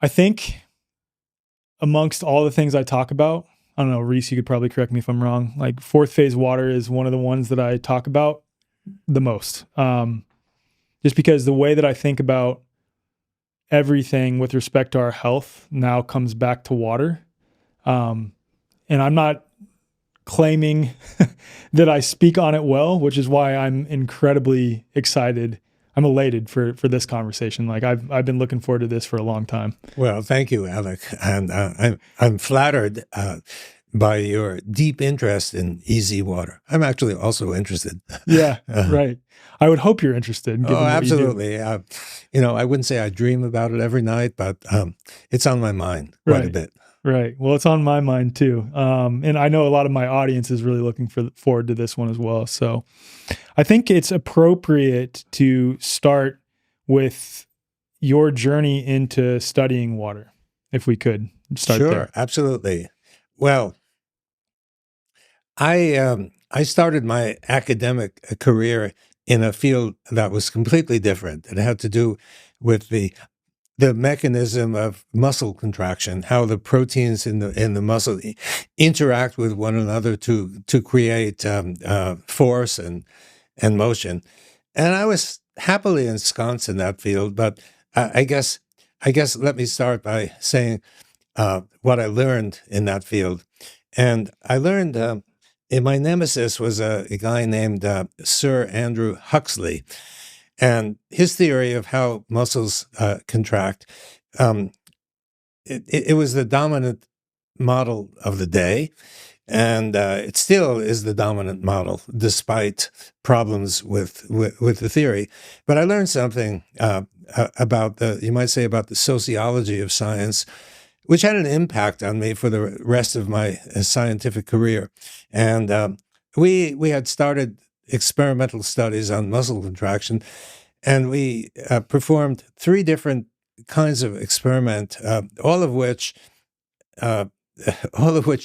I think amongst all the things I talk about, I don't know, Reese, you could probably correct me if I'm wrong. Like fourth phase water is one of the ones that I talk about the most. Just because the way that I think about everything with respect to our health now comes back to water. And I'm not claiming that I speak on it well, which is why I'm incredibly excited. I'm elated for this conversation. Like I've been looking forward to this for a long time. Well, thank you, Alec, and I'm flattered by your deep interest in easy water. I'm actually also interested. Yeah, right. I would hope you're interested. Given what absolutely. You do. I wouldn't say I dream about it every night, but it's on my mind quite a bit. Right. Well, it's on my mind too. And I know a lot of my audience is really looking forward to this one as well. So I think it's appropriate to start with your journey into studying water, if we could start there. Sure, absolutely. Well, I started my academic career in a field that was completely different. It had to do with the mechanism of muscle contraction, how the proteins in the muscle interact with one another to create force and motion. And I was happily ensconced in that field. But I guess let me start by saying what I learned in that field. And I learned my nemesis was a guy named Sir Andrew Huxley. And his theory of how muscles contract, it was the dominant model of the day, and it still is the dominant model, despite problems with the theory. But I learned something about you might say, about the sociology of science, which had an impact on me for the rest of my scientific career. And we had started experimental studies on muscle contraction, and we performed 3 different kinds of experiment, all of which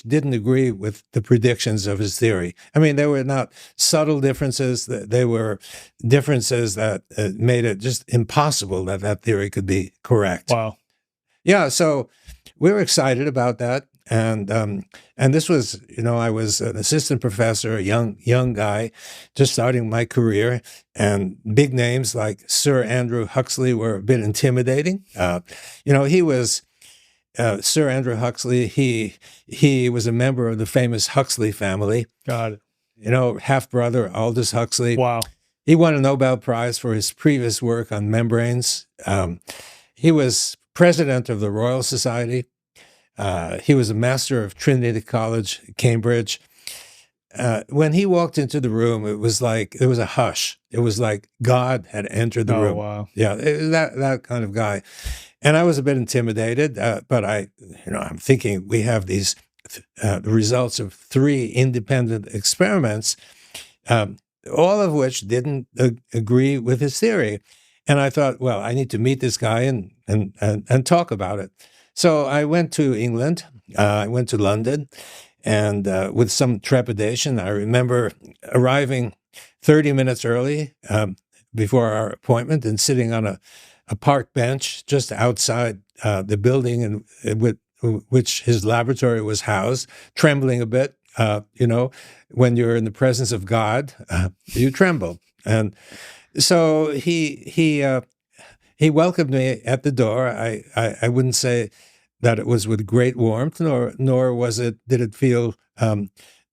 didn't agree with the predictions of his theory. I mean, they were not subtle differences; they were differences that made it just impossible that theory could be correct. Wow. Yeah, so we were excited about that. And this was, I was an assistant professor, a young guy, just starting my career, and big names like Sir Andrew Huxley were a bit intimidating. He was Sir Andrew Huxley. He was a member of the famous Huxley family. Got it. Half brother Aldous Huxley. Wow. He won a Nobel Prize for his previous work on membranes. He was president of the Royal Society. He was a master of Trinity College, Cambridge. When he walked into the room, it was like there was a hush. It was like God had entered the room. Wow. Yeah, that kind of guy. And I was a bit intimidated, but I'm thinking we have these the results of 3 independent experiments, all of which didn't agree with his theory. And I thought, well, I need to meet this guy and talk about it. So I went to England, I went to London, and with some trepidation, I remember arriving 30 minutes early before our appointment and sitting on a park bench just outside the building with which his laboratory was housed, trembling a bit. When you're in the presence of God, you tremble. And so he welcomed me at the door. I wouldn't say that it was with great warmth, nor did it feel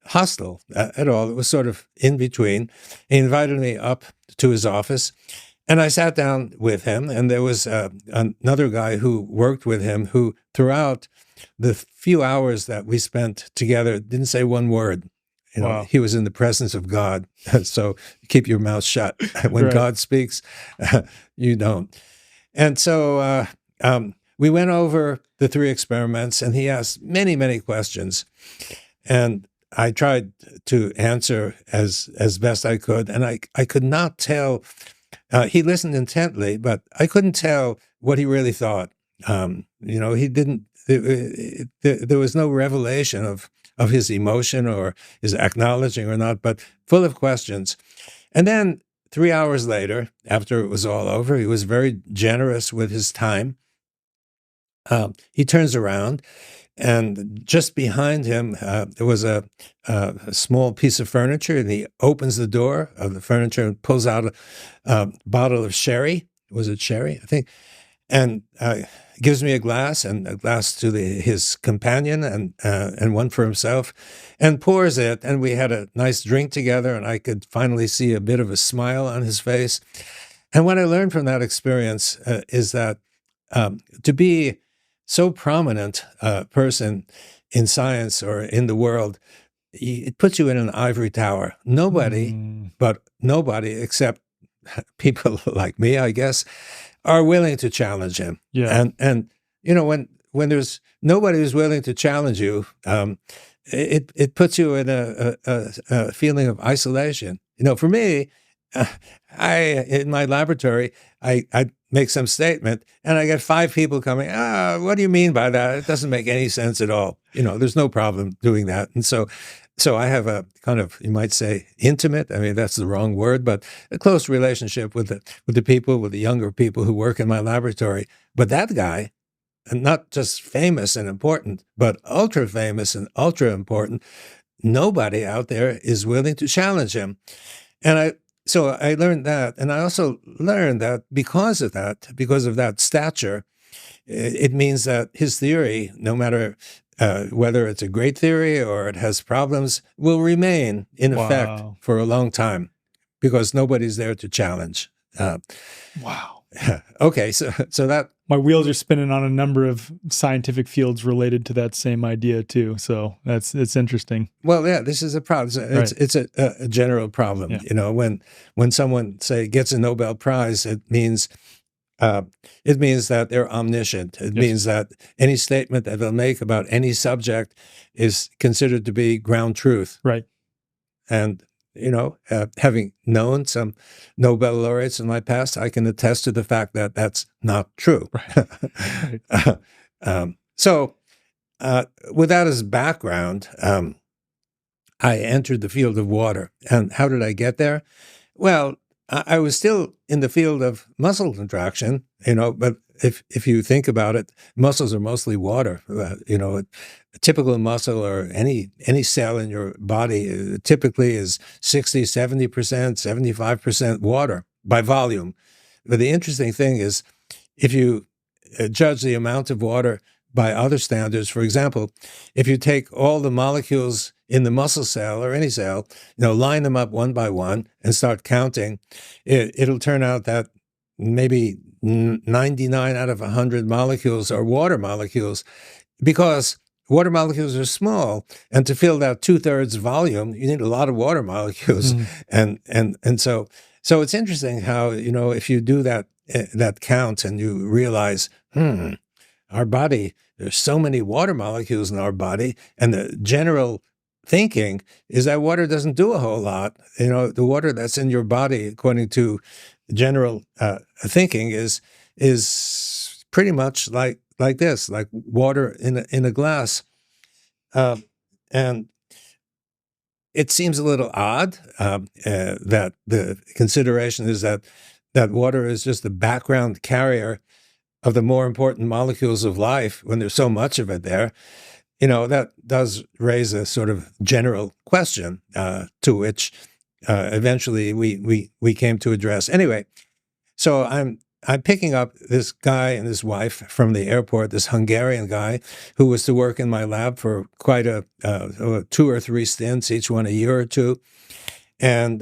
hostile at all. It was sort of in between. He invited me up to his office, and I sat down with him. And there was another guy who worked with him, who throughout the few hours that we spent together didn't say one word. Wow. He was in the presence of God. So keep your mouth shut. When Right. God speaks, you don't. And so we went over the 3 experiments, and he asked many, many questions. And I tried to answer as best I could. And I could not tell. He listened intently, but I couldn't tell what he really thought. He didn't. There was no revelation of his emotion or his acknowledging or not, but full of questions. And then 3 hours later, after it was all over, he was very generous with his time. he turns around, and just behind him there was a small piece of furniture, and he opens the door of the furniture and pulls out a bottle of sherry. Was it sherry? I think. And gives me a glass, and a glass to his companion, and one for himself, and pours it. And we had a nice drink together, and I could finally see a bit of a smile on his face. And what I learned from that experience is that to be so prominent person in science or in the world, it puts you in an ivory tower. Nobody, but nobody except people like me, I guess, are willing to challenge him. Yeah. And when there's nobody who's willing to challenge you, it puts you in a feeling of isolation. For me, in my laboratory, I make some statement, and I get 5 people coming. What do you mean by that? It doesn't make any sense at all. There's no problem doing that. And so I have a kind of, you might say, intimate, I mean, that's the wrong word, but a close relationship with the people, with the younger people who work in my laboratory. But that guy, and not just famous and important, but ultra famous and ultra important, nobody out there is willing to challenge him. So I learned that. And I also learned that because of that stature, it means that his theory, no matter whether it's a great theory or it has problems, will remain in effect for a long time because nobody's there to challenge. Wow. Okay, so that my wheels are spinning on a number of scientific fields related to that same idea too. So it's interesting. Well, yeah, this is a problem. It's a general problem. Yeah. When someone gets a Nobel Prize, it means that they're omniscient. It means that any statement that they'll make about any subject is considered to be ground truth. Right. And, having known some Nobel laureates in my past, I can attest to the fact that that's not true. Right. So with that as background, I entered the field of water. And how did I get there? Well, I was still in the field of muscle contraction, but if you think about it, muscles are mostly water. A typical muscle or any cell in your body typically is 60, 70%, 75% water by volume. But the interesting thing is, if you judge the amount of water by other standards, for example, if you take all the molecules in the muscle cell or any cell, line them up one by one and start counting, it'll turn out that maybe 99 out of 100 molecules are water molecules, because water molecules are small, and to fill that 2/3 volume, you need a lot of water molecules. And so it's interesting how, if you do that count and you realize, our body, there's so many water molecules in our body, and the general thinking is that water doesn't do a whole lot. The water that's in your body, according to general thinking, is pretty much like this, like water in a glass. And it seems a little odd that the consideration is that water is just the background carrier of the more important molecules of life when there's so much of it there. That does raise a sort of general question to which eventually we came to address. Anyway, so I'm picking up this guy and his wife from the airport, this Hungarian guy who was to work in my lab for quite a 2 or 3 stints, each one a year or two. And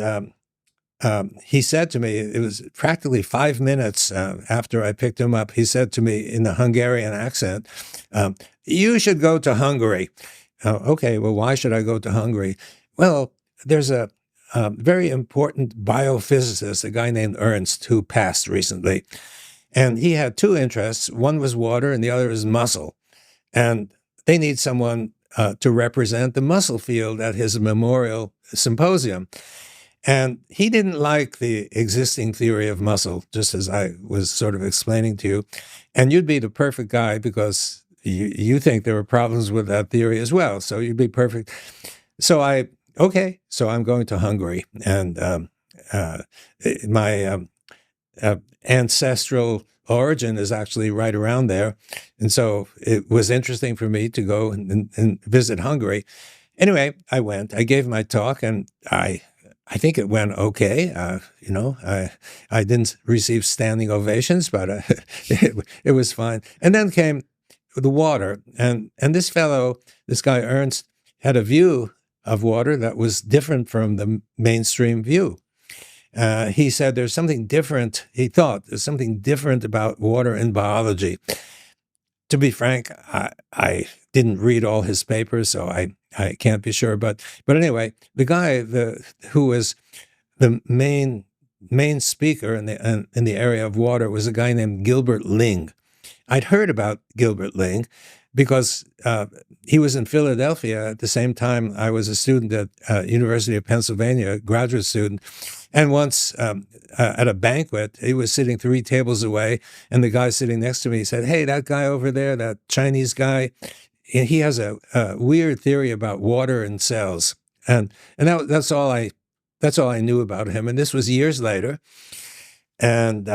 he said to me, it was practically 5 minutes after I picked him up, he said to me in the Hungarian accent, you should go to Hungary. Okay, well, why should I go to Hungary? Well, there's a very important biophysicist, a guy named Ernst, who passed recently. And he had 2 interests. One was water and the other is muscle. And they need someone to represent the muscle field at his memorial symposium. And he didn't like the existing theory of muscle, just as I was sort of explaining to you. And you'd be the perfect guy because you think there were problems with that theory as well. So you'd be perfect. So I'm going to Hungary. And my ancestral origin is actually right around there. And so it was interesting for me to go and visit Hungary. Anyway, I went. I gave my talk, and I think it went okay. I didn't receive standing ovations, but it was fine. And then came the water, and this fellow, this guy Ernst, had a view of water that was different from the mainstream view. He said there's something different. He thought there's something different about water in biology. To be frank, I didn't read all his papers, so I can't be sure. But anyway, the guy who was the main speaker in the area of water was a guy named Gilbert Ling. I'd heard about Gilbert Ling because he was in Philadelphia at the same time I was a student at University of Pennsylvania, a graduate student. And once at a banquet, he was sitting 3 tables away, and the guy sitting next to me said, "Hey, that guy over there, that Chinese guy, he has a weird theory about water and cells." And that's all I knew about him. And this was years later. And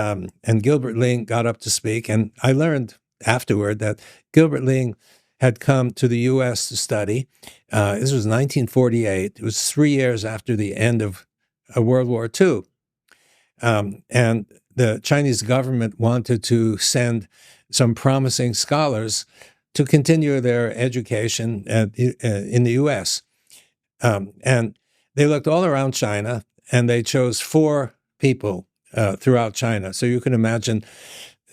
Gilbert Ling got up to speak, and I learned afterward that Gilbert Ling had come to the U.S. to study. This was 1948. It was 3 years after the end of World War II. And the Chinese government wanted to send some promising scholars to continue their education in the U.S. And they looked all around China, and they chose 4 people throughout China. So you can imagine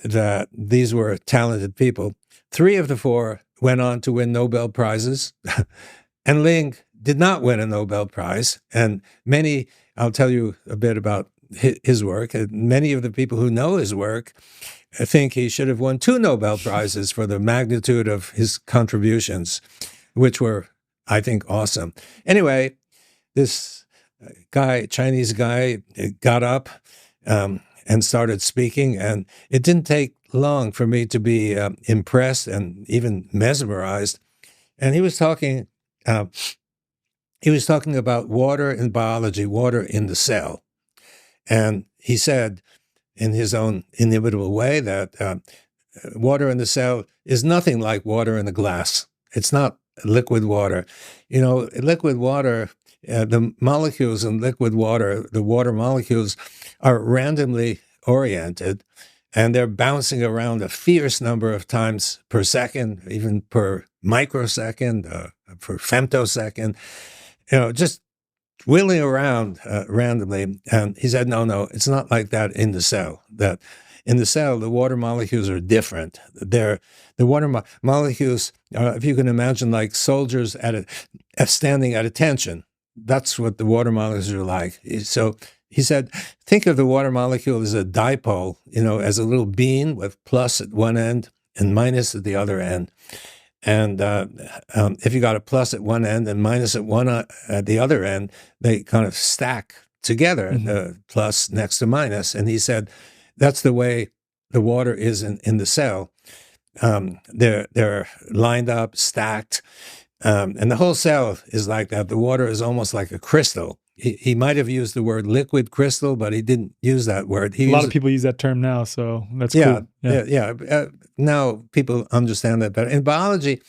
that these were talented people. 3 of the 4 went on to win Nobel Prizes, and Ling did not win a Nobel Prize. And many, I'll tell you a bit about his work. Many of the people who know his work think he should have won 2 Nobel Prizes for the magnitude of his contributions, which were, I think, awesome. Anyway, this guy, Chinese guy, got up and started speaking, and it didn't take long for me to be impressed and even mesmerized. And he was talking about water in biology, water in the cell. And he said, in his own inimitable way, that water in the cell is nothing like water in a glass. It's not liquid water. You know, liquid water, the molecules in liquid water, the water molecules, are randomly oriented, and they're bouncing around a fierce number of times per second, even per microsecond, per femtosecond, just wheeling around randomly. And he said, no, it's not like that in the cell. That in the cell, the water molecules are different. The water molecules, if you can imagine, like soldiers standing at attention. That's what the water molecules are like. So he said, think of the water molecule as a dipole, as a little bean with plus at one end and minus at the other end. And if you got a plus at one end and minus at the other end, they kind of stack together, the plus next to minus. And he said, that's the way the water is in the cell. They're lined up, stacked, and the whole cell is like that. The water is almost like a crystal. He might have used the word liquid crystal, but he didn't use that word. A lot of people use that term now, so that's cool. Yeah. Now people understand that better. In biology,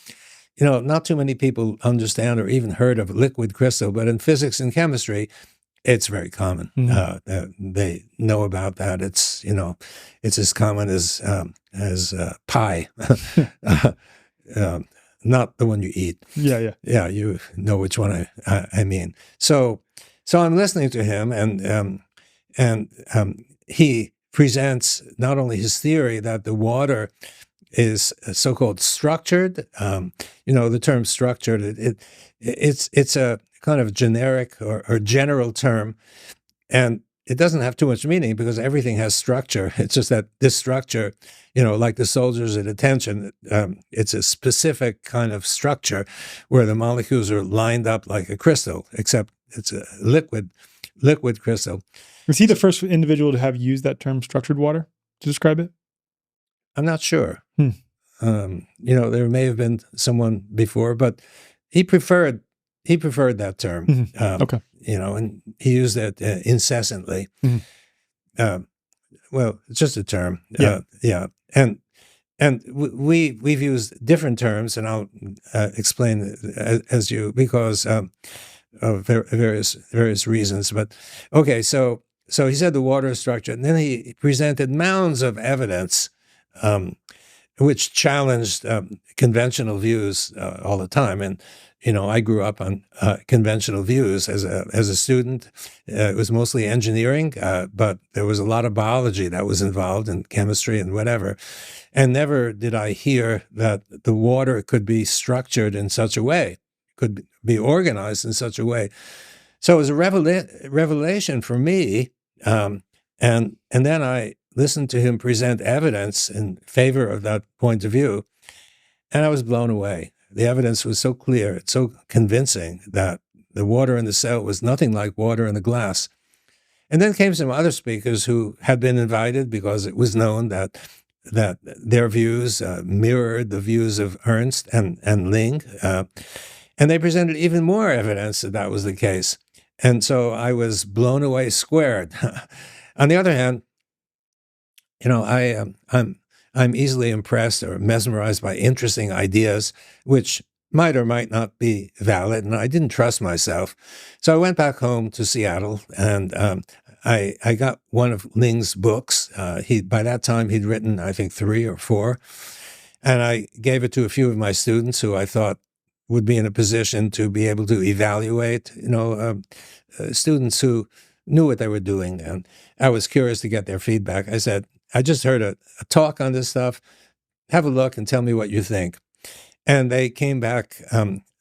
not too many people understand or even heard of liquid crystal, but in physics and chemistry, it's very common. They know about that. It's it's as common as pie, not the one you eat. Yeah. You know which one I mean. So I'm listening to him, and he presents not only his theory that the water is so-called structured. The term structured, it's a kind of generic or general term, and it doesn't have too much meaning because everything has structure. It's just that this structure, like the soldiers at attention, it's a specific kind of structure where the molecules are lined up like a crystal, except it's a liquid crystal. Was he the first individual to have used that term structured water to describe it? I'm not sure. There may have been someone before, but he preferred that term. Okay. And he used it incessantly. well, it's just a term. Yeah. Yeah. We've used different terms, and I'll explain as you, because of various reasons. But okay, so he said the water structure, and then he presented mounds of evidence, which challenged conventional views all the time. And I grew up on conventional views as a student. It was mostly engineering, but there was a lot of biology that was involved, and chemistry and whatever. And never did I hear that the water could be structured in such a way, could be organized in such a way. So it was a revelation for me. And then I listened to him present evidence in favor of that point of view, and I was blown away. The evidence was so clear, so convincing, that the water in the cell was nothing like water in the glass. And then came some other speakers who had been invited because it was known that their views mirrored the views of Ernst and Ling, and they presented even more evidence that was the case. And so I was blown away squared. On the other hand, I'm easily impressed or mesmerized by interesting ideas, which might or might not be valid, and I didn't trust myself. So I went back home to Seattle, and I got one of Ling's books. By that time, he'd written, I think, 3 or 4, and I gave it to a few of my students who I thought would be in a position to be able to evaluate, students who knew what they were doing. And I was curious to get their feedback. I said, I just heard a talk on this stuff. Have a look and tell me what you think. And they came back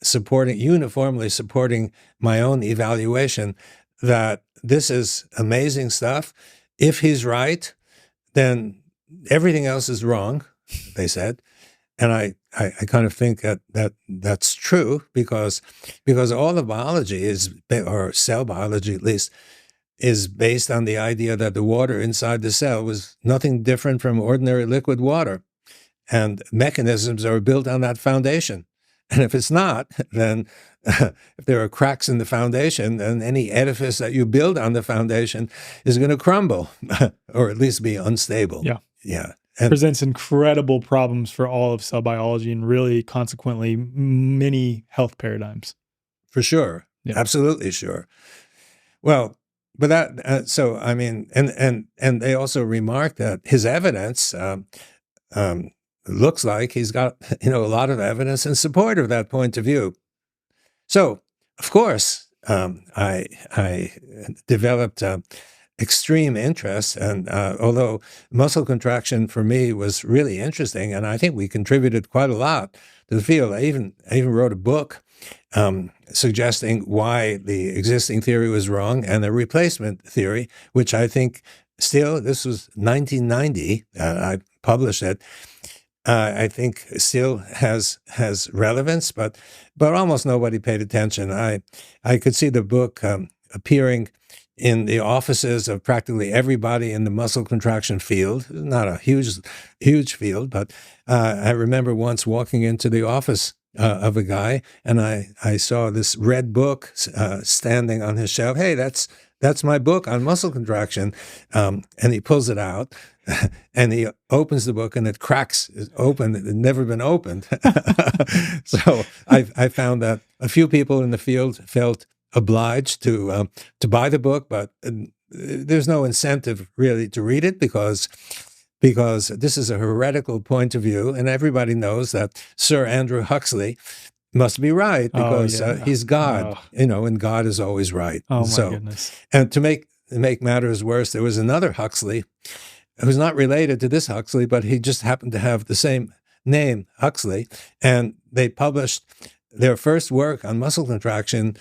uniformly supporting my own evaluation, that this is amazing stuff. If he's right, then everything else is wrong, they said. And I kind of think that's true, because all of biology or cell biology at least, is based on the idea that the water inside the cell was nothing different from ordinary liquid water. And mechanisms are built on that foundation. And if it's not, then if there are cracks in the foundation, then any edifice that you build on the foundation is going to crumble, or at least be unstable. Yeah. Yeah. And presents incredible problems for all of cell biology, and really, consequently, many health paradigms. For sure. Yeah. Absolutely sure. Well, but that, so, I mean, and they also remarked that his evidence looks like he's got, a lot of evidence in support of that point of view. So, of course, I developed extreme interest, and although muscle contraction for me was really interesting, and I think we contributed quite a lot to the field. I even wrote a book suggesting why the existing theory was wrong, and a replacement theory, which I think still, this was 1990, I published it. I think still has relevance, but almost nobody paid attention. I could see the book appearing in the offices of practically everybody in the muscle contraction field. Not a huge field, but I remember once walking into the office of a guy, and I saw this red book standing on his shelf. Hey, that's my book on muscle contraction. And he pulls it out, and he opens the book, and it cracks open. It had never been opened. So I found that a few people in the field felt obliged to buy the book, but there's no incentive really to read it, because this is a heretical point of view, and everybody knows that Sir Andrew Huxley must be right, because he's God, and God is always right. Oh, my goodness. And to make matters worse, there was another Huxley who's not related to this Huxley, but he just happened to have the same name, Huxley, and they published their first work on muscle contraction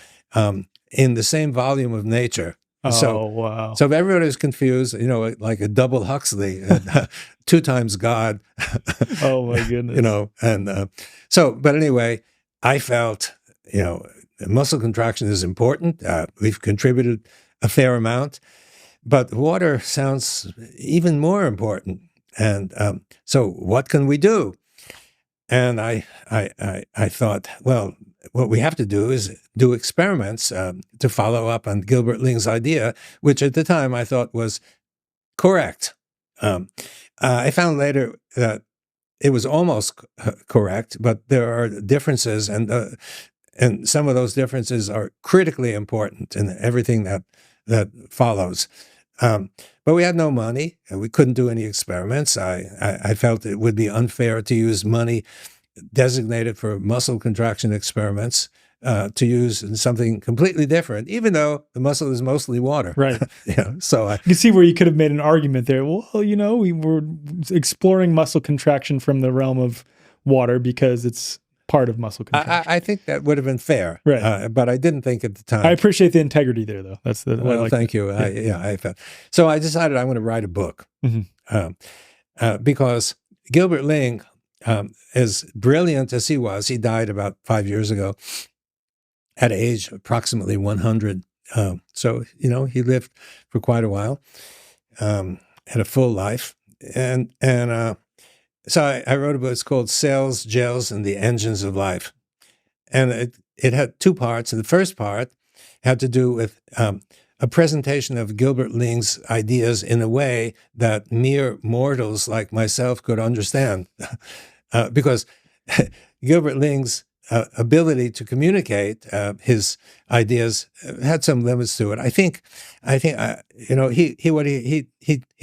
in the same volume of Nature. Oh, wow. So if everybody's confused, like a double Huxley, 2 times God. Oh, my goodness. But anyway, I felt, muscle contraction is important. We've contributed a fair amount, but water sounds even more important. And so what can we do? And I thought, well, what we have to do is do experiments to follow up on Gilbert Ling's idea, which at the time I thought was correct. I found later that it was almost correct, but there are differences, and some of those differences are critically important in everything that follows. But we had no money, and we couldn't do any experiments. I felt it would be unfair to use money designated for muscle contraction experiments to use in something completely different, even though the muscle is mostly water. Right. So you can see where you could have made an argument there. Well, we were exploring muscle contraction from the realm of water because it's part of muscle contraction. I think that would have been fair, right? But I didn't think at the time. I appreciate the integrity there, though. That's the well. Like thank you. I felt so. I decided I'm going to write a book because Gilbert Ling, as brilliant as he was, he died about 5 years ago at age approximately 100. So he lived for quite a while, had a full life, and so I wrote a book. It's called Cells, Gels, and the Engines of Life. And it had two parts. And the first part had to do with a presentation of Gilbert Ling's ideas in a way that mere mortals like myself could understand. Because Gilbert Ling's ability to communicate his ideas had some limits to it. I think he'd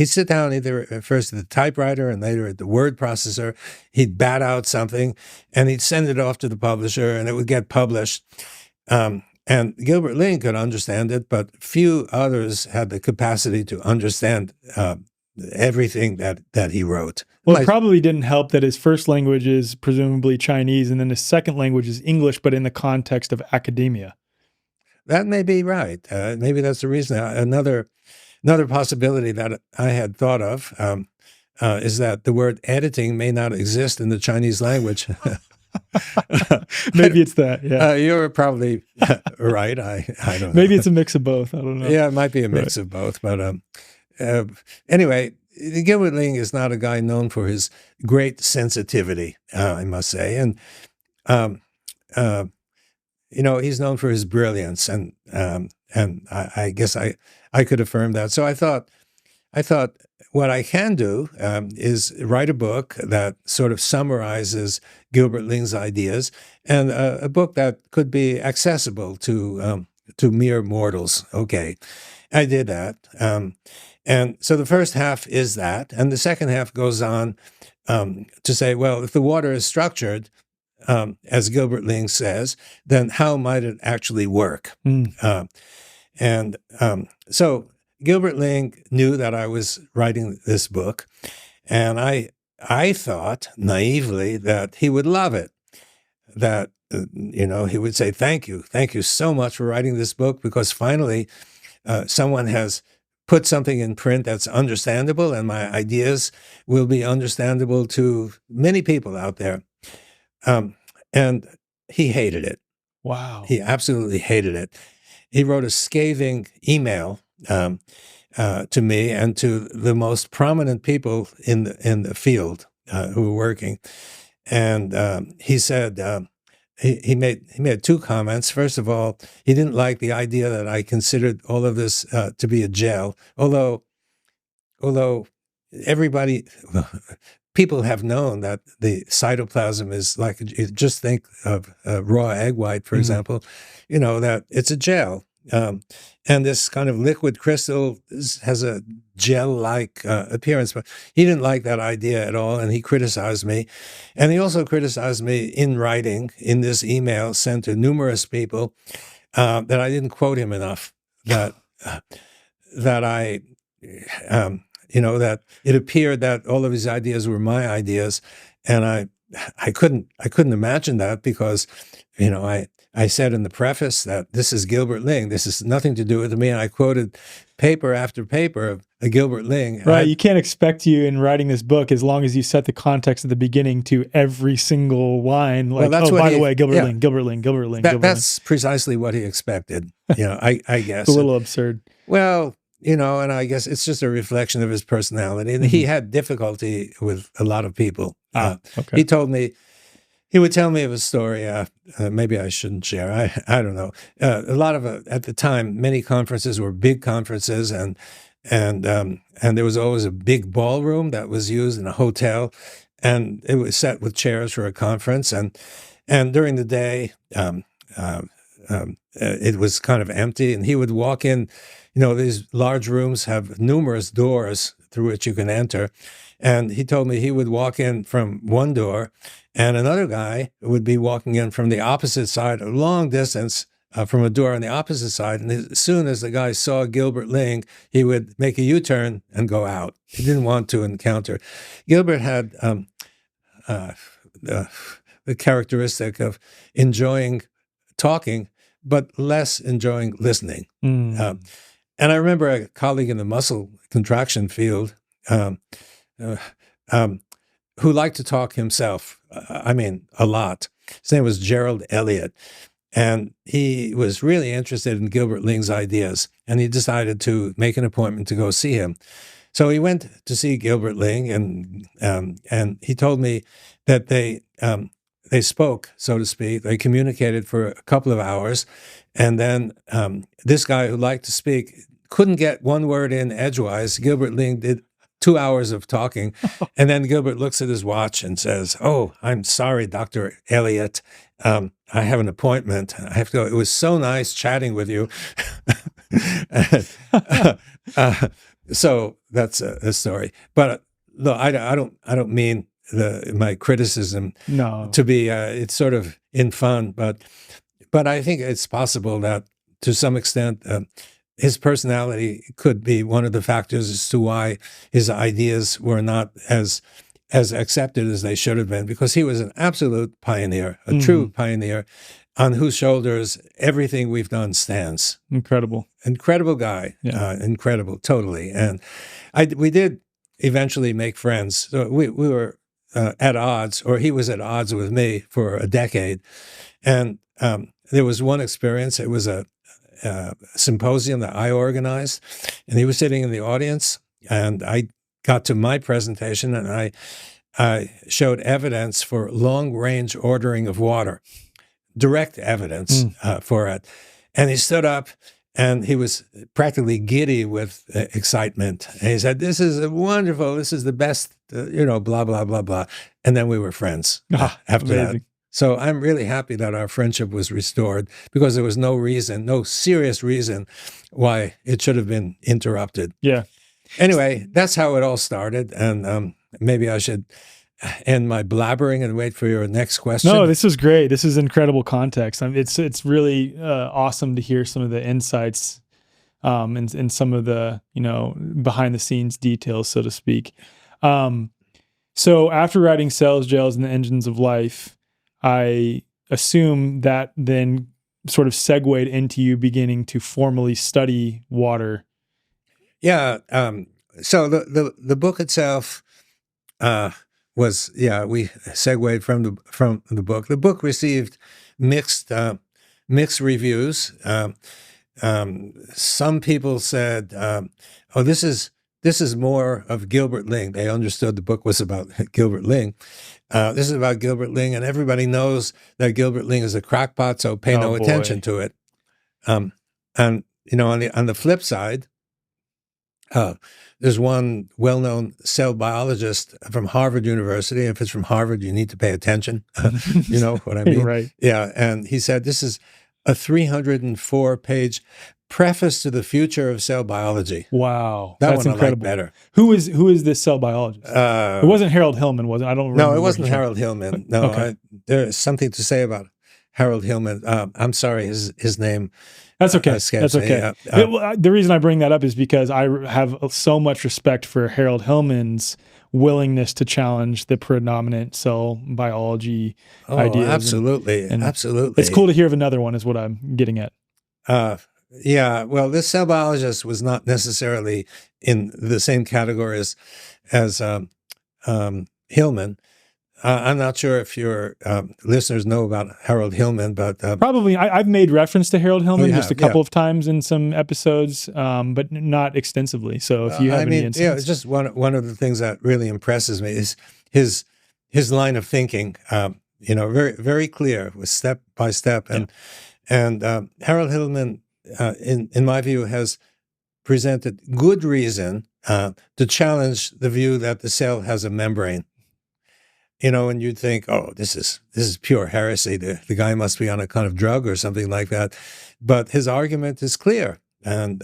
sit down either first at the typewriter and later at the word processor. He'd bat out something and he'd send it off to the publisher and it would get published. And Gilbert Ling could understand it, but few others had the capacity to understand everything that he wrote. Well, it probably didn't help that his first language is presumably Chinese, and then his second language is English, but in the context of academia. That may be right. Maybe that's the reason. Another possibility that I had thought of is that the word editing may not exist in the Chinese language. Maybe it's that. Yeah, you're probably right. I don't know. Maybe it's a mix of both. I don't know. Yeah, it might be a mix of both. But anyway, Gilbert Ling is not a guy known for his great sensitivity, I must say, and he's known for his brilliance, and I guess I could affirm that. So I thought what I can do is write a book that sort of summarizes Gilbert Ling's ideas, and a book that could be accessible to mere mortals. Okay, I did that. And so the first half is that, and the second half goes on to say, well, if the water is structured, as Gilbert Ling says, then how might it actually work? So Gilbert Ling knew that I was writing this book, and I thought naively that he would love it, that he would say, thank you so much for writing this book, because finally someone has put something in print that's understandable, and my ideas will be understandable to many people out there. And he hated it. Wow. He absolutely hated it. He wrote a scathing email to me and to the most prominent people in the field who were working. And he said, he made two comments. First of all, he didn't like the idea that I considered all of this to be a gel, although everybody, people have known that the cytoplasm is like, just think of raw egg white, for example, that it's a gel. And this kind of liquid crystal has a gel-like appearance, but he didn't like that idea at all, and he criticized me. And he also criticized me in writing in this email sent to numerous people that I didn't quote him enough, that that it appeared that all of his ideas were my ideas, and I couldn't imagine that, because I said in the preface that this is Gilbert Ling. This has nothing to do with me. And I quoted paper after paper of Gilbert Ling. Right. You can't expect you in writing this book, as long as you set the context at the beginning to every single line. Like, by the way, Gilbert Ling. That's precisely what he expected. I guess. It's a little absurd. Well, and I guess it's just a reflection of his personality. And he had difficulty with a lot of people. Okay. He would tell me of a story, maybe I shouldn't share, I don't know. A lot of, at the time, many conferences were big conferences, and and there was always a big ballroom that was used in a hotel, and it was set with chairs for a conference, and during the day, it was kind of empty, and he would walk in. These large rooms have numerous doors through which you can enter, and he told me he would walk in from one door, and another guy would be walking in from the opposite side, a long distance, from a door on the opposite side. And as soon as the guy saw Gilbert Ling, he would make a U-turn and go out. He didn't want to encounter. Gilbert had the characteristic of enjoying talking, but less enjoying listening. And I remember a colleague in the muscle contraction field who liked to talk himself. A lot. His name was Gerald Elliott. And he was really interested in Gilbert Ling's ideas, and he decided to make an appointment to go see him. So he went to see Gilbert Ling, and he told me that they spoke, so to speak. They communicated for a couple of hours, and then this guy who liked to speak couldn't get one word in edgewise. Gilbert Ling did 2 hours of talking, and then Gilbert looks at his watch and says, "Oh, I'm sorry, Dr. Elliott. I have an appointment. I have to go. It was so nice chatting with you." So that's a story. But no, I don't mean my criticism to be. It's sort of in fun, but I think it's possible that to some extent his personality could be one of the factors as to why his ideas were not as accepted as they should have been, because he was an absolute pioneer, a true pioneer, on whose shoulders everything we've done stands. Incredible guy, incredible, totally. And we did eventually make friends. So we were at odds, or he was at odds with me for a decade. And there was one experience. It was a symposium that I organized, and he was sitting in the audience, and I got to my presentation, and I showed evidence for long-range ordering of water, direct evidence for it. And he stood up, and he was practically giddy with excitement. And he said, "This is wonderful. This is the best, blah, blah, blah, blah." And then we were friends after that. So I'm really happy that our friendship was restored, because there was no serious reason why it should have been interrupted. Yeah. Anyway, that's how it all started. And maybe I should end my blabbering and wait for your next question. No, this is great. This is incredible context. It's really awesome to hear some of the insights and some of the behind the scenes details, so to speak. So after writing Cells, Gels, and the Engines of Life, I assume that then sort of segued into you beginning to formally study water. Yeah. So the book itself was, we segued from the book. The book received mixed reviews. Some people said, "Oh, this is more of Gilbert Ling." They understood the book was about Gilbert Ling. This is about Gilbert Ling, and everybody knows that Gilbert Ling is a crackpot, so pay no attention to it. And on the flip side, there's one well-known cell biologist from Harvard University. If it's from Harvard, you need to pay attention. You know what I mean? Right. Yeah, and he said this is a 304-page preface to the future of cell biology. Wow, that's incredible. I like better. Who is this cell biologist? It wasn't Harold Hillman, was it? I don't remember. No, it wasn't Harold Hillman. No, okay. There's something to say about Harold Hillman. I'm sorry, his name. That's okay. That's okay. The reason I bring that up is because I have so much respect for Harold Hillman's willingness to challenge the predominant cell biology ideas. Absolutely. Absolutely. It's cool to hear of another one is what I'm getting at. Yeah, well, this cell biologist was not necessarily in the same category as Hillman. I'm not sure if your listeners know about Harold Hillman, but probably I've made reference to Harold Hillman just a couple of times in some episodes, but not extensively. So if you have any insights, it's just one of the things that really impresses me is his line of thinking. Very very clear, with step by step, and Harold Hillman, in my view, has presented good reason to challenge the view that the cell has a membrane. And you'd think, oh, this is pure heresy. The guy must be on a kind of drug or something like that. But his argument is clear, and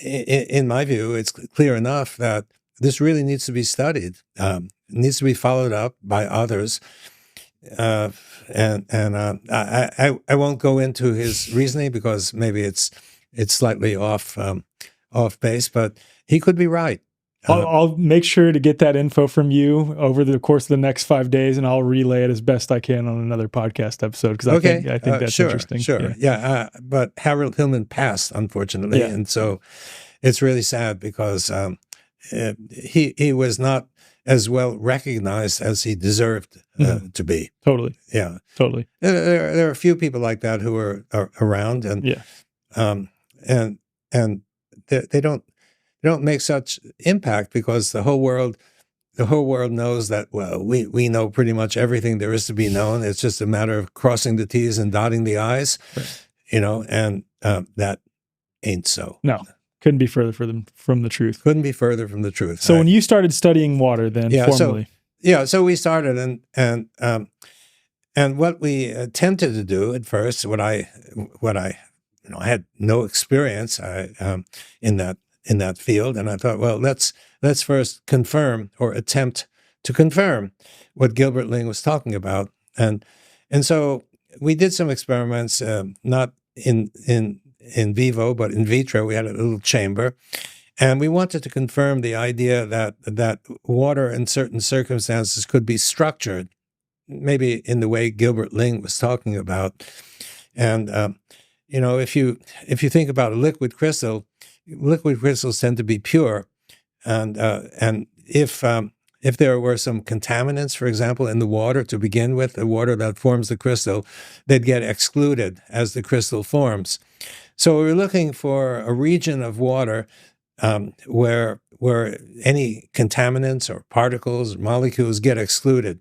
in my view, it's clear enough that this really needs to be studied. It needs to be followed up by others. I won't go into his reasoning because maybe it's slightly off base, but he could be right. I'll make sure to get that info from you over the course of the next 5 days, and I'll relay it as best I can on another podcast episode, because I think that's interesting. Sure. But Harold Hillman passed, unfortunately, and so it's really sad because he was not as well recognized as he deserved to be. Totally. Yeah. Totally. There are a few people like that who are around, and they don't make such impact because the whole world knows that, well, we know pretty much everything there is to be known. It's just a matter of crossing the T's and dotting the I's, right. And that ain't so. No, couldn't be further from the truth. Couldn't be further from the truth. So when you started studying water then formally. So we started and what we attempted to do at first, what I had no experience in that field, and I thought, well, let's first confirm or attempt to confirm what Gilbert Ling was talking about, and so we did some experiments, not in vivo but in vitro. We had a little chamber, and we wanted to confirm the idea that water in certain circumstances could be structured, maybe in the way Gilbert Ling was talking about, and if you think about a liquid crystal. Liquid crystals tend to be pure, and if there were some contaminants, for example, in the water to begin with, the water that forms the crystal, they'd get excluded as the crystal forms. So we were looking for a region of water where any contaminants or particles or molecules get excluded.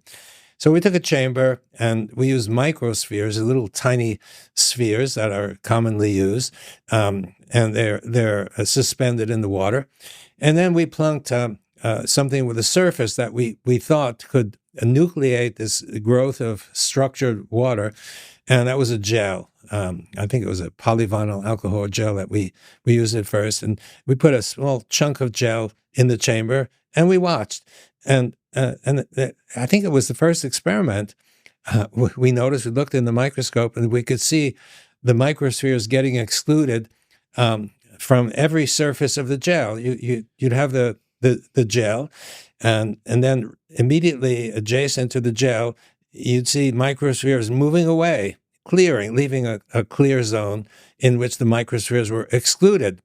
So we took a chamber and we used microspheres, little tiny spheres that are commonly used, and they're suspended in the water. And then we plunked something with a surface that we thought could nucleate this growth of structured water, and that was a gel. I think it was a polyvinyl alcohol gel that we used at first, and we put a small chunk of gel in the chamber, and we watched. And I think it was the first experiment. We noticed, we looked in the microscope, and we could see the microspheres getting excluded from every surface of the gel. You'd have the gel, and then immediately adjacent to the gel, you'd see microspheres moving away, clearing, leaving a clear zone in which the microspheres were excluded.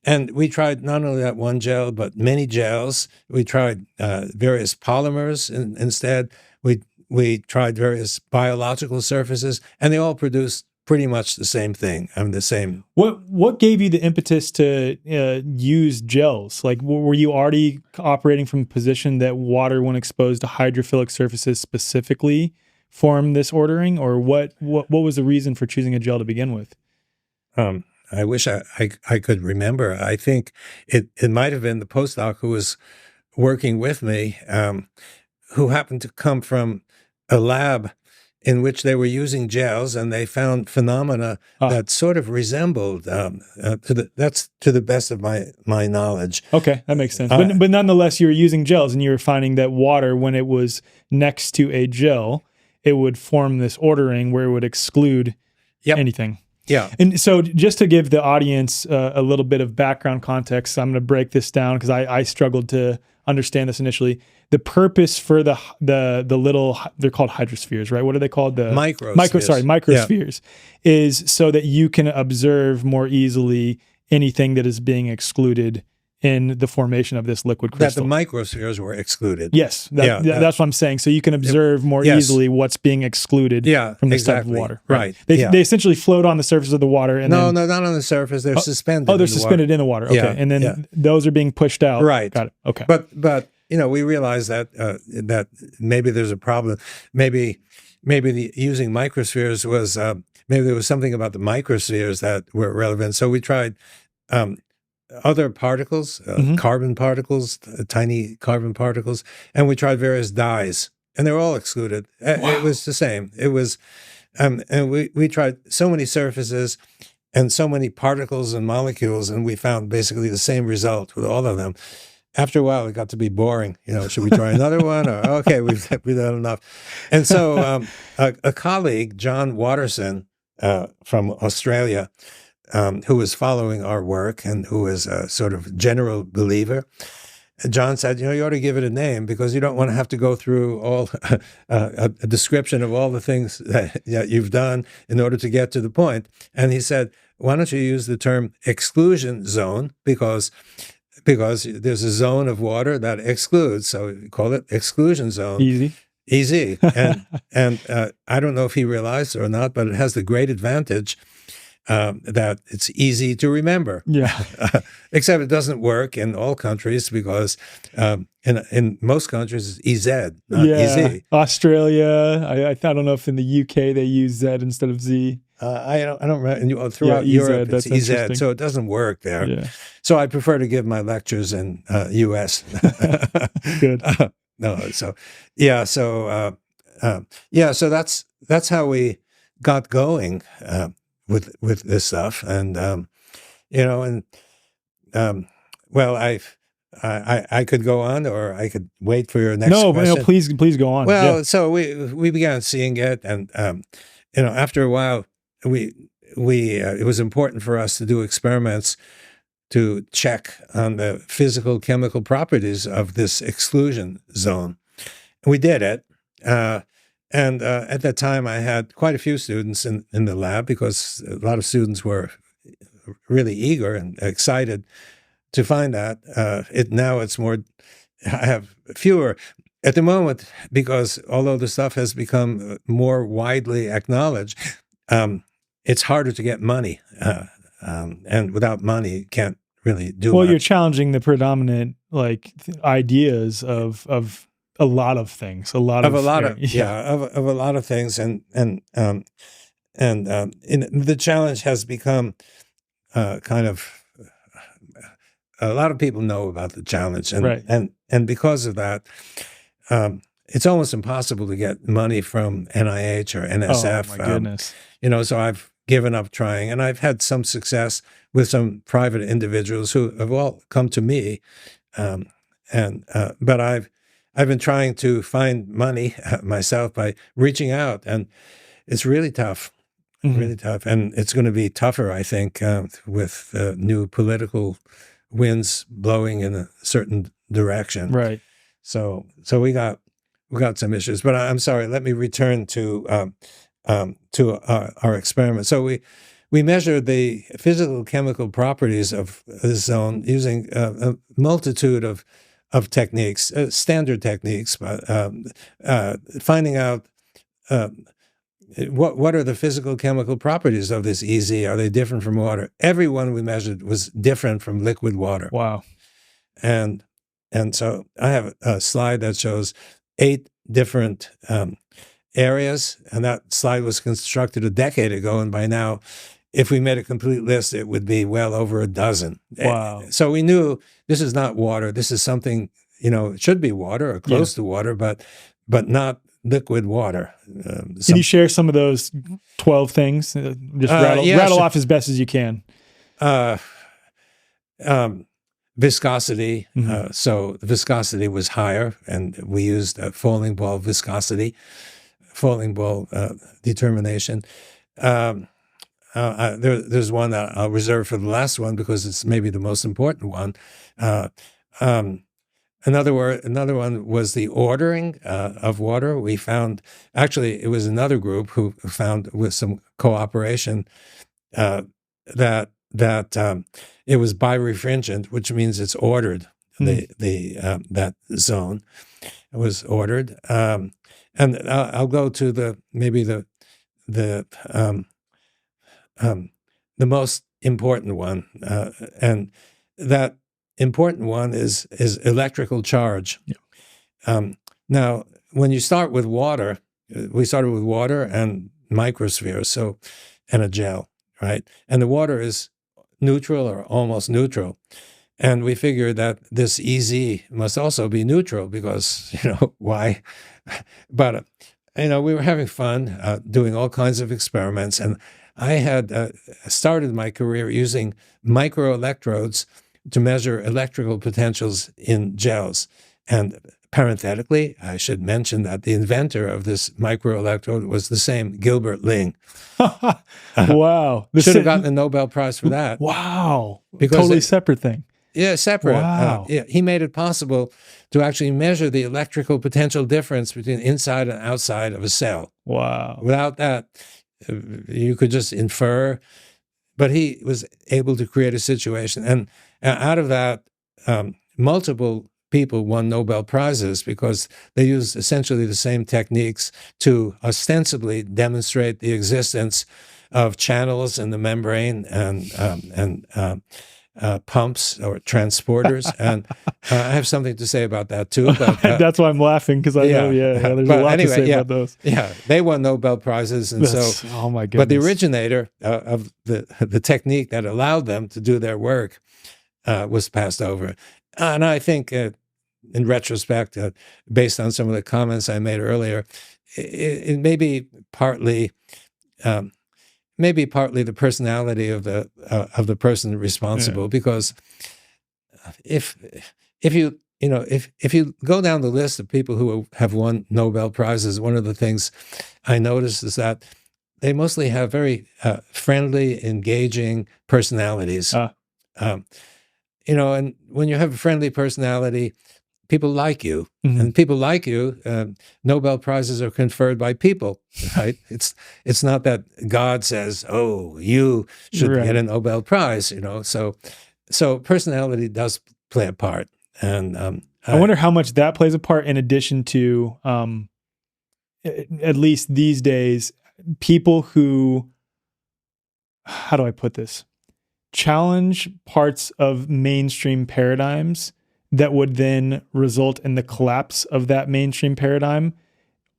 And we tried not only that one gel, but many gels. We tried various polymers instead. We tried various biological surfaces, and they all produced pretty much the same thing. The same. What gave you the impetus to use gels? Like, were you already operating from a position that water, when exposed to hydrophilic surfaces specifically, form this ordering, or what was the reason for choosing a gel to begin with? I wish I could remember. I think it might have been the postdoc who was working with me, who happened to come from a lab in which they were using gels, and they found phenomena that sort of resembled. That's to the best of my knowledge. Okay, that makes sense. But nonetheless, you were using gels, and you were finding that water, when it was next to a gel, it would form this ordering where it would exclude anything. Yeah. And so just to give the audience a little bit of background context, I'm going to break this down because I struggled to understand this initially. The purpose for the little, they're called hydrospheres, right? What are they called? The microspheres is so that you can observe more easily anything that is being excluded in the formation of this liquid crystal. That the microspheres were excluded. Yes, that's what I'm saying. So you can observe more easily what's being excluded from this type of water. Right. They essentially float on the surface of the water. And no, not on the surface. They're suspended. Oh, they're suspended in the water. Okay, and then those are being pushed out. Right. Got it. Okay. But we realize that maybe there's a problem. Maybe using microspheres maybe there was something about the microspheres that were relevant. So we tried other particles, carbon particles, tiny carbon particles, and we tried various dyes, and they were all excluded. It was the same. It was, and we tried so many surfaces and so many particles and molecules, and we found basically the same result with all of them. After a while, it got to be boring. Should we try another one? Or okay, we've done enough. And so a colleague, John Watterson from Australia, who was following our work and who was a sort of general believer, John said, you ought to give it a name because you don't want to have to go through all a description of all the things that you've done in order to get to the point. And he said, why don't you use the term exclusion zone because there's a zone of water that excludes, so we call it exclusion zone. Easy. And I don't know if he realized it or not, but it has the great advantage that it's easy to remember. Yeah. Except it doesn't work in all countries because in most countries it's EZ, not EZ. Australia. I don't know if in the UK they use Z instead of Z. I don't remember. Throughout Europe, it's EZ, so it doesn't work there. Yeah. So I prefer to give my lectures in US. Good. So that's how we got going with this stuff, and well, I could go on, or I could wait for your next question. No, please go on. Well, so we began seeing it, and after a while, it was important for us to do experiments to check on the physical chemical properties of this exclusion zone. And we did it. And at that time, I had quite a few students in the lab because a lot of students were really eager and excited to find that. Now it's more, I have fewer at the moment because although the stuff has become more widely acknowledged, it's harder to get money. And without money, you can't really do much. Well, you're challenging the predominant ideas of a lot of things, a lot of things, and the challenge has become kind of a lot of people know about the challenge, and because of that, it's almost impossible to get money from NIH or NSF. Oh my goodness! So I've given up trying, and I've had some success with some private individuals who have all come to me, but I've been trying to find money myself by reaching out, and it's really tough, really tough. And it's going to be tougher, I think, with new political winds blowing in a certain direction. Right. So we got some issues, but I'm sorry. Let me return to our experiment. So we measured the physical chemical properties of the zone using a multitude of techniques, standard techniques, but finding out what are the physical chemical properties of this EZ? Are they different from water? Every one we measured was different from liquid water. Wow. And so I have a slide that shows 8 different areas, and that slide was constructed a decade ago, and by now, if we made a complete list, it would be well over a dozen. Wow. So we knew this is not water. This is something, it should be water or close to water, but not liquid water. Can you share some of those 12 things? Just rattle off as best as you can. Viscosity. So the viscosity was higher, and we used falling ball viscosity, falling ball determination. There's one that I'll reserve for the last one because it's maybe the most important one. Another one was the ordering of water. We found, actually, it was another group who found with some cooperation that it was birefringent, which means it's ordered. That zone was ordered, and I'll go to the most important one, and that important one is electrical charge. Yeah. Now, when you start with water, we started with water and microspheres. So and a gel, right? And the water is neutral or almost neutral. And we figured that this EZ must also be neutral because, why? But, we were having fun doing all kinds of experiments. And I had started my career using microelectrodes to measure electrical potentials in gels. And parenthetically, I should mention that the inventor of this microelectrode was the same Gilbert Ling. Wow. Should have gotten a Nobel Prize for that. Wow. Because totally separate thing. Yeah, separate. Wow. He made it possible to actually measure the electrical potential difference between inside and outside of a cell. Wow. Without that, you could just infer. But he was able to create a situation. And out of that, multiple people won Nobel Prizes because they used essentially the same techniques to ostensibly demonstrate the existence of channels in the membrane and pumps or transporters. And I have something to say about that too. But, that's why I'm laughing, because I know, there's a lot to say about those. Yeah, they won Nobel Prizes. And oh my goodness. But the originator of the technique that allowed them to do their work was passed over. And I think in retrospect, based on some of the comments I made earlier, it may be partly the personality of the person responsible. Because if you go down the list of people who have won Nobel Prizes, one of the things I noticed is that they mostly have very friendly, engaging personalities. And when you have a friendly personality, people like you, and people like you. Nobel Prizes are conferred by people, right? It's not that God says, "Oh, you should get a Nobel Prize," So personality does play a part, and I wonder how much that plays a part. In addition to, at least these days, people who, how do I put this, challenge parts of mainstream paradigms that would then result in the collapse of that mainstream paradigm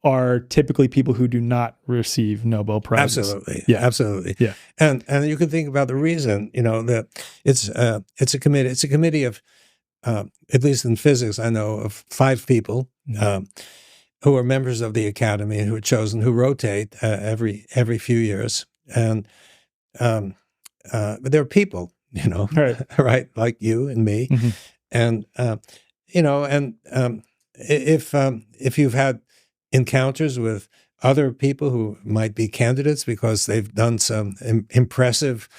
are typically people who do not receive Nobel Prizes. Absolutely. Yeah. Absolutely. Yeah. And you can think about the reason, that it's a committee. It's a committee of, at least in physics, I know of 5 people who are members of the academy and who are chosen, who rotate every few years. And but they're people, right, like you and me. And if you've had encounters with other people who might be candidates because they've done some impressive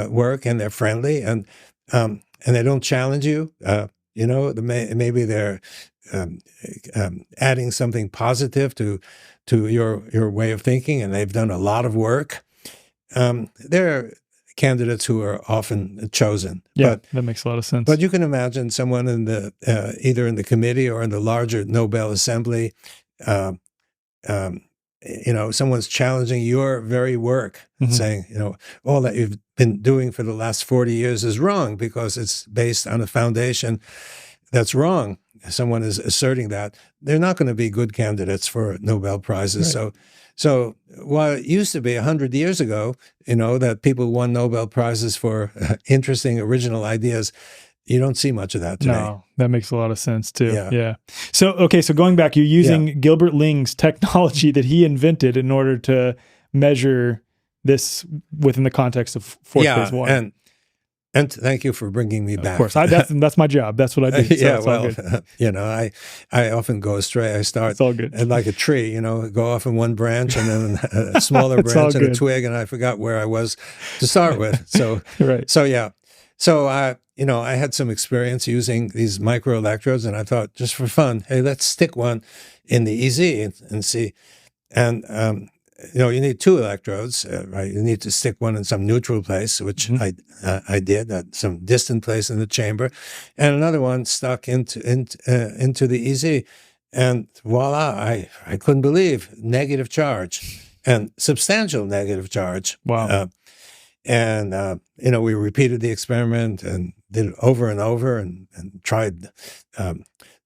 work and they're friendly and they don't challenge you, maybe they're adding something positive to your way of thinking, and they've done a lot of work. They're candidates who are often chosen. Yeah, that makes a lot of sense. But you can imagine someone in the either in the committee or in the larger Nobel Assembly, someone's challenging your very work, saying, all that you've been doing for the last 40 years is wrong because it's based on a foundation that's wrong. Someone is asserting that. They're not going to be good candidates for Nobel Prizes. Right. So while it used to be 100 years ago, that people won Nobel Prizes for interesting, original ideas, you don't see much of that today. No, that makes a lot of sense too. Yeah. So going back, you're using Gilbert Ling's technology that he invented in order to measure this within the context of fourth phase water. And thank you for bringing me back. Of course, that's my job. That's what I do. So I often go astray. I start like a tree, go off in one branch and then a smaller branch and a twig, and I forgot where I was to start with. So, So, I had some experience using these microelectrodes, and I thought, just for fun, hey, let's stick one in the EZ and see. And you need 2 electrodes, right? You need to stick one in some neutral place, which I did at some distant place in the chamber, and another one stuck into the EZ, and voila! I couldn't believe negative charge and substantial negative charge. Wow! We repeated the experiment and did it over and over and tried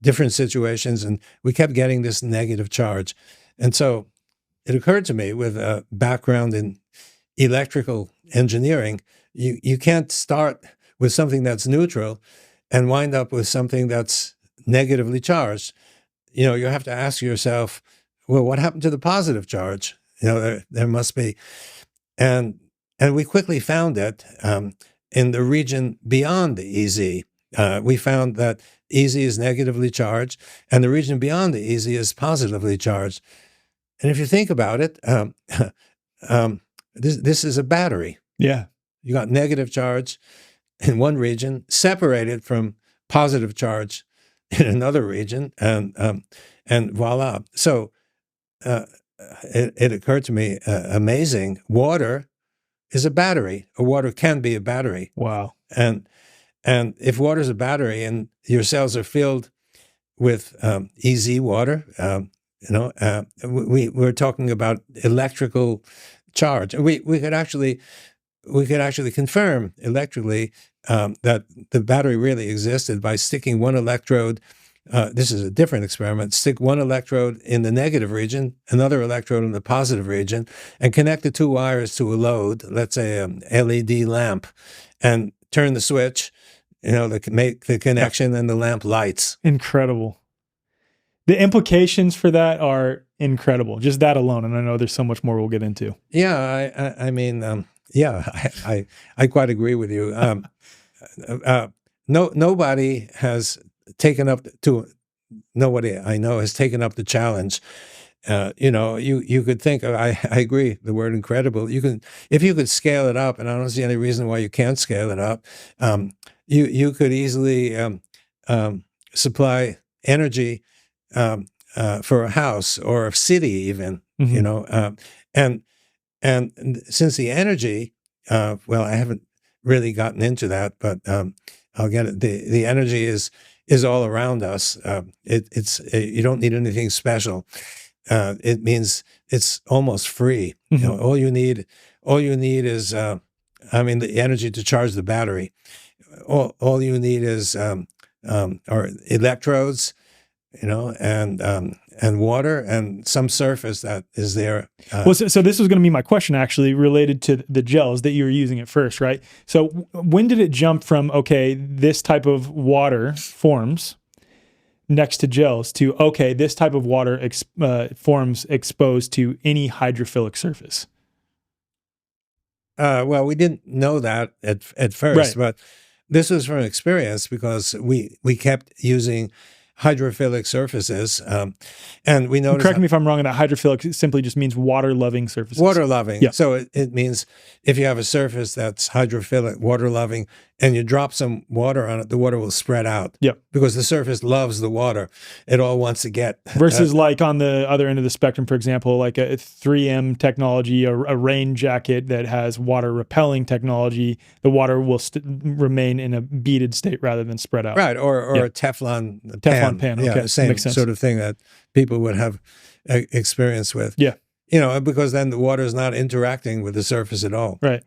different situations, and we kept getting this negative charge, and so. It occurred to me with a background electrical engineering. You can't start with something that's neutral and wind up with something that's negatively charged. You have to ask yourself, well, what happened to the positive charge? There must be. And we quickly found it in the region beyond the EZ. We found that EZ is negatively charged, and the region beyond the EZ is positively charged. And if you think about it, this is a battery. Yeah. You got negative charge in one region, separated from positive charge in another region, and voila. So it occurred to me, amazing. Water is a battery, or water can be a battery. Wow. And if water is a battery and your cells are filled with EZ water, we're talking about electrical charge. We could actually confirm electrically that the battery really existed by sticking one electrode. This is a different experiment. Stick one electrode in the negative region, another electrode in the positive region, and connect the two wires to a load, let's say an LED lamp, and turn the switch, to make the connection, and the lamp lights. Incredible. The implications for that are incredible. Just that alone. And I know there's so much more we'll get into. Yeah, I mean, I quite agree with you. Nobody has taken up nobody I know has taken up the challenge. You could think, I agree, the word incredible. If you could scale it up, and I don't see any reason why you can't scale it up, you could easily supply energy for a house or a city even, and since the energy, well, I haven't really gotten into that, but I'll get it. The energy is all around us. It's you don't need anything special. It means it's almost free. Mm-hmm. All you need is, the energy to charge the battery. All you need is are electrodes, and water and some surface that is there. So this was going to be my question, actually, related to the gels that you were using at first, right? So when did it jump from, okay, this type of water forms next to gels to, okay, this type of water forms exposed to any hydrophilic surface? Well, we didn't know that at first, right. But this was from experience, because we kept using hydrophilic surfaces, and we noticed. Correct me if I'm wrong. That hydrophilic simply just means water-loving surfaces. Water-loving. Yeah. So it means if you have a surface that's hydrophilic, water-loving, and you drop some water on it, the water will spread out. Yep. Because the surface loves the water. It all wants to get. Versus like on the other end of the spectrum, for example, like a 3M technology, a rain jacket that has water-repelling technology, the water will remain in a beaded state rather than spread out. Right. Or a Teflon pan. Okay. Yeah, the same sort of thing that people would have experience with. Yeah. Because then the water is not interacting with the surface at all. Right.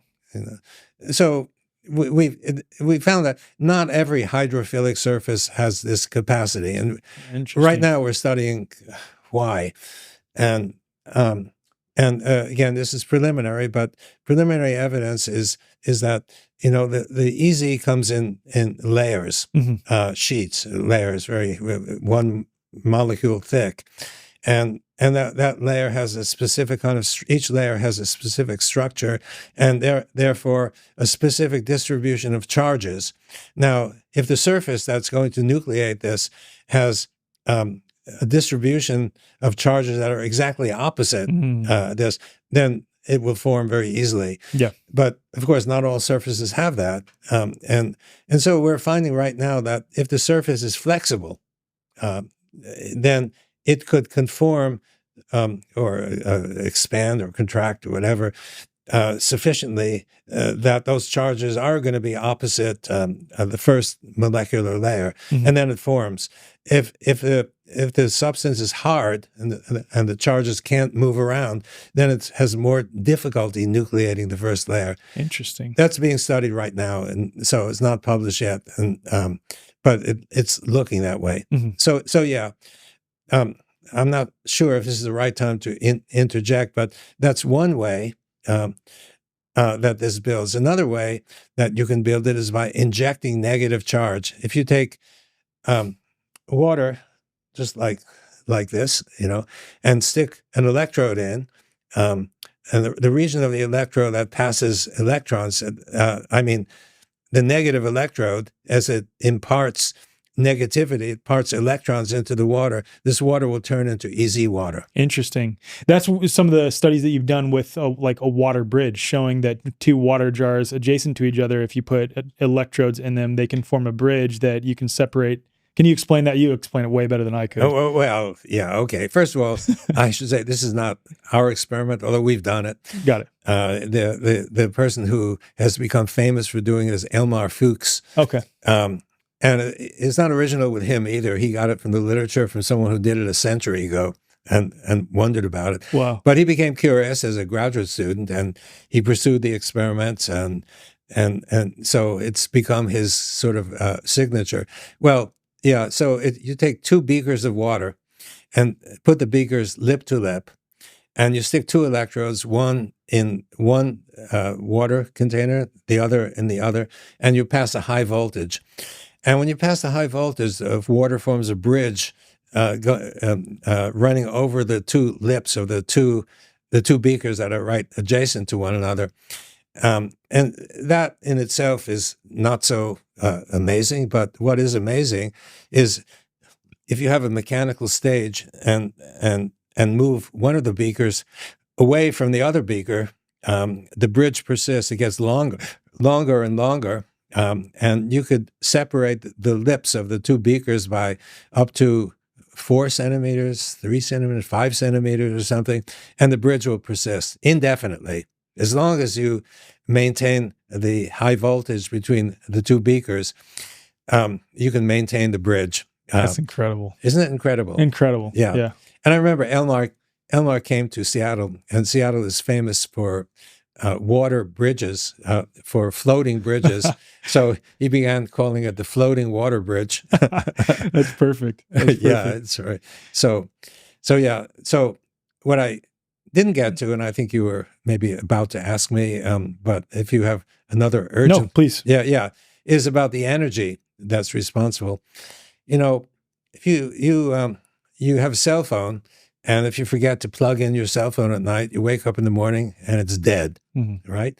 So we found that not every hydrophilic surface has this capacity, and right now we're studying why. And again, this is preliminary, but preliminary evidence is that the EZ comes in layers, mm-hmm. Sheets, layers, very one molecule thick, and that layer has a specific each layer has a specific structure, and therefore a specific distribution of charges. Now, if the surface that's going to nucleate this has a distribution of charges that are exactly opposite this, then it will form very easily. Yeah. But of course, not all surfaces have that, and so we're finding right now that if the surface is flexible, then it could conform or expand or contract or whatever sufficiently that those charges are going to be opposite the first molecular layer, and then it forms. If the substance is hard and the charges can't move around, then it has more difficulty nucleating the first layer. Interesting. That's being studied right now, and so it's not published yet, and but it's looking that way. Mm-hmm. So yeah. I'm not sure if this is the right time to interject, but that's one way. that this builds. Another way that you can build it is by injecting negative charge. If you take water, just like this, and stick an electrode in, and the region of the electrode that passes electrons, the negative electrode, as it imparts negativity, it imparts electrons into the water. This water will turn into easy water. Interesting. That's some of the studies that you've done with like a water bridge, showing that two water jars adjacent to each other, if you put electrodes in them, they can form a bridge that you can separate. Can you explain that? You explain it way better than I could. Oh, well, yeah, okay. First of all, I should say this is not our experiment, although we've done it. Got it. The person who has become famous for doing it is Elmar Fuchs. Okay. And it's not original with him either. He got it from the literature from someone who did it a century ago and wondered about it. Wow. But he became curious as a graduate student, and he pursued the experiments, and so it's become his sort of signature. Well, yeah, so you take 2 beakers of water and put the beakers lip to lip, and you stick 2 electrodes, one in one water container, the other in the other, and you pass a high voltage. And when you pass the high voltage, water forms a bridge running over the 2 lips of the two beakers that are right adjacent to one another. And that in itself is not so amazing, but what is amazing is if you have a mechanical stage and move one of the beakers away from the other beaker, the bridge persists. It gets longer and longer, and you could separate the lips of the 2 beakers by up to 4 centimeters, 3 centimeters, 5 centimeters or something, and the bridge will persist indefinitely. As long as you maintain the high voltage between the 2 beakers, you can maintain the bridge. That's incredible. Isn't it incredible? Incredible. Yeah. And I remember Elmar came to Seattle, and Seattle is famous for water bridges, for floating bridges. So he began calling it the floating water bridge. That's perfect. Yeah, that's right. So what I didn't get to, and I think you were maybe about to ask me, but if you have another urgent, no, please. Yeah, is about the energy that's responsible. If you have a cell phone, and if you forget to plug in your cell phone at night, you wake up in the morning and it's dead, right?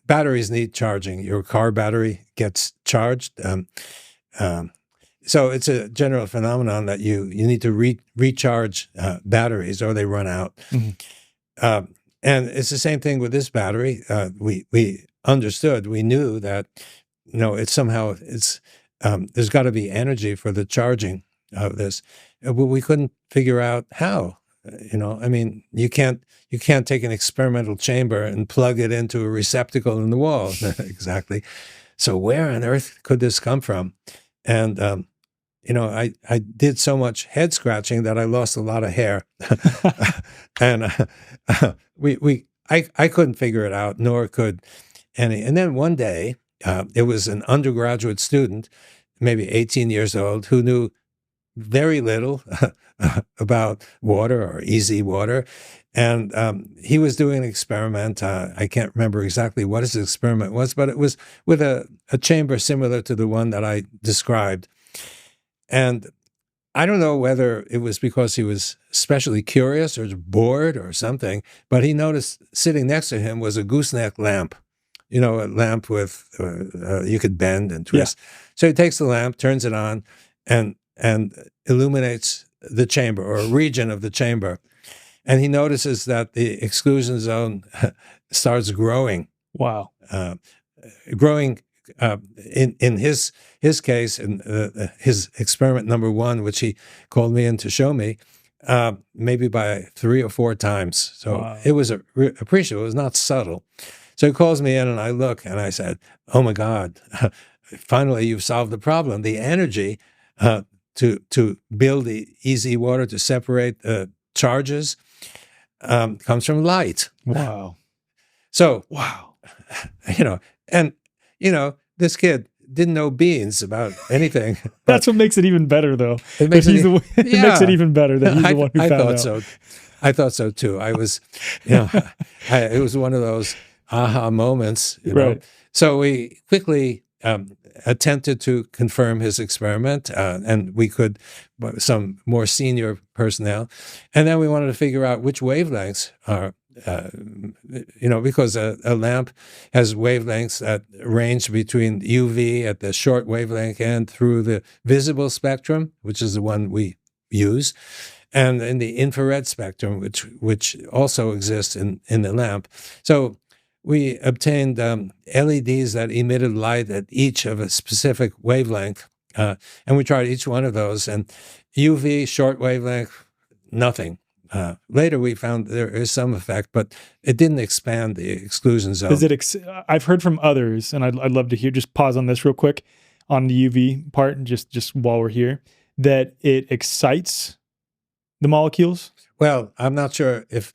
Batteries need charging. Your car battery gets charged. So it's a general phenomenon that you need to recharge batteries or they run out. And it's the same thing with this battery. We understood, we knew that, it's there's got to be energy for the charging of this. But we couldn't figure out how. You can't take an experimental chamber and plug it into a receptacle in the wall. Exactly. So where on earth could this come from? And I did so much head scratching that I lost a lot of hair, and I couldn't figure it out, nor could any. And then one day, it was an undergraduate student, maybe 18 years old, who knew very little about water or easy water. And he was doing an experiment. I can't remember exactly what his experiment was, but it was with a chamber similar to the one that I described. And I don't know whether it was because he was especially curious or bored or something, but he noticed sitting next to him was a gooseneck lamp, a lamp with, you could bend and twist. Yeah. So he takes the lamp, turns it on, and illuminates the chamber or a region of the chamber. And he notices that the exclusion zone starts growing. Wow. Growing in his case, in his experiment number 1, which he called me in to show me, maybe by 3 or 4 times. So wow. It was appreciable. It was not subtle. So he calls me in and I look and I said, oh my God, finally you've solved the problem. The energy to build the easy water, to separate charges, comes from light. Wow. So, wow. This kid didn't know beans about anything. That's what makes it even better, though. It makes it even better that he's the one who found out. I thought so too. I was, it was one of those aha moments, you know. Right. So we quickly attempted to confirm his experiment, and we could, some more senior personnel, and then we wanted to figure out which wavelengths are, because a lamp has wavelengths that range between UV at the short wavelength end through the visible spectrum, which is the one we use, and in the infrared spectrum, which also exists in the lamp. So we obtained LEDs that emitted light at each of a specific wavelength, and we tried each one of those. And UV, short wavelength, nothing. Later, we found there is some effect, but it didn't expand the exclusion zone. Does it? I've heard from others, and I'd love to hear. Just pause on this real quick on the UV part, and just while we're here, that it excites the molecules. Well, I'm not sure if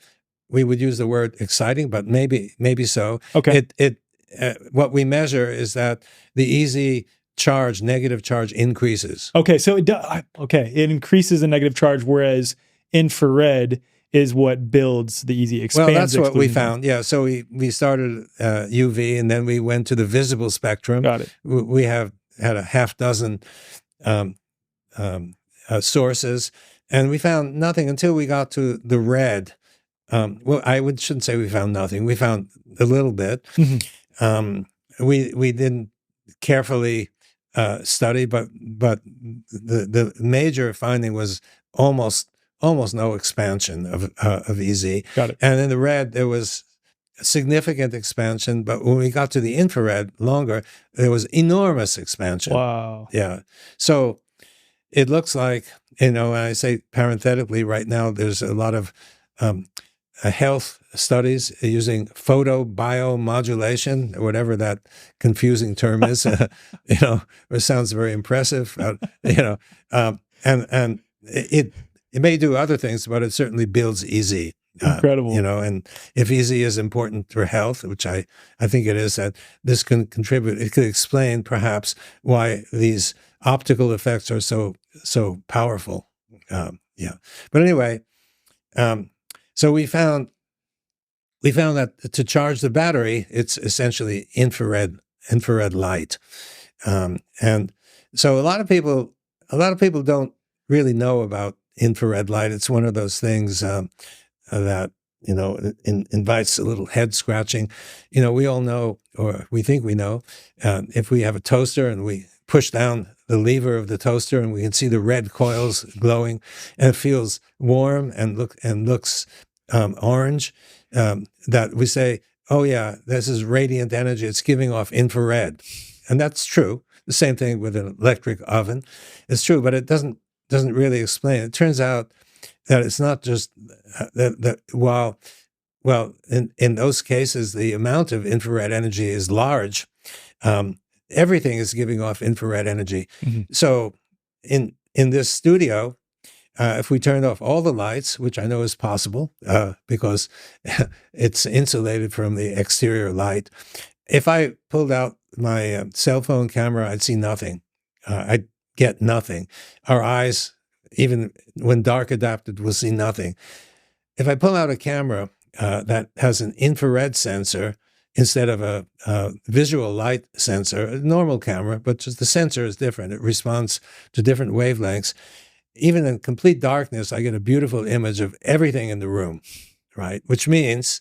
we would use the word exciting, but maybe so. Okay. What we measure is that the easy charge, negative charge, increases. Okay, so it increases the negative charge, whereas infrared is what builds the easy expands. Well, that's what we found. Yeah, so we started UV, and then we went to the visible spectrum. Got it. We had a half dozen sources, and we found nothing until we got to the red. Shouldn't say we found nothing. We found a little bit. Mm-hmm. We didn't carefully study, but the major finding was almost no expansion of EZ. Got it. And in the red, there was significant expansion, but when we got to the infrared, longer, there was enormous expansion. Wow. Yeah. So it looks like, and I say parenthetically, right now there's a lot of health studies using photobiomodulation, or whatever that confusing term is. It sounds very impressive. And it may do other things, but it certainly builds EZ. Incredible. And if EZ is important for health, which I think it is, that this can contribute. It could explain perhaps why these optical effects are so powerful. But anyway, so we found that to charge the battery, it's essentially infrared light, and so a lot of people don't really know about infrared light. It's one of those things that invites a little head scratching. We all know, or we think we know, if we have a toaster and we push down the lever of the toaster and we can see the red coils glowing, and it feels warm and looks orange, that we say, oh yeah, this is radiant energy. It's giving off infrared, and that's true. The same thing with an electric oven. It's true, but it doesn't really explain. It turns out that it's not just that while in those cases the amount of infrared energy is large, everything is giving off infrared energy. Mm-hmm. So in this studio, if we turned off all the lights, which I know is possible because it's insulated from the exterior light, if I pulled out my cell phone camera, I'd see nothing. I'd get nothing. Our eyes, even when dark adapted, will see nothing. If I pull out a camera that has an infrared sensor instead of a visual light sensor, a normal camera, but just the sensor is different. It responds to different wavelengths. Even in complete darkness, I get a beautiful image of everything in the room, right? Which means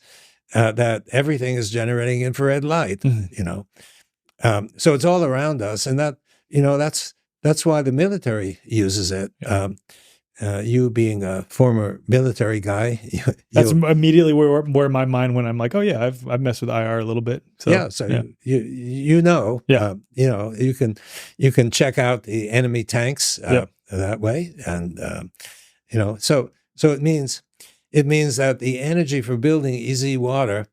that everything is generating infrared light, mm-hmm. So it's all around us, and that's why the military uses it. Yeah. You being a former military guy, that's immediately where my mind went. I'm like, oh yeah, I've messed with IR a little bit. So, yeah, so yeah. You can check out the enemy tanks that way, and so it means that the energy for building EZ water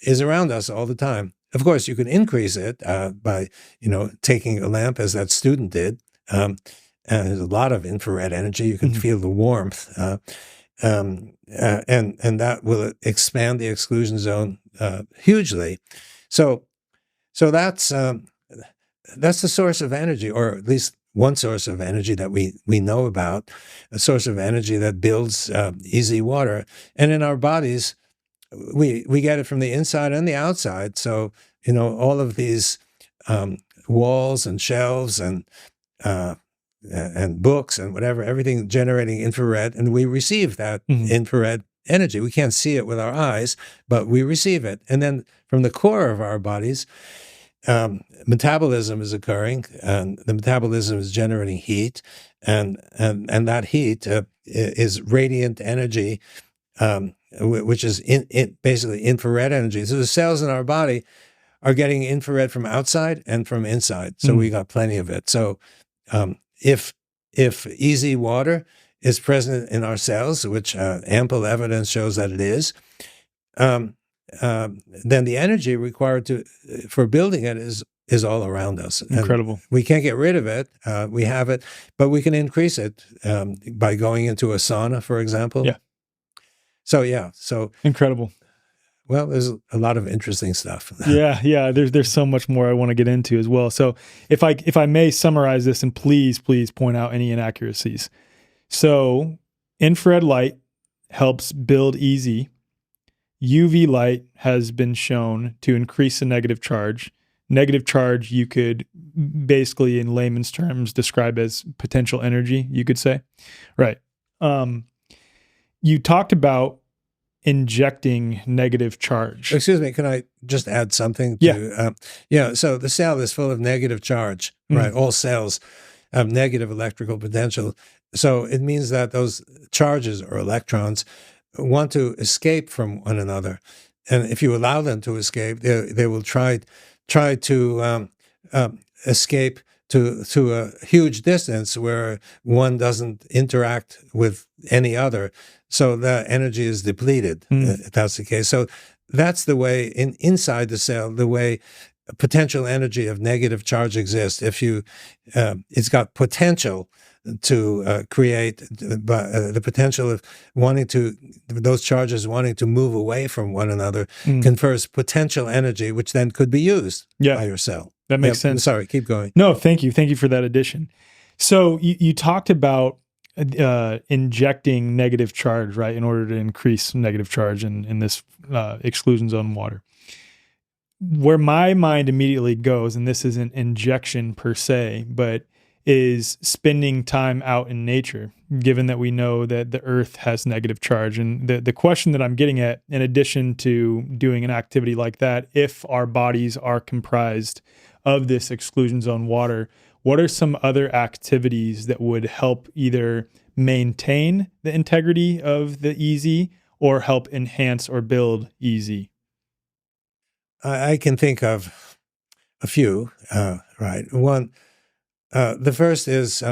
is around us all the time. Of course, you can increase it by taking a lamp, as that student did. And there's a lot of infrared energy. You can mm-hmm. feel the warmth, and that will expand the exclusion zone hugely. So that's the source of energy, or at least one source of energy that we know about, a source of energy that builds EZ water. And in our bodies, we get it from the inside and the outside. So, all of these walls and shelves and books and whatever, everything generating infrared, and we receive that infrared energy. We can't see it with our eyes, but we receive it. And then from the core of our bodies, metabolism is occurring, and the metabolism is generating heat, and that heat is radiant energy, which is basically infrared energy. So the cells in our body are getting infrared from outside and from inside. So we got plenty of it. So if easy water is present in our cells, which ample evidence shows that it is, then the energy required for building it is all around us. Incredible. And we can't get rid of it. We have it, but we can increase it by going into a sauna, for example. Yeah. So incredible. Well, there's a lot of interesting stuff. Yeah. There's so much more I want to get into as well. So if I may summarize this, and please point out any inaccuracies. So infrared light helps build easy. UV light has been shown to increase the negative charge. Negative charge you could basically, in layman's terms, describe as potential energy, you could say. Right. You talked about injecting negative charge. Excuse me, can I just add something? So the cell is full of negative charge, right? All cells have negative electrical potential. So it means that those charges or electrons want to escape from one another. And if you allow them to escape, they will try to escape to a huge distance where one doesn't interact with any other. So the energy is depleted, if that's the case. So that's the way inside the cell, the way potential energy of negative charge exists. If it's got potential to create the potential of those charges wanting to move away from one another confers potential energy, which then could be used by your cell. That makes sense. Sorry, keep going. No, thank you. Thank you for that addition. So you talked about injecting negative charge, right, in order to increase negative charge in this exclusion zone water. Where my mind immediately goes, and this isn't injection per se, but is spending time out in nature, given that we know that the earth has negative charge. And the question that I'm getting at, in addition to doing an activity like that, if our bodies are comprised of this exclusion zone water, what are some other activities that would help either maintain the integrity of the EZ or help enhance or build EZ? I can think of a few, right? One, the first is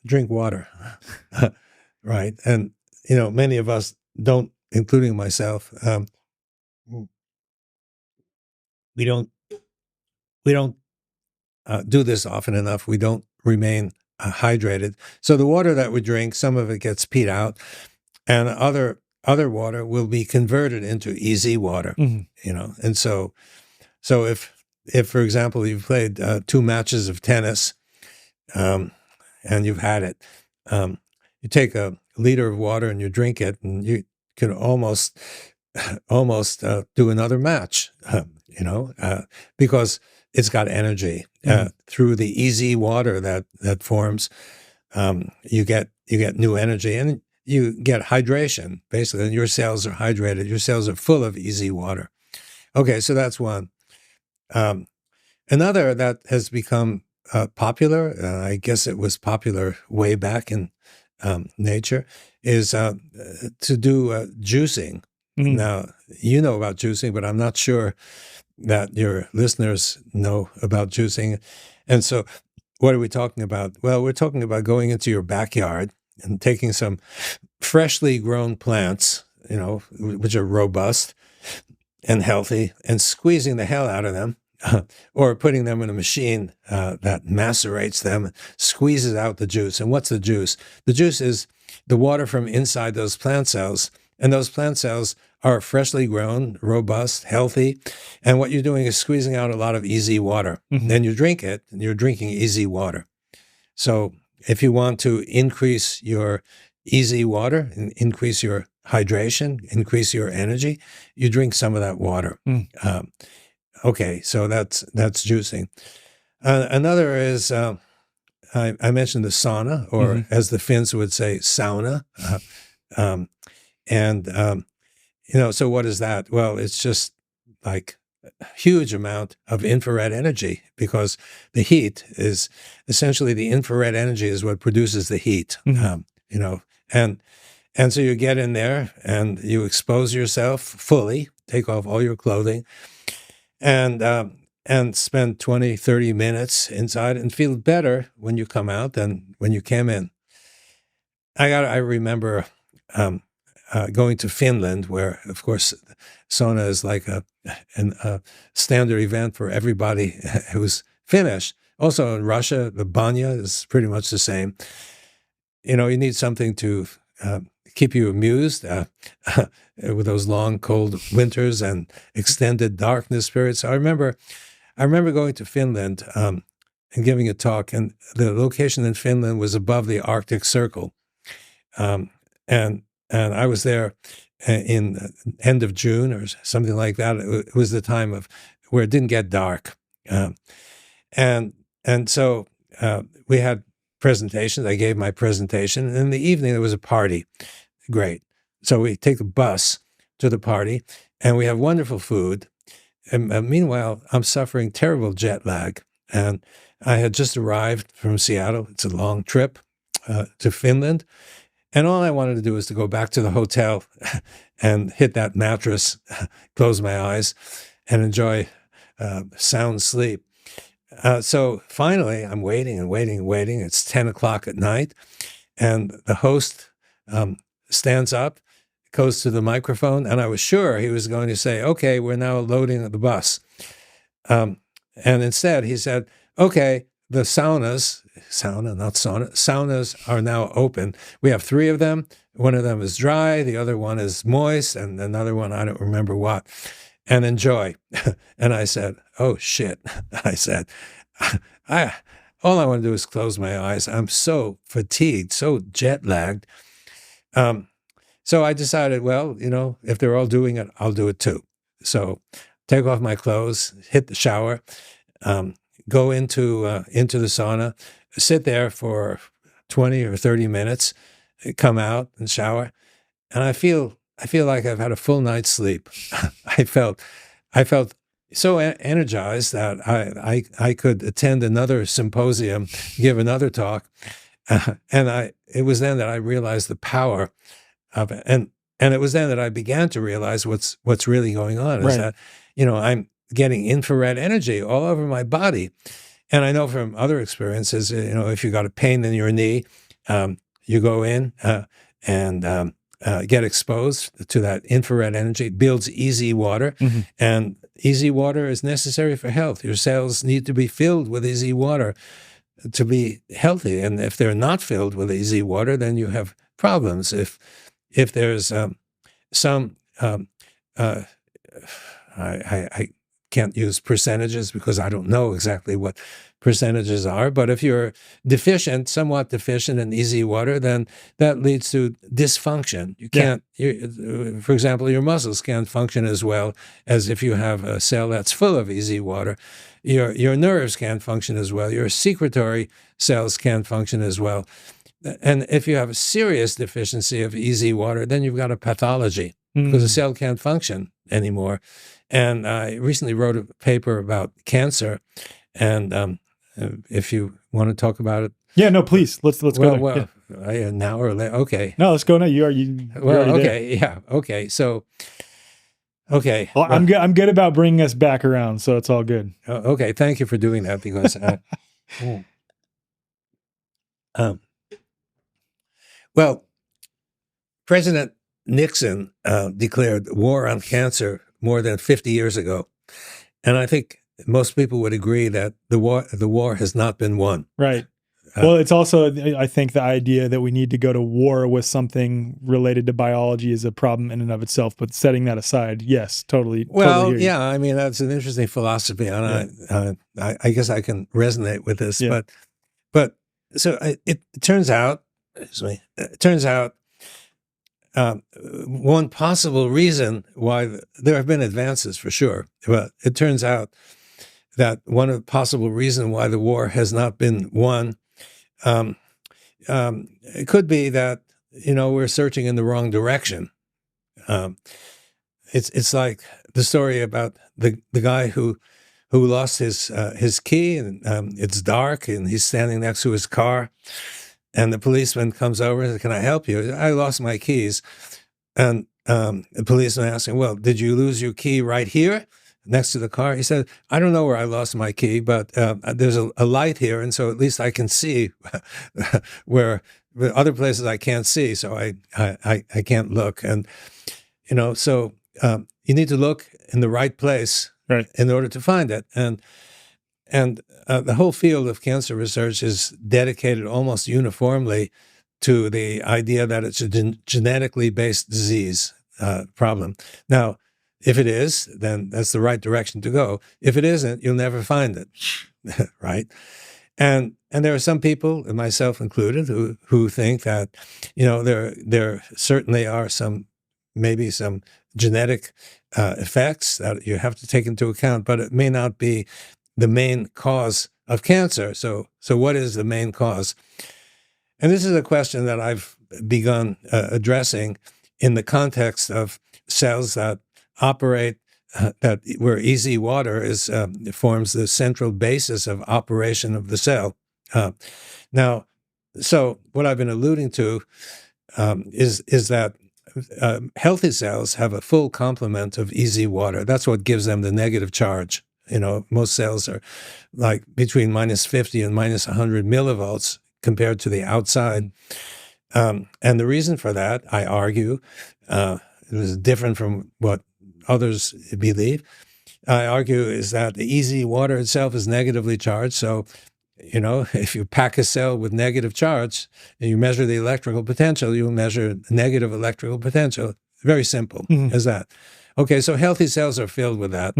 drink water, right? And, many of us don't, including myself, we don't do this often enough. We don't remain hydrated. So the water that we drink, some of it gets peed out, and other water will be converted into EZ water. And so if for example you've played 2 matches of tennis, and you've had it, you take a liter of water and you drink it, and you can almost do another match, because it's got energy through the EZ water that forms. You get new energy, and you get hydration, basically, and your cells are hydrated. Your cells are full of EZ water. Okay, so that's one. Another that has become popular, I guess it was popular way back in nature, is to do juicing. Now, you know about juicing, but I'm not sure that your listeners know about juicing. And so what are we talking about? Well, we're talking about going into your backyard and taking some freshly grown plants, which are robust and healthy, and squeezing the hell out of them, or putting them in a machine that macerates them, squeezes out the juice. And what's the juice? The juice is the water from inside those plant cells. And those plant cells are freshly grown, robust, healthy. And what you're doing is squeezing out a lot of EZ water. Then you drink it, and you're drinking EZ water. So if you want to increase your EZ water and increase your hydration, increase your energy, you drink some of that water. Okay, so that's juicing. Another is I mentioned the sauna, or as the Finns would say, sauna. So what is that? Well, it's just like a huge amount of infrared energy, because the heat is essentially, the infrared energy is what produces the heat. And so you get in there and you expose yourself fully, take off all your clothing, and spend 20, 30 minutes inside and feel better when you come out than when you came in. I remember going to Finland, where, of course, sauna is like a standard event for everybody who's Finnish. Also in Russia, the banya is pretty much the same. You need something to keep you amused with those long, cold winters and extended darkness periods. I remember going to Finland and giving a talk, and the location in Finland was above the Arctic Circle. And I was there in end of June or something like that. It was the time of where it didn't get dark. And so we had presentations. I gave my presentation. And in the evening, there was a party. Great. So we take a bus to the party, and we have wonderful food. And meanwhile, I'm suffering terrible jet lag. And I had just arrived from Seattle. It's a long trip to Finland. And all I wanted to do was to go back to the hotel and hit that mattress, close my eyes, and enjoy sound sleep. So finally, I'm waiting and waiting and waiting. It's 10 o'clock at night, and the host stands up, goes to the microphone, and I was sure he was going to say, "Okay, we're now loading the bus." And instead, he said, "Okay, the saunas are now open. We have 3 of them. One of them is dry, the other one is moist, and another one, I don't remember what. And enjoy." And I said, "Oh, shit." I said, all I want to do is close my eyes. I'm so fatigued, so jet lagged. So I decided, well, if they're all doing it, I'll do it too. So take off my clothes, hit the shower, go into the sauna, sit there for 20 or 30 minutes, come out and shower, and I feel like I've had a full night's sleep. I felt so energized that I could attend another symposium, give another talk, and it was then that I realized the power of it, and it was then that I began to realize what's really going on. Is that I'm getting infrared energy all over my body. And I know from other experiences, if you got a pain in your knee, you go in and get exposed to that infrared energy. It builds easy water, and easy water is necessary for health. Your cells need to be filled with easy water to be healthy. And if they're not filled with easy water, then you have problems. If there's some, I can't use percentages because I don't know exactly what percentages are. But if you're somewhat deficient in easy water, then that leads to dysfunction. You can't, for example, your muscles can't function as well as if you have a cell that's full of easy water. Your nerves can't function as well. Your secretory cells can't function as well. And if you have a serious deficiency of easy water, then you've got a pathology because the cell can't function anymore. And I recently wrote a paper about cancer, and if you want to talk about it, no, please let's go there. Well, now or later, okay. No, let's go now. You okay, there. Okay. So, okay. Well, I'm good about bringing us back around, so it's all good. Okay, thank you for doing that because. Well, President Nixon declared war on cancer more than 50 years ago. And I think most people would agree that the war has not been won. Right. Well, it's also, I think, the idea that we need to go to war with something related to biology is a problem in and of itself. But setting that aside, yes, totally. Well, totally yeah, I mean, that's an interesting philosophy. And I guess I can resonate with this. Yeah. But so it turns out, one possible reason why there have been advances for sure, but it turns out that one of the possible reasons why the war has not been won, it could be that we're searching in the wrong direction. It's like the story about the guy who lost his key, and it's dark, and he's standing next to his car, and the policeman comes over and says, "Can I help you? I lost my keys." And the policeman asked him, "Well, did you lose your key right here next to the car?" He said, "I don't know where I lost my key, but there's a light here, and so at least I can see where other places I can't see, so I can't look." And so you need to look in the right place, right, in order to find it. And the whole field of cancer research is dedicated almost uniformly to the idea that it's a genetically based disease problem. Now, if it is, then that's the right direction to go. If it isn't, you'll never find it, right? And there are some people, and myself included, who think that there certainly are maybe some genetic effects that you have to take into account, but it may not be the main cause of cancer. So what is the main cause? And this is a question that I've begun addressing in the context of cells that operate, where easy water forms the central basis of operation of the cell. Now, so what I've been alluding to is that healthy cells have a full complement of easy water. That's what gives them the negative charge. Most cells are like between minus 50 and minus 100 millivolts compared to the outside. And the reason for that, I argue, it was different from what others believe. I argue is that the easy water itself is negatively charged. So, if you pack a cell with negative charge and you measure the electrical potential, you'll measure negative electrical potential. Very simple as that. Okay, so healthy cells are filled with that.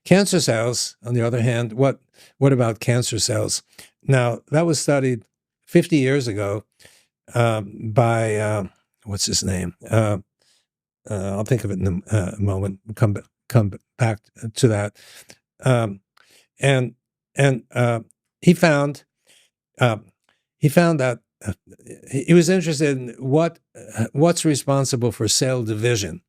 Cancer cells, on the other hand, what about cancer cells? Now, that was studied 50 years ago by, what's his name? I'll think of it in a moment. Come back to that. And he found that he was interested in what's responsible for cell division.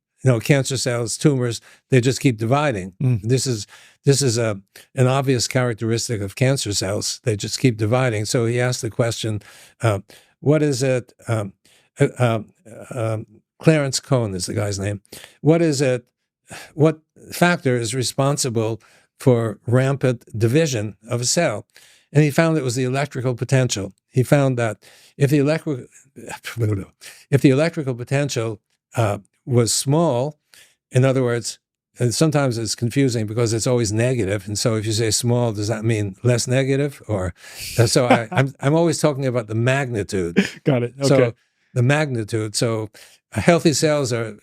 Cancer cells, tumors, they just keep dividing. This is an obvious characteristic of cancer cells. They just keep dividing. So he asked the question, what is it? Clarence Cohn is the guy's name. What is it? What factor is responsible for rampant division of a cell? And he found it was the electrical potential. He found that if the electrical potential was small, in other words, and sometimes it's confusing because it's always negative. And so if you say small, does that mean less negative? Or so I'm always talking about the magnitude. Got it. Okay. So the magnitude. So healthy cells are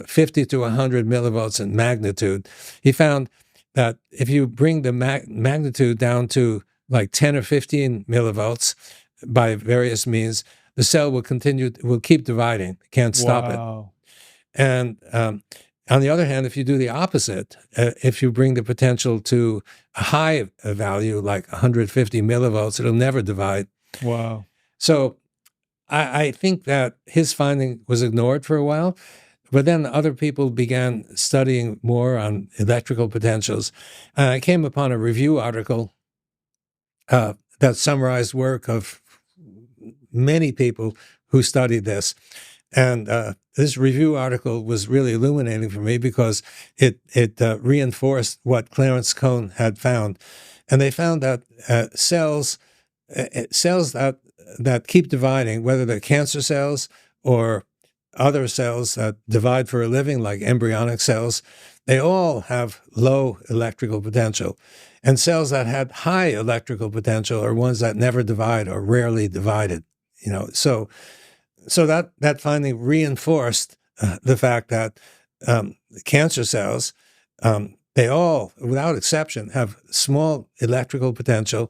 50 to 100 millivolts in magnitude. He found that if you bring the magnitude down to like 10 or 15 millivolts by various means, the cell will keep dividing, can't stop it. And on the other hand, if you do the opposite, if you bring the potential to a high value, like 150 millivolts, it'll never divide. Wow. So I think that his finding was ignored for a while, but then other people began studying more on electrical potentials. And I came upon a review article that summarized work of many people who studied this. And this review article was really illuminating for me because it reinforced what Clarence Cohn had found. And they found that cells that keep dividing, whether they're cancer cells or other cells that divide for a living, like embryonic cells, they all have low electrical potential. And cells that had high electrical potential are ones that never divide or rarely divided. So that finding reinforced the fact that cancer cells, they all, without exception, have small electrical potential,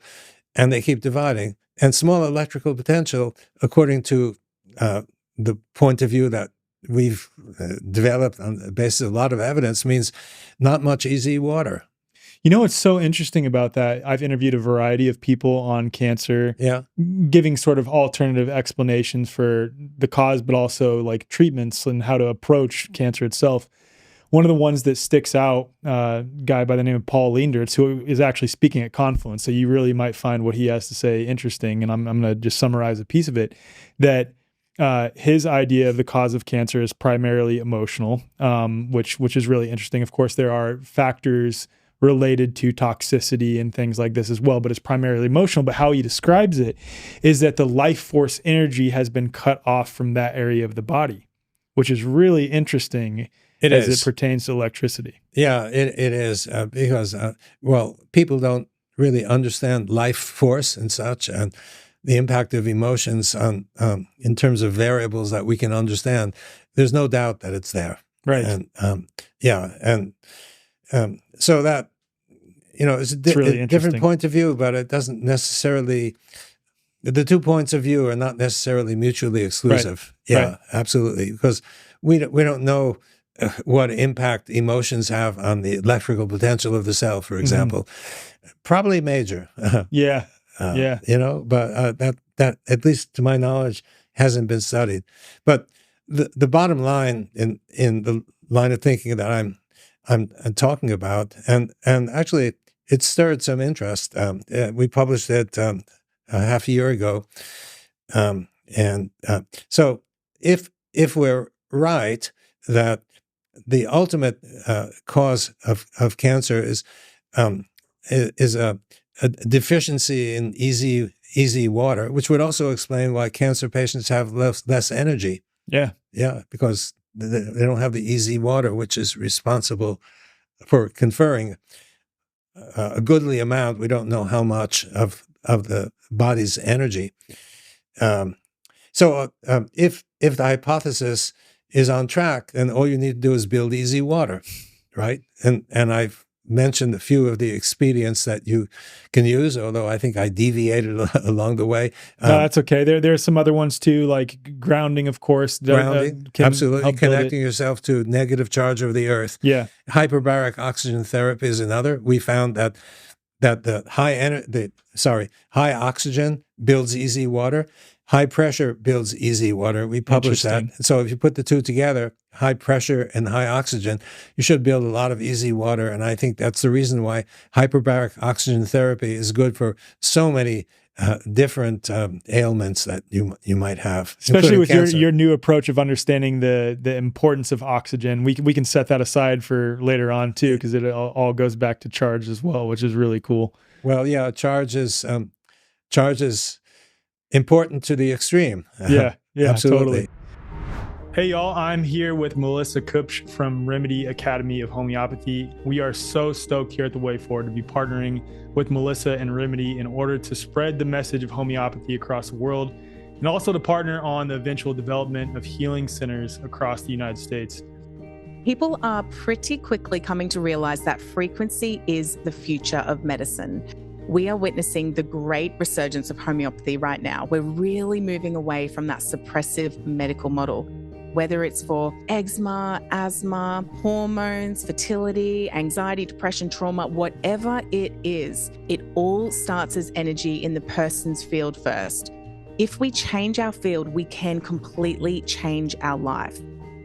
and they keep dividing. And small electrical potential, according to the point of view that we've developed on the basis of a lot of evidence means not much easy water. You know what's so interesting about that? I've interviewed a variety of people on cancer, Yeah. giving sort of alternative explanations for the cause, but also like treatments and how to approach cancer itself. One of the ones that sticks out, a guy by the name of Paul Leendertz, who is actually speaking at Confluence, so you really might find what he has to say interesting, and I'm going to just summarize a piece of it, that his idea of the cause of cancer is primarily emotional, which is really interesting. Of course, there are factors related to toxicity and things like this as well, but it's primarily emotional. But how he describes it is that the life force energy has been cut off from that area of the body, which is really interesting as it pertains to electricity. Yeah, it is because, well, people don't really understand life force and such, and the impact of emotions on in terms of variables that we can understand. There's no doubt that it's there. Right. And so that, it's really a different point of view, but it doesn't necessarily, the 2 points of view are not necessarily mutually exclusive. Right. Yeah, right. Absolutely. Because we don't know what impact emotions have on the electrical potential of the cell, for example. Probably major. Yeah. But that, at least to my knowledge, hasn't been studied. But the bottom line in the line of thinking that I'm talking about, and actually it stirred some interest. We published it half a year ago, so if we're right that the ultimate cause of cancer is a deficiency in easy water, which would also explain why cancer patients have less energy. Yeah. Yeah, because they don't have the easy water, which is responsible for conferring a goodly amount. We don't know how much of the body's energy. So if the hypothesis is on track, then all you need to do is build easy water, right? And I've mentioned a few of the expedients that you can use, although I think I deviated along the way. No, that's okay. There are some other ones too, like grounding, of course. Grounding, absolutely. Connecting yourself to negative charge of the earth. Yeah. Hyperbaric oxygen therapy is another. We found that the high oxygen builds easy water. High pressure builds easy water. We published that. So if you put the two together, high pressure and high oxygen, you should build a lot of easy water. And I think that's the reason why hyperbaric oxygen therapy is good for so many different ailments that you might have. Especially with your new approach of understanding the importance of oxygen. We can set that aside for later on too, because it all goes back to charge as well, which is really cool. Well, yeah, charge is important to the extreme. Yeah, absolutely. Totally. Hey y'all, I'm here with Melissa Kupsch from Remedy Academy of Homeopathy. We are so stoked here at the Way Forward to be partnering with Melissa and Remedy in order to spread the message of homeopathy across the world, and also to partner on the eventual development of healing centers across the United States. People are pretty quickly coming to realize that frequency is the future of medicine. We are witnessing the great resurgence of homeopathy right now. We're really moving away from that suppressive medical model, whether it's for eczema, asthma, hormones, fertility, anxiety, depression, trauma, whatever it is, it all starts as energy in the person's field first. If we change our field, we can completely change our life.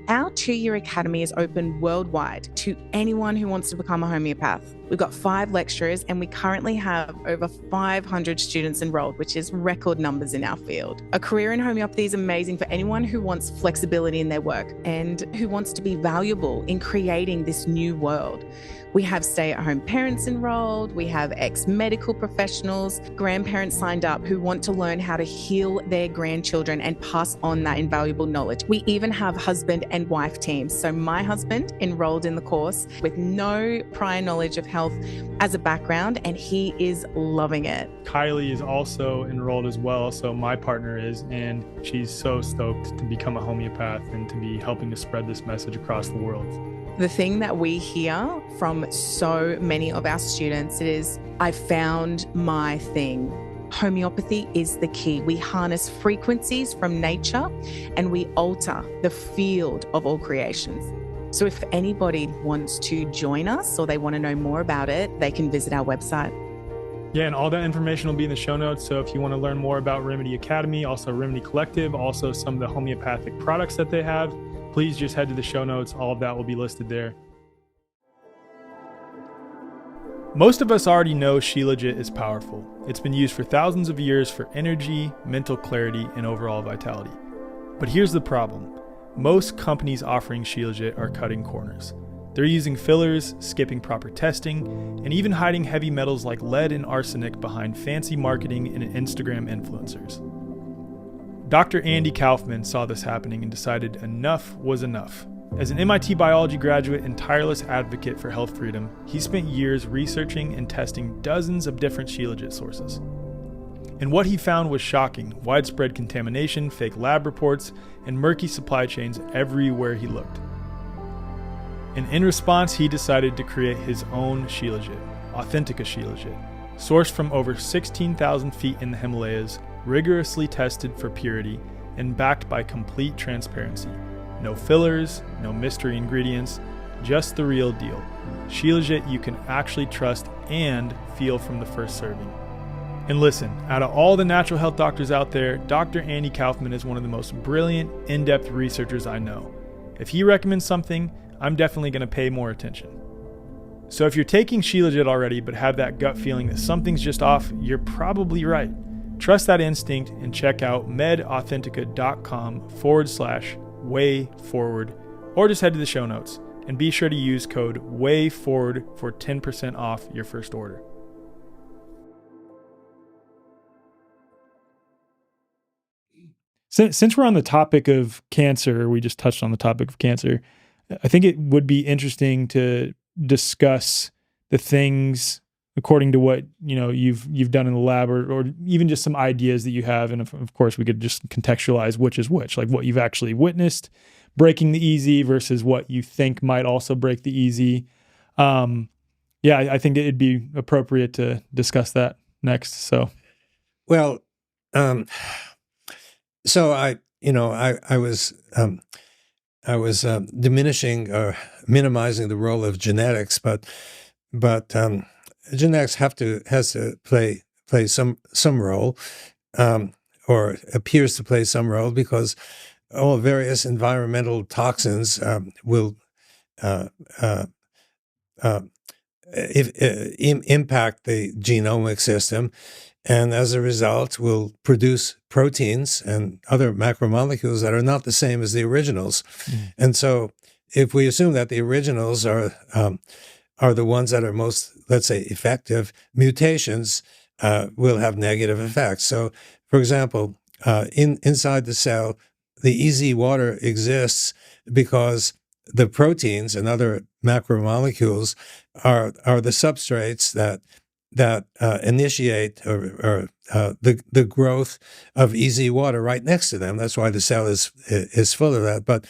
Our 2-year academy is open worldwide to anyone who wants to become a homeopath. We've got 5 lecturers and we currently have over 500 students enrolled, which is record numbers in our field. A career in homeopathy is amazing for anyone who wants flexibility in their work and who wants to be valuable in creating this new world. We have stay-at-home parents enrolled. We have ex-medical professionals, grandparents signed up who want to learn how to heal their grandchildren and pass on that invaluable knowledge. We even have husband and wife teams. So my husband enrolled in the course with no prior knowledge of health as a background, and he is loving it. Kylie is also enrolled as well. So my partner is, and she's so stoked to become a homeopath and to be helping to spread this message across the world. The thing that we hear from so many of our students is, I found my thing. Homeopathy is the key. We harness frequencies from nature and we alter the field of all creations. So if anybody wants to join us or they want to know more about it, they can visit our website. Yeah, and all that information will be in the show notes. So if you want to learn more about Remedy Academy, also RMDY Collective, also some of the homeopathic products that they have, please just head to the show notes. All of that will be listed there. Most of us already know Shilajit is powerful. It's been used for thousands of years for energy, mental clarity, and overall vitality. But here's the problem. Most companies offering Shilajit are cutting corners. They're using fillers, skipping proper testing, and even hiding heavy metals like lead and arsenic behind fancy marketing and Instagram influencers. Dr. Andy Kaufman saw this happening and decided enough was enough. As an MIT biology graduate and tireless advocate for health freedom, he spent years researching and testing dozens of different Shilajit sources. And what he found was shocking: widespread contamination, fake lab reports, and murky supply chains everywhere he looked. And in response, he decided to create his own Shilajit, Authentica Shilajit, sourced from over 16,000 feet in the Himalayas, rigorously tested for purity, and backed by complete transparency. No fillers, no mystery ingredients, just the real deal. Shilajit you can actually trust and feel from the first serving. And listen, out of all the natural health doctors out there, Dr. Andy Kaufman is one of the most brilliant, in-depth researchers I know. If he recommends something, I'm definitely going to pay more attention. So if you're taking Shilajit already but have that gut feeling that something's just off, you're probably right. Trust that instinct and check out medauthentica.com/way forward, or just head to the show notes and be sure to use code way forward for 10% off your first order. Since we're on the topic of cancer, we just touched on the topic of cancer, I think it would be interesting to discuss the things according to what you've done in the lab, or even just some ideas that you have. And of course, we could just contextualize which is which, like what you've actually witnessed breaking the easy versus what you think might also break the easy. I think it'd be appropriate to discuss that next. So, well, so I was diminishing or minimizing the role of genetics, but genetics has to play some role, or appears to play some role, because all various environmental toxins will impact the genomic system, and as a result will produce proteins and other macromolecules that are not the same as the originals. And so if we assume that the originals are the ones that are most, let's say, effective, mutations will have negative effects. So, for example, inside the cell, the easy water exists because the proteins and other macromolecules are the substrates that initiate or the growth of easy water right next to them. That's why the cell is full of that. But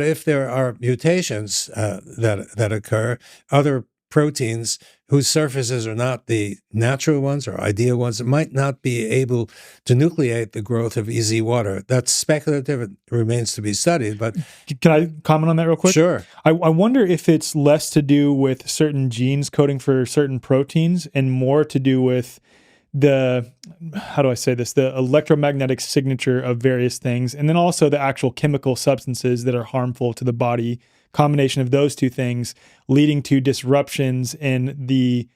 if there are mutations that occur, other proteins whose surfaces are not the natural ones or ideal ones, might not be able to nucleate the growth of easy water. That's speculative. It remains to be studied. But can I comment on that real quick? Sure. I wonder if it's less to do with certain genes coding for certain proteins and more to do with the electromagnetic signature of various things, and then also the actual chemical substances that are harmful to the body. Combination of those two things leading to disruptions in the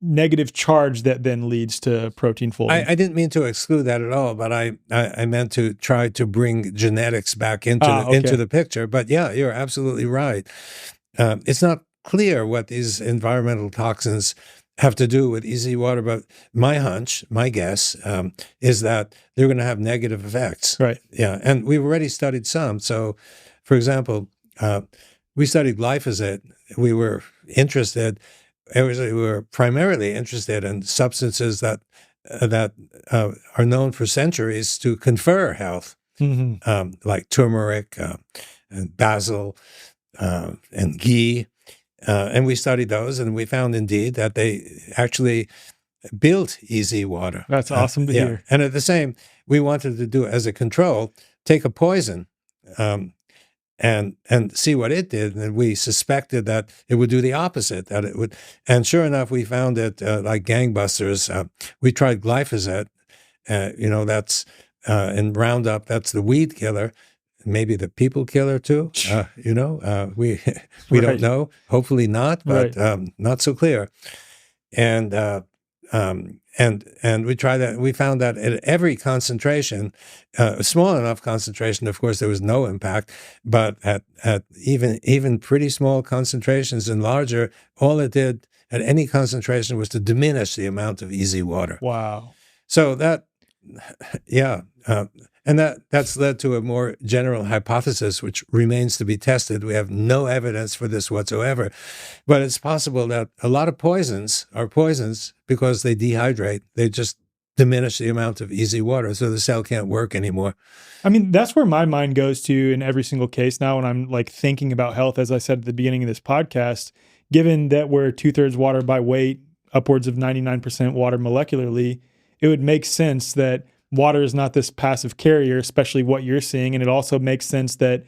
negative charge that then leads to protein folding. I didn't mean to exclude that at all, but I meant to try to bring genetics back into the picture. But yeah, you're absolutely right. It's not clear what these environmental toxins have to do with easy water, but my hunch, my guess, is that they're going to have negative effects. Right. Yeah, and we've already studied some. So, for example, we studied glyphosate. We were primarily interested in substances that are known for centuries to confer health, like turmeric and basil and ghee. And we studied those, and we found indeed that they actually built easy water. That's awesome to hear. And at the same, we wanted to do as a control, take a poison and see what it did. And we suspected that it would do the opposite, that it would. And sure enough, we found it like gangbusters. We tried glyphosate, that's in Roundup, that's the weed killer. Maybe the people killer too. We don't know. Hopefully not, but not so clear. And we tried that. We found that at every concentration, a small enough concentration, of course, there was no impact. But at even pretty small concentrations and larger, all it did at any concentration was to diminish the amount of easy water. Wow. So that, and that's led to a more general hypothesis, which remains to be tested. We have no evidence for this whatsoever. But it's possible that a lot of poisons are poisons because they dehydrate. They just diminish the amount of easy water, so the cell can't work anymore. I mean, that's where my mind goes to in every single case now when I'm like thinking about health, as I said at the beginning of this podcast, given that we're 2/3 water by weight, upwards of 99% water molecularly, it would make sense that water is not this passive carrier, especially what you're seeing. And it also makes sense that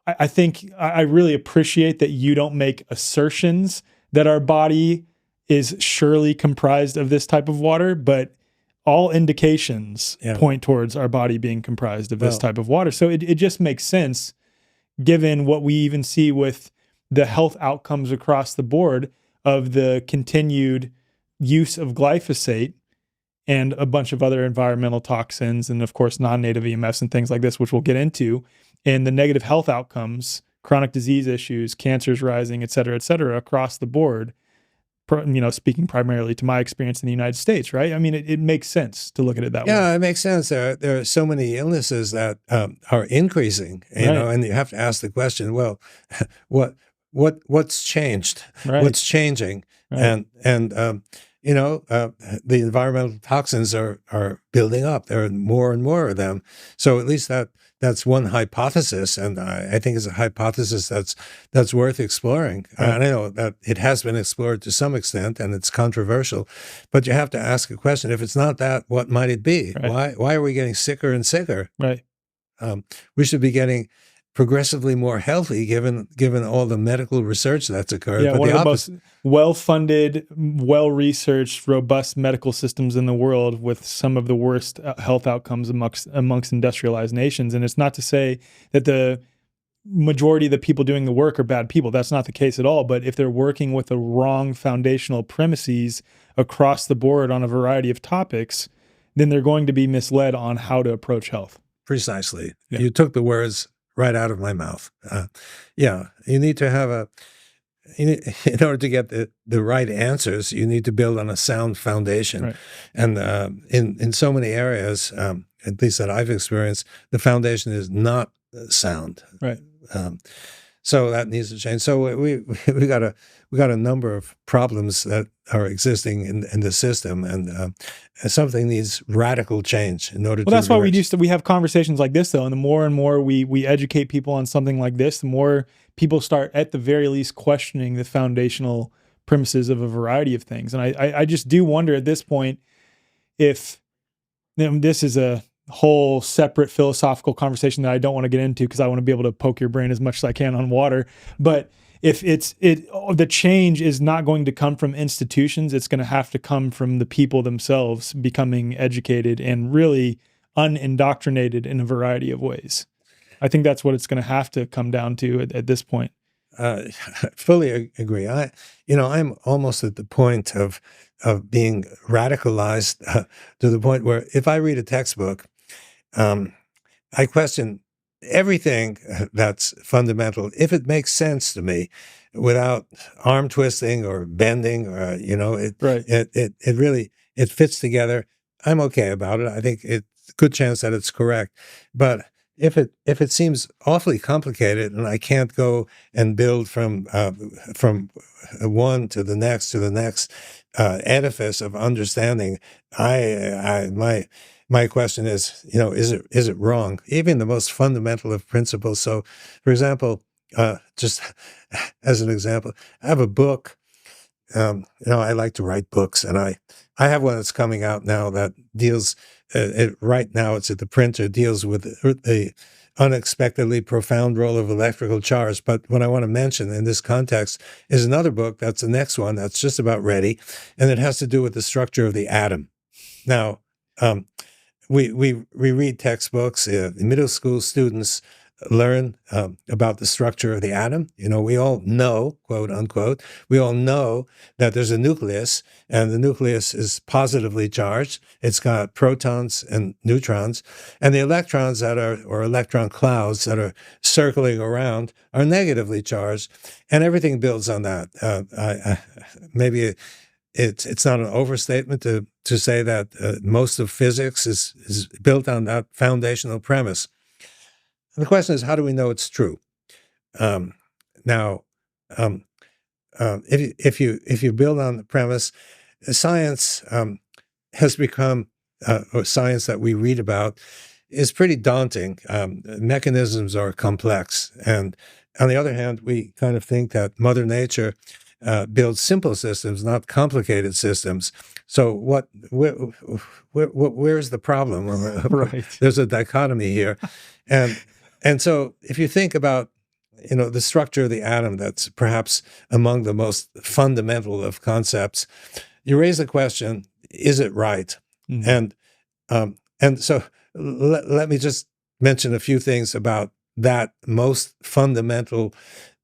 I think I really appreciate that you don't make assertions that our body is surely comprised of this type of water, but all indications point towards our body being comprised of this type of water. So it just makes sense, given what we even see with the health outcomes across the board of the continued use of glyphosate and a bunch of other environmental toxins, and of course, non-native EMFs and things like this, which we'll get into, and the negative health outcomes, chronic disease issues, cancers rising, et cetera, across the board, speaking primarily to my experience in the United States, right? I mean, it makes sense to look at it that way. Yeah, it makes sense. There are so many illnesses that are increasing, and you have to ask the question, well, what's changed? Right. What's changing? Right. And the environmental toxins are building up. There are more and more of them. So at least that's one hypothesis, and I think it's a hypothesis that's worth exploring. Right. And I know that it has been explored to some extent, and it's controversial, but you have to ask a question: if it's not that, what might it be? Right. Why are we getting sicker and sicker? Right. We should be getting progressively more healthy, given all the medical research that's occurred. Yeah, but one of the most well-funded, well-researched, robust medical systems in the world, with some of the worst health outcomes amongst industrialized nations. And it's not to say that the majority of the people doing the work are bad people. That's not the case at all. But if they're working with the wrong foundational premises across the board on a variety of topics, then they're going to be misled on how to approach health. Precisely. Yeah. You took the words right out of my mouth. You need to have in order to get the right answers, you need to build on a sound foundation. Right. And in so many areas, at least that I've experienced, the foundation is not sound. Right. So that needs to change. So we got a number of problems that are existing in the system, and something needs radical change in order to. Well, that's why we have conversations like this, though, and the more and more we educate people on something like this, the more people start, at the very least, questioning the foundational premises of a variety of things. And I just do wonder at this point if this is a whole separate philosophical conversation that I don't want to get into, because I want to be able to poke your brain as much as I can on water. But if the change is not going to come from institutions, it's going to have to come from the people themselves becoming educated and really unindoctrinated in a variety of ways. I think that's what it's going to have to come down to at this point. I fully agree. I'm almost at the point of being radicalized to the point where if I read a textbook, I question everything that's fundamental, if it makes sense to me, without arm twisting or bending, or it really fits together. I'm okay about it. I think it's a good chance that it's correct. But if it seems awfully complicated and I can't go and build from one to the next edifice of understanding, my question is, is it wrong? Even the most fundamental of principles. So, for example, just as an example, I have a book I like to write books, and I have one that's coming out now that deals. Right now, it's at the printer. Deals with the unexpectedly profound role of electrical charge. But what I want to mention in this context is another book. That's the next one. That's just about ready, and it has to do with the structure of the atom. Now, we read textbooks. Middle school students learn about the structure of the atom. We all know, quote unquote, we all know that there's a nucleus, and the nucleus is positively charged. It's got protons and neutrons, and the electrons or electron clouds that are circling around are negatively charged, and everything builds on that. Maybe it's not an overstatement to say that most of physics is built on that foundational premise. And the question is, how do we know it's true? If you build on the premise, science has become, or science that we read about, is pretty daunting. Mechanisms are complex, and on the other hand, we kind of think that Mother Nature builds simple systems, not complicated systems. So where's the problem? Right. There's a dichotomy here, and so if you think about the structure of the atom, that's perhaps among the most fundamental of concepts, you raise the question: is it right? Mm-hmm. And so let me just mention a few things about that most fundamental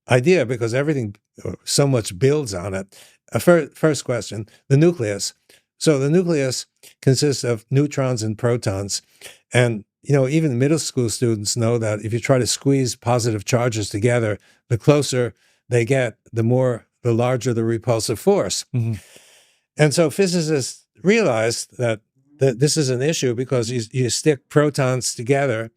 idea, because everything so much builds on it. First question: the nucleus. So the nucleus consists of neutrons and protons, and even middle school students know that if you try to squeeze positive charges together, the closer they get, the larger the repulsive force. Mm-hmm. And so physicists realized that this is an issue because you stick protons together,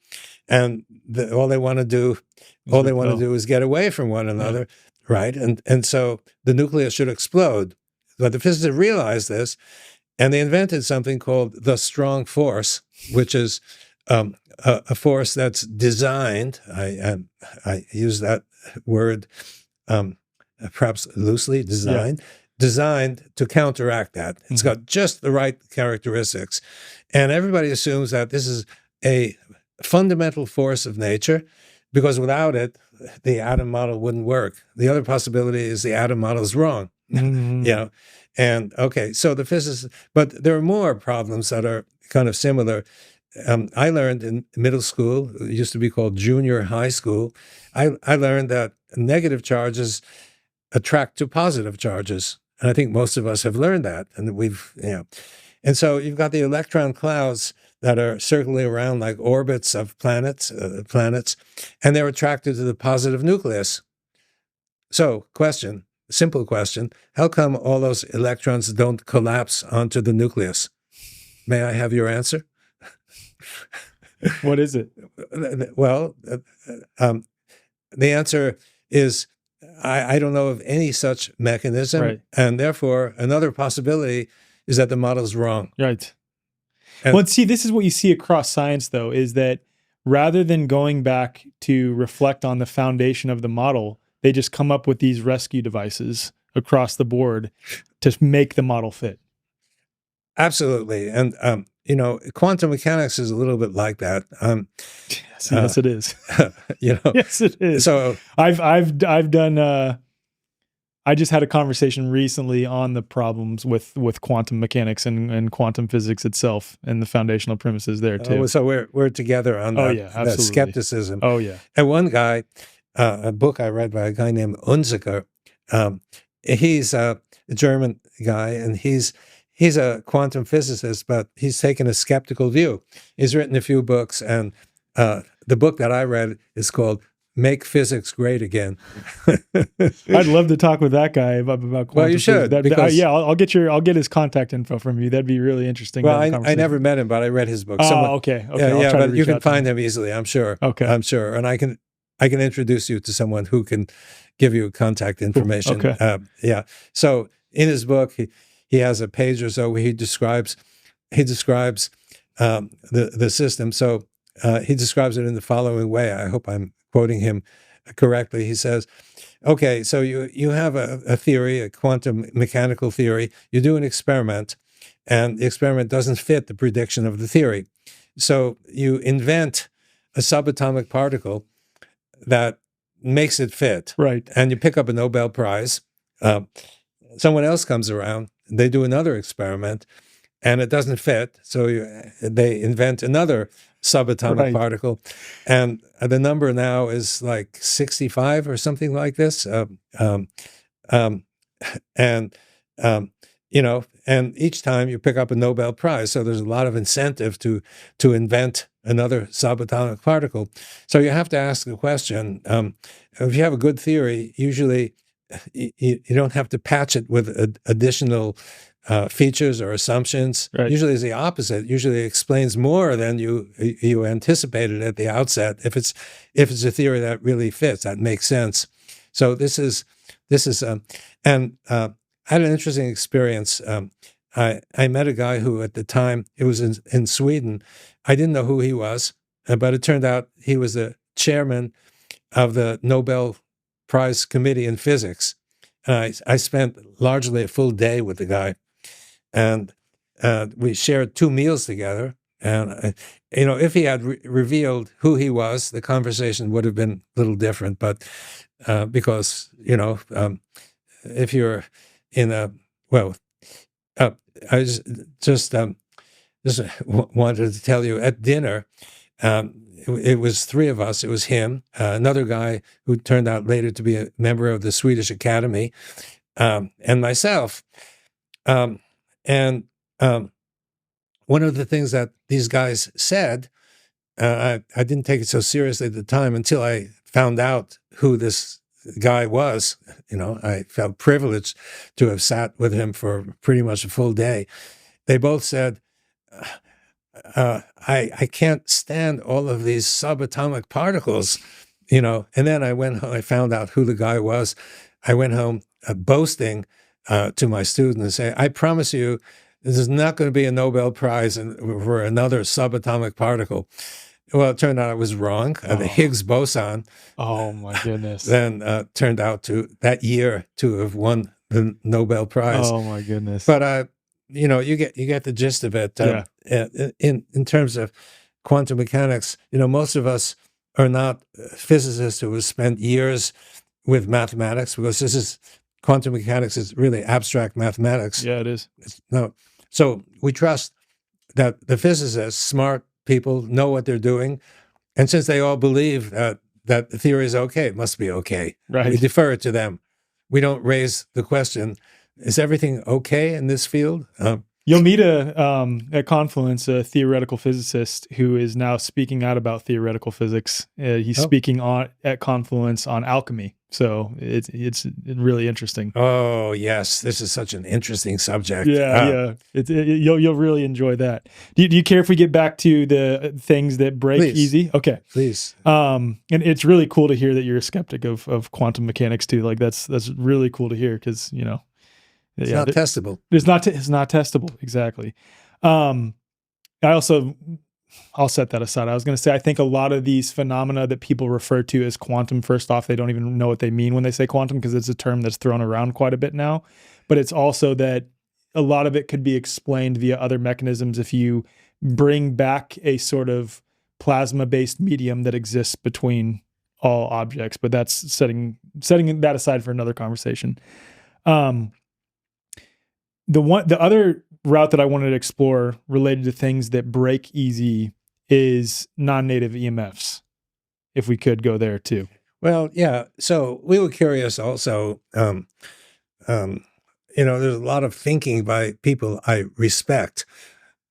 and all they want to do is get away from one another, right? And so the nucleus should explode. But the physicists realized this, and they invented something called the strong force, which is a force that's designed. I use that word perhaps loosely. Designed to counteract that. It's got just the right characteristics, and everybody assumes that this is a fundamental force of nature, because without it, the atom model wouldn't work. The other possibility is the atom model is wrong. Mm-hmm. And okay, so the physicists, but there are more problems that are kind of similar. I learned in middle school, it used to be called junior high school, I learned that negative charges attract to positive charges. And I think most of us have learned that. And and so you've got the electron clouds that are circling around like orbits of planets, and they're attracted to the positive nucleus. So simple question, how come all those electrons don't collapse onto the nucleus? May I have your answer? What is it? Well, the answer is I don't know of any such mechanism, right. And therefore another possibility is that the model's wrong. Right. Well, see, this is what you see across science, though, is that rather than going back to reflect on the foundation of the model, they just come up with these rescue devices across the board to make the model fit. Absolutely. And, quantum mechanics is a little bit like that. Yes, it is. Yes, it is. So I've done, I just had a conversation recently on the problems with quantum mechanics and quantum physics itself and the foundational premises there too. So we're together on that skepticism. Oh yeah. And one guy, a book I read by a guy named Unziker, he's a German guy, and he's a quantum physicist, but he's taken a skeptical view. He's written a few books, and the book that I read is called "Make Physics Great Again." I'd love to talk with that guy about quantum. Well, you should. I'll get his contact info from you. That'd be really interesting. Well, I never met him, but I read his book. Okay. Yeah, but you can find him easily, I'm sure. Okay, I'm sure, and I can introduce you to someone who can give you contact information. Cool. Okay. So in his book, he has a page or so where he describes the system. So he describes it in the following way. I hope I'm quoting him correctly. He says, okay, so you have a theory, a quantum mechanical theory. You do an experiment, and the experiment doesn't fit the prediction of the theory. So you invent a subatomic particle that makes it fit. Right. And you pick up a Nobel Prize. Someone else comes around, they do another experiment, and it doesn't fit. So they invent another subatomic particle. And the number now is like 65 or something like this. And each time you pick up a Nobel Prize. So there's a lot of incentive to invent another subatomic particle. So you have to ask the question, if you have a good theory, usually you don't have to patch it with additional features or assumptions. Right. Usually it's the opposite. Usually it explains more than you anticipated at the outset. If it's a theory that really fits, that makes sense. So this is and I had an interesting experience. I met a guy who at the time, it was in Sweden. I didn't know who he was, but it turned out he was the chairman of the Nobel Prize Committee in Physics. And I spent largely a full day with the guy. And we shared 2 meals together. And, if he had revealed who he was, the conversation would have been a little different. But because, if you're in a, I just wanted to tell you at dinner, it was 3 of us. It was him, another guy who turned out later to be a member of the Swedish Academy, and myself. And one of the things that these guys said, I didn't take it so seriously at the time until I found out who this guy was. I felt privileged to have sat with him for pretty much a full day. They both said, I can't stand all of these subatomic particles, And then I went home, I found out who the guy was. I went home boasting to my students and say, I promise you, this is not going to be a Nobel Prize for another subatomic particle. Well, it turned out I was wrong. The Higgs boson. Oh my goodness. Then turned out that year to have won the Nobel Prize. Oh my goodness. But you get the gist of it. In terms of quantum mechanics, most of us are not physicists who have spent years with mathematics, because quantum mechanics is really abstract mathematics. Yeah, it is. So we trust that the physicists, smart people, know what they're doing, and since they all believe that the theory is okay, it must be okay. Right. We defer it to them. We don't raise the question, is everything okay in this field? You'll meet at Confluence a theoretical physicist who is now speaking out about theoretical physics. He's speaking at Confluence on alchemy. So it's really interesting. Oh yes, this is such an interesting subject. Yeah. You'll really enjoy that. Do you care if we get back to the things that break easy? Okay, please. And it's really cool to hear that you're a skeptic of quantum mechanics too. Like that's really cool to hear, because it's not testable. It's not testable. Exactly. I'll set that aside. I was going to say, I think a lot of these phenomena that people refer to as quantum, first off, they don't even know what they mean when they say quantum, because it's a term that's thrown around quite a bit now. But it's also that a lot of it could be explained via other mechanisms if you bring back a sort of plasma-based medium that exists between all objects. But that's setting that aside for another conversation. The other route that I wanted to explore related to things that break easy is non-native EMFs, if we could go there too. Well, yeah. So we were curious also. There's a lot of thinking by people I respect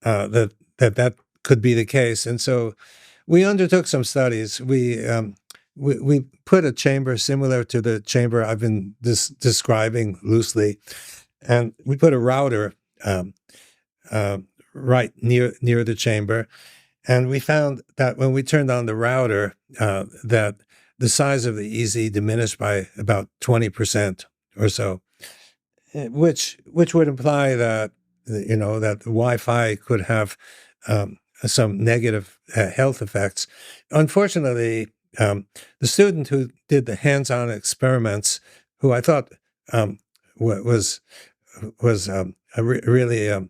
that could be the case, and so we undertook some studies. We put a chamber similar to the chamber I've been describing loosely, and we put a router right near the chamber, and we found that when we turned on the router, that the size of the EZ diminished by about 20% or so, which would imply that that the Wi-Fi could have some negative health effects. Unfortunately, the student who did the hands-on experiments, who I thought was really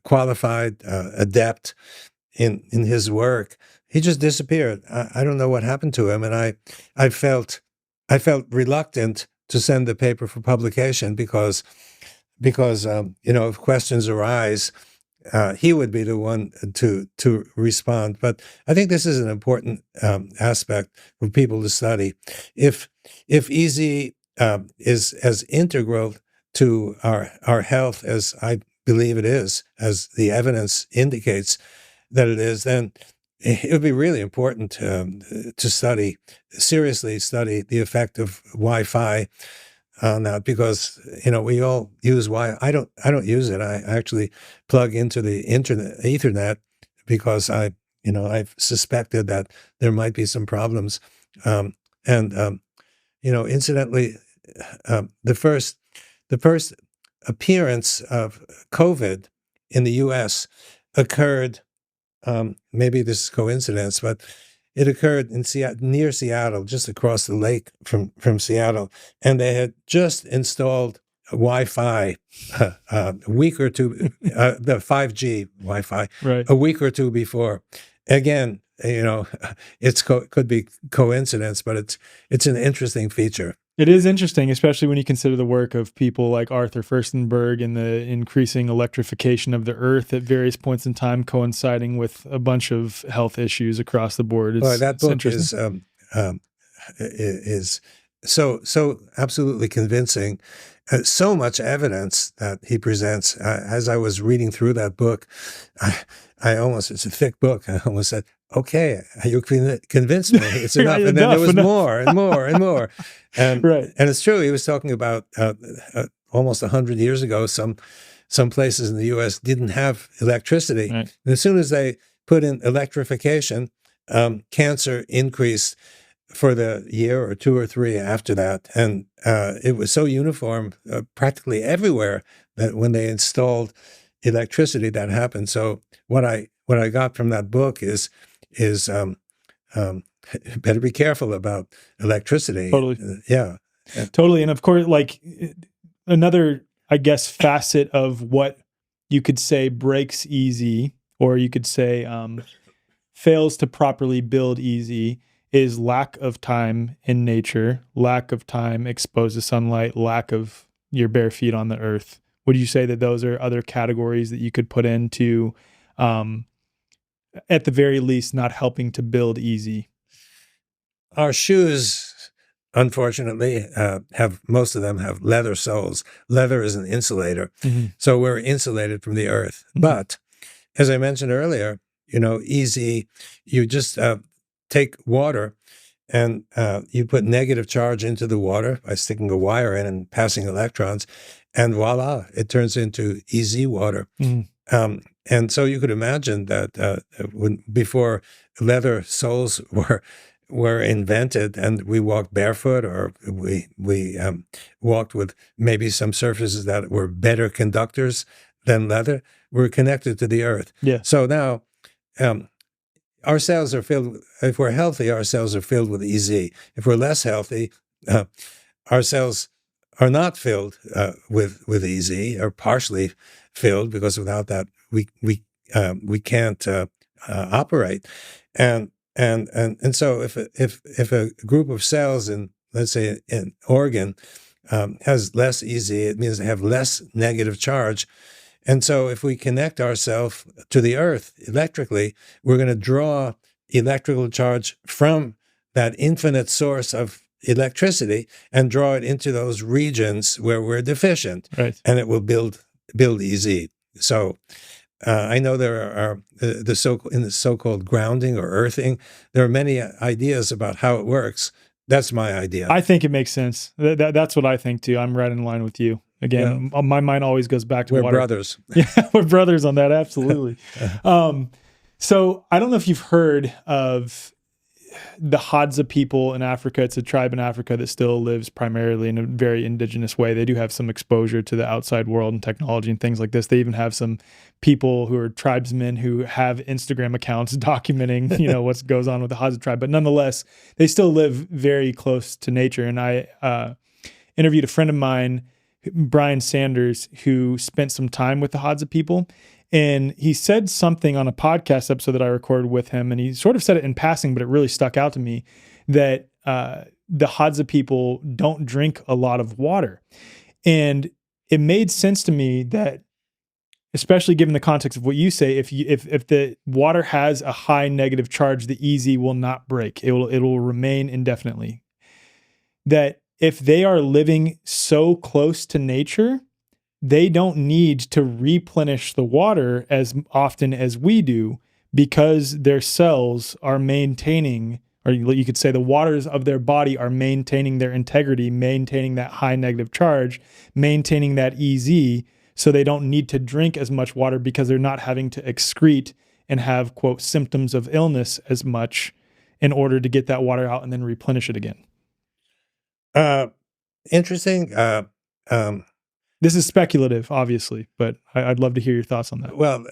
qualified, adept in his work, he just disappeared. I don't know what happened to him, and I felt reluctant to send the paper for publication because if questions arise, he would be the one to respond. But I think this is an important aspect for people to study. If EZ is as integral to our health as I believe it is, as the evidence indicates that it is, then it would be really important to seriously study the effect of Wi-Fi on that, because we all use Wi. I don't use it. I actually plug into the Ethernet because I've suspected that there might be some problems. Incidentally, the first appearance of COVID in the U.S. occurred. Maybe this is coincidence, but it occurred in near Seattle, just across the lake from Seattle, and they had just installed Wi-Fi a week or two, the 5G Wi-Fi, right, a week or two before. Again, could be coincidence, but it's an interesting feature. It is interesting, especially when you consider the work of people like Arthur Furstenberg and the increasing electrification of the earth at various points in time, coinciding with a bunch of health issues across the board. That book is so absolutely convincing. So much evidence that he presents. As I was reading through that book, it's a thick book. I almost said, okay, you convinced me. It's enough. And then there was more and more and more. And, right. And it's true. He was talking about almost 100 years ago, some places in the U.S. didn't have electricity. Right. And as soon as they put in electrification, cancer increased for the year or two or three after that. And it was so uniform practically everywhere that when they installed electricity, that happened. So what I got from that book is better be careful about electricity. Totally. Yeah. Totally. And of course, like another, I guess, facet of what you could say breaks easy, or you could say fails to properly build easy, is lack of time in nature, lack of time exposed to sunlight, lack of your bare feet on the earth. Would you say that those are other categories that you could put into, at the very least, not helping to build easy? Our shoes, unfortunately, most of them have leather soles. Leather is an insulator. Mm-hmm. So we're insulated from the earth. Mm-hmm. But as I mentioned earlier, easy, you just take water and you put negative charge into the water by sticking a wire in and passing electrons, and voila, it turns into easy water. Mm-hmm. And so you could imagine that before leather soles were invented and we walked barefoot, or we walked with maybe some surfaces that were better conductors than leather, we're connected to the earth. Yeah. So now our cells are filled, if we're healthy, our cells are filled with EZ. If we're less healthy, our cells are not filled with EZ, or partially filled, because without that we can't operate. And so if a group of cells in, let's say, an organ has less EZ, it means they have less negative charge. And so if we connect ourselves to the earth electrically, we're going to draw electrical charge from that infinite source of electricity and draw it into those regions where we're deficient. Right. And it will build EZ. So I know there are in the so-called grounding or earthing, there are many ideas about how it works. That's my idea. I think it makes sense. That's what I think too. I'm right in line with you. Again, my mind always goes back to we're water. Brothers. Yeah, we're brothers on that. Absolutely. So I don't know if you've heard of the Hadza people in Africa, it's a tribe in Africa that still lives primarily in a very indigenous way. They do have some exposure to the outside world and technology and things like this. They even have some people who are tribesmen who have Instagram accounts documenting, what goes on with the Hadza tribe. But nonetheless, they still live very close to nature. And I interviewed a friend of mine, Brian Sanders, who spent some time with the Hadza people. And he said something on a podcast episode that I recorded with him, and he sort of said it in passing, but it really stuck out to me, that the Hadza people don't drink a lot of water. And it made sense to me that, especially given the context of what you say, if the water has a high negative charge, the EZ will not break. It will remain indefinitely. That if they are living so close to nature, they don't need to replenish the water as often as we do, because their cells are maintaining, or you could say the waters of their body are maintaining their integrity, maintaining that high negative charge, maintaining that EZ, so they don't need to drink as much water because they're not having to excrete and have, quote, symptoms of illness as much in order to get that water out and then replenish it again. Interesting. This is speculative, obviously, but I'd love to hear your thoughts on that. Well,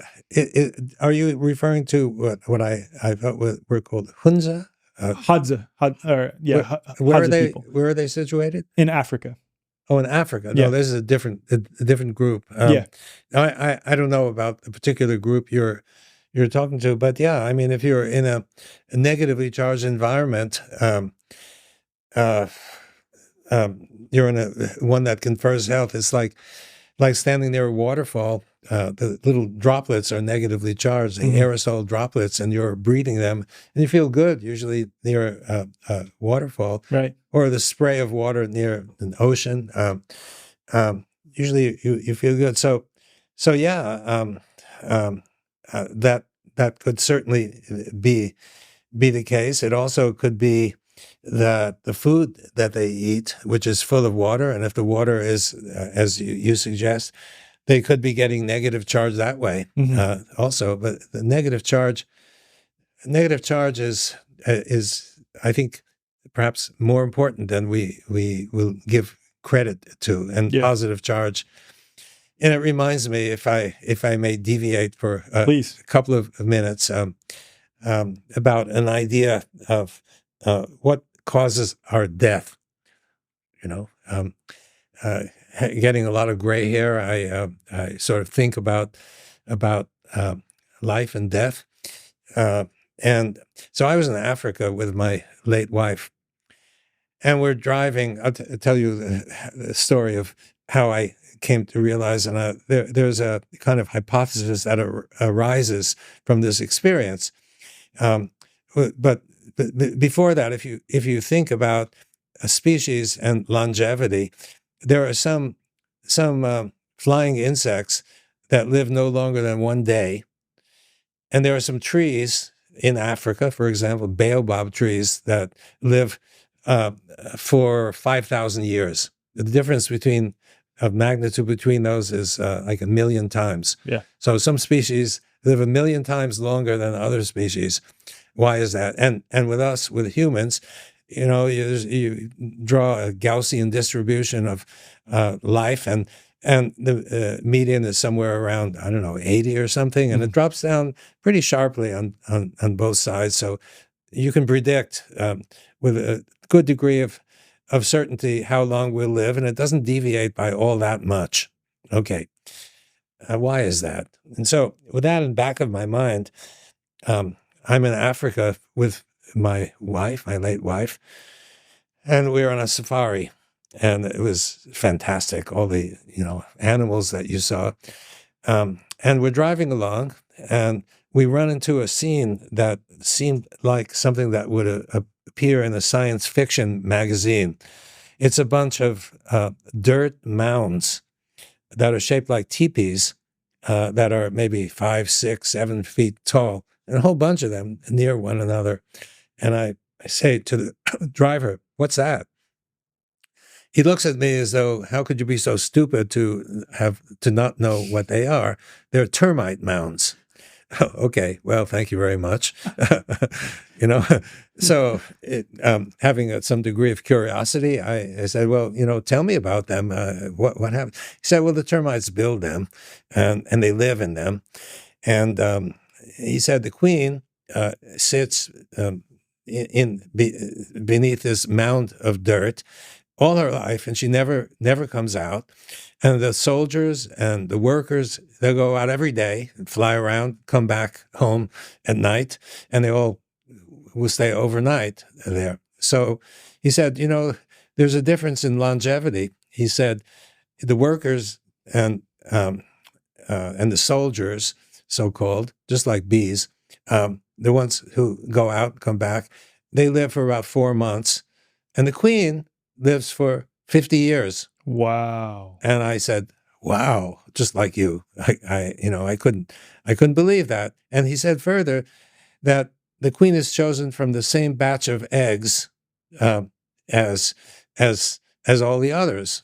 are you referring to what I thought were called Hunza? Hadza, Where are Hadza they? people. Where are they situated? In Africa. Oh, in Africa. No, this is a different group. I don't know about the particular group you're talking to, but yeah, I mean, if you're in a negatively charged environment, you're in one that confers health. It's like standing near a waterfall. The little droplets are negatively charged, the aerosol droplets, and you're breathing them, and you feel good. Usually near a waterfall, right, or the spray of water near an ocean. Usually you feel good. So yeah, that could certainly be the case. It also could be that the food that they eat, which is full of water, and if the water is, as you suggest, they could be getting negative charge that way also. But the negative charge is I think perhaps more important than we will give credit to, and positive charge. And it reminds me, if I may deviate for a couple of minutes, about an idea of what causes our death. Getting a lot of gray hair, I sort of think about life and death. And so I was in Africa with my late wife, and we're driving. I'll tell you the story of how I came to realize, and there's a kind of hypothesis that arises from this experience. But before that, if you think about a species and longevity, there are some flying insects that live no longer than one day, and there are some trees in Africa, for example, baobab trees, that live for 5,000 years. The difference of magnitude between those is like 1 million times. Yeah. So some species live 1 million times longer than other species. Why is that? And with humans, you draw a Gaussian distribution of life, and the median is somewhere around, 80 or something, and it drops down pretty sharply on both sides. So you can predict with a good degree of certainty how long we'll live, and it doesn't deviate by all that much. Okay. Why is that? And so with that in back of my mind, I'm in Africa with my late wife, and we were on a safari, and it was fantastic. All the, animals that you saw. And we're driving along, and we run into a scene that seemed like something that would appear in a science fiction magazine. It's a bunch of dirt mounds that are shaped like teepees, that are maybe 5, 6, 7 feet tall, and a whole bunch of them near one another. And I say to the driver, "What's that?" He looks at me as though, how could you be so stupid to not know what they are? They're termite mounds. Okay, well, thank you very much. You know, so having some degree of curiosity, I said, well, tell me about them. What happened? He said, well, the termites build them, and they live in them. And he said the queen sits beneath this mound of dirt all her life, and she never comes out. And the soldiers and the workers, they go out every day, fly around, come back home at night, and they all will stay overnight there. So he said, there's a difference in longevity. He said the workers and the soldiers, so-called, just like bees, the ones who go out, come back, they live for about 4 months, and the queen lives for 50 years. Wow. And I said, wow, just like you. I couldn't believe that. And he said further that the queen is chosen from the same batch of eggs as all the others.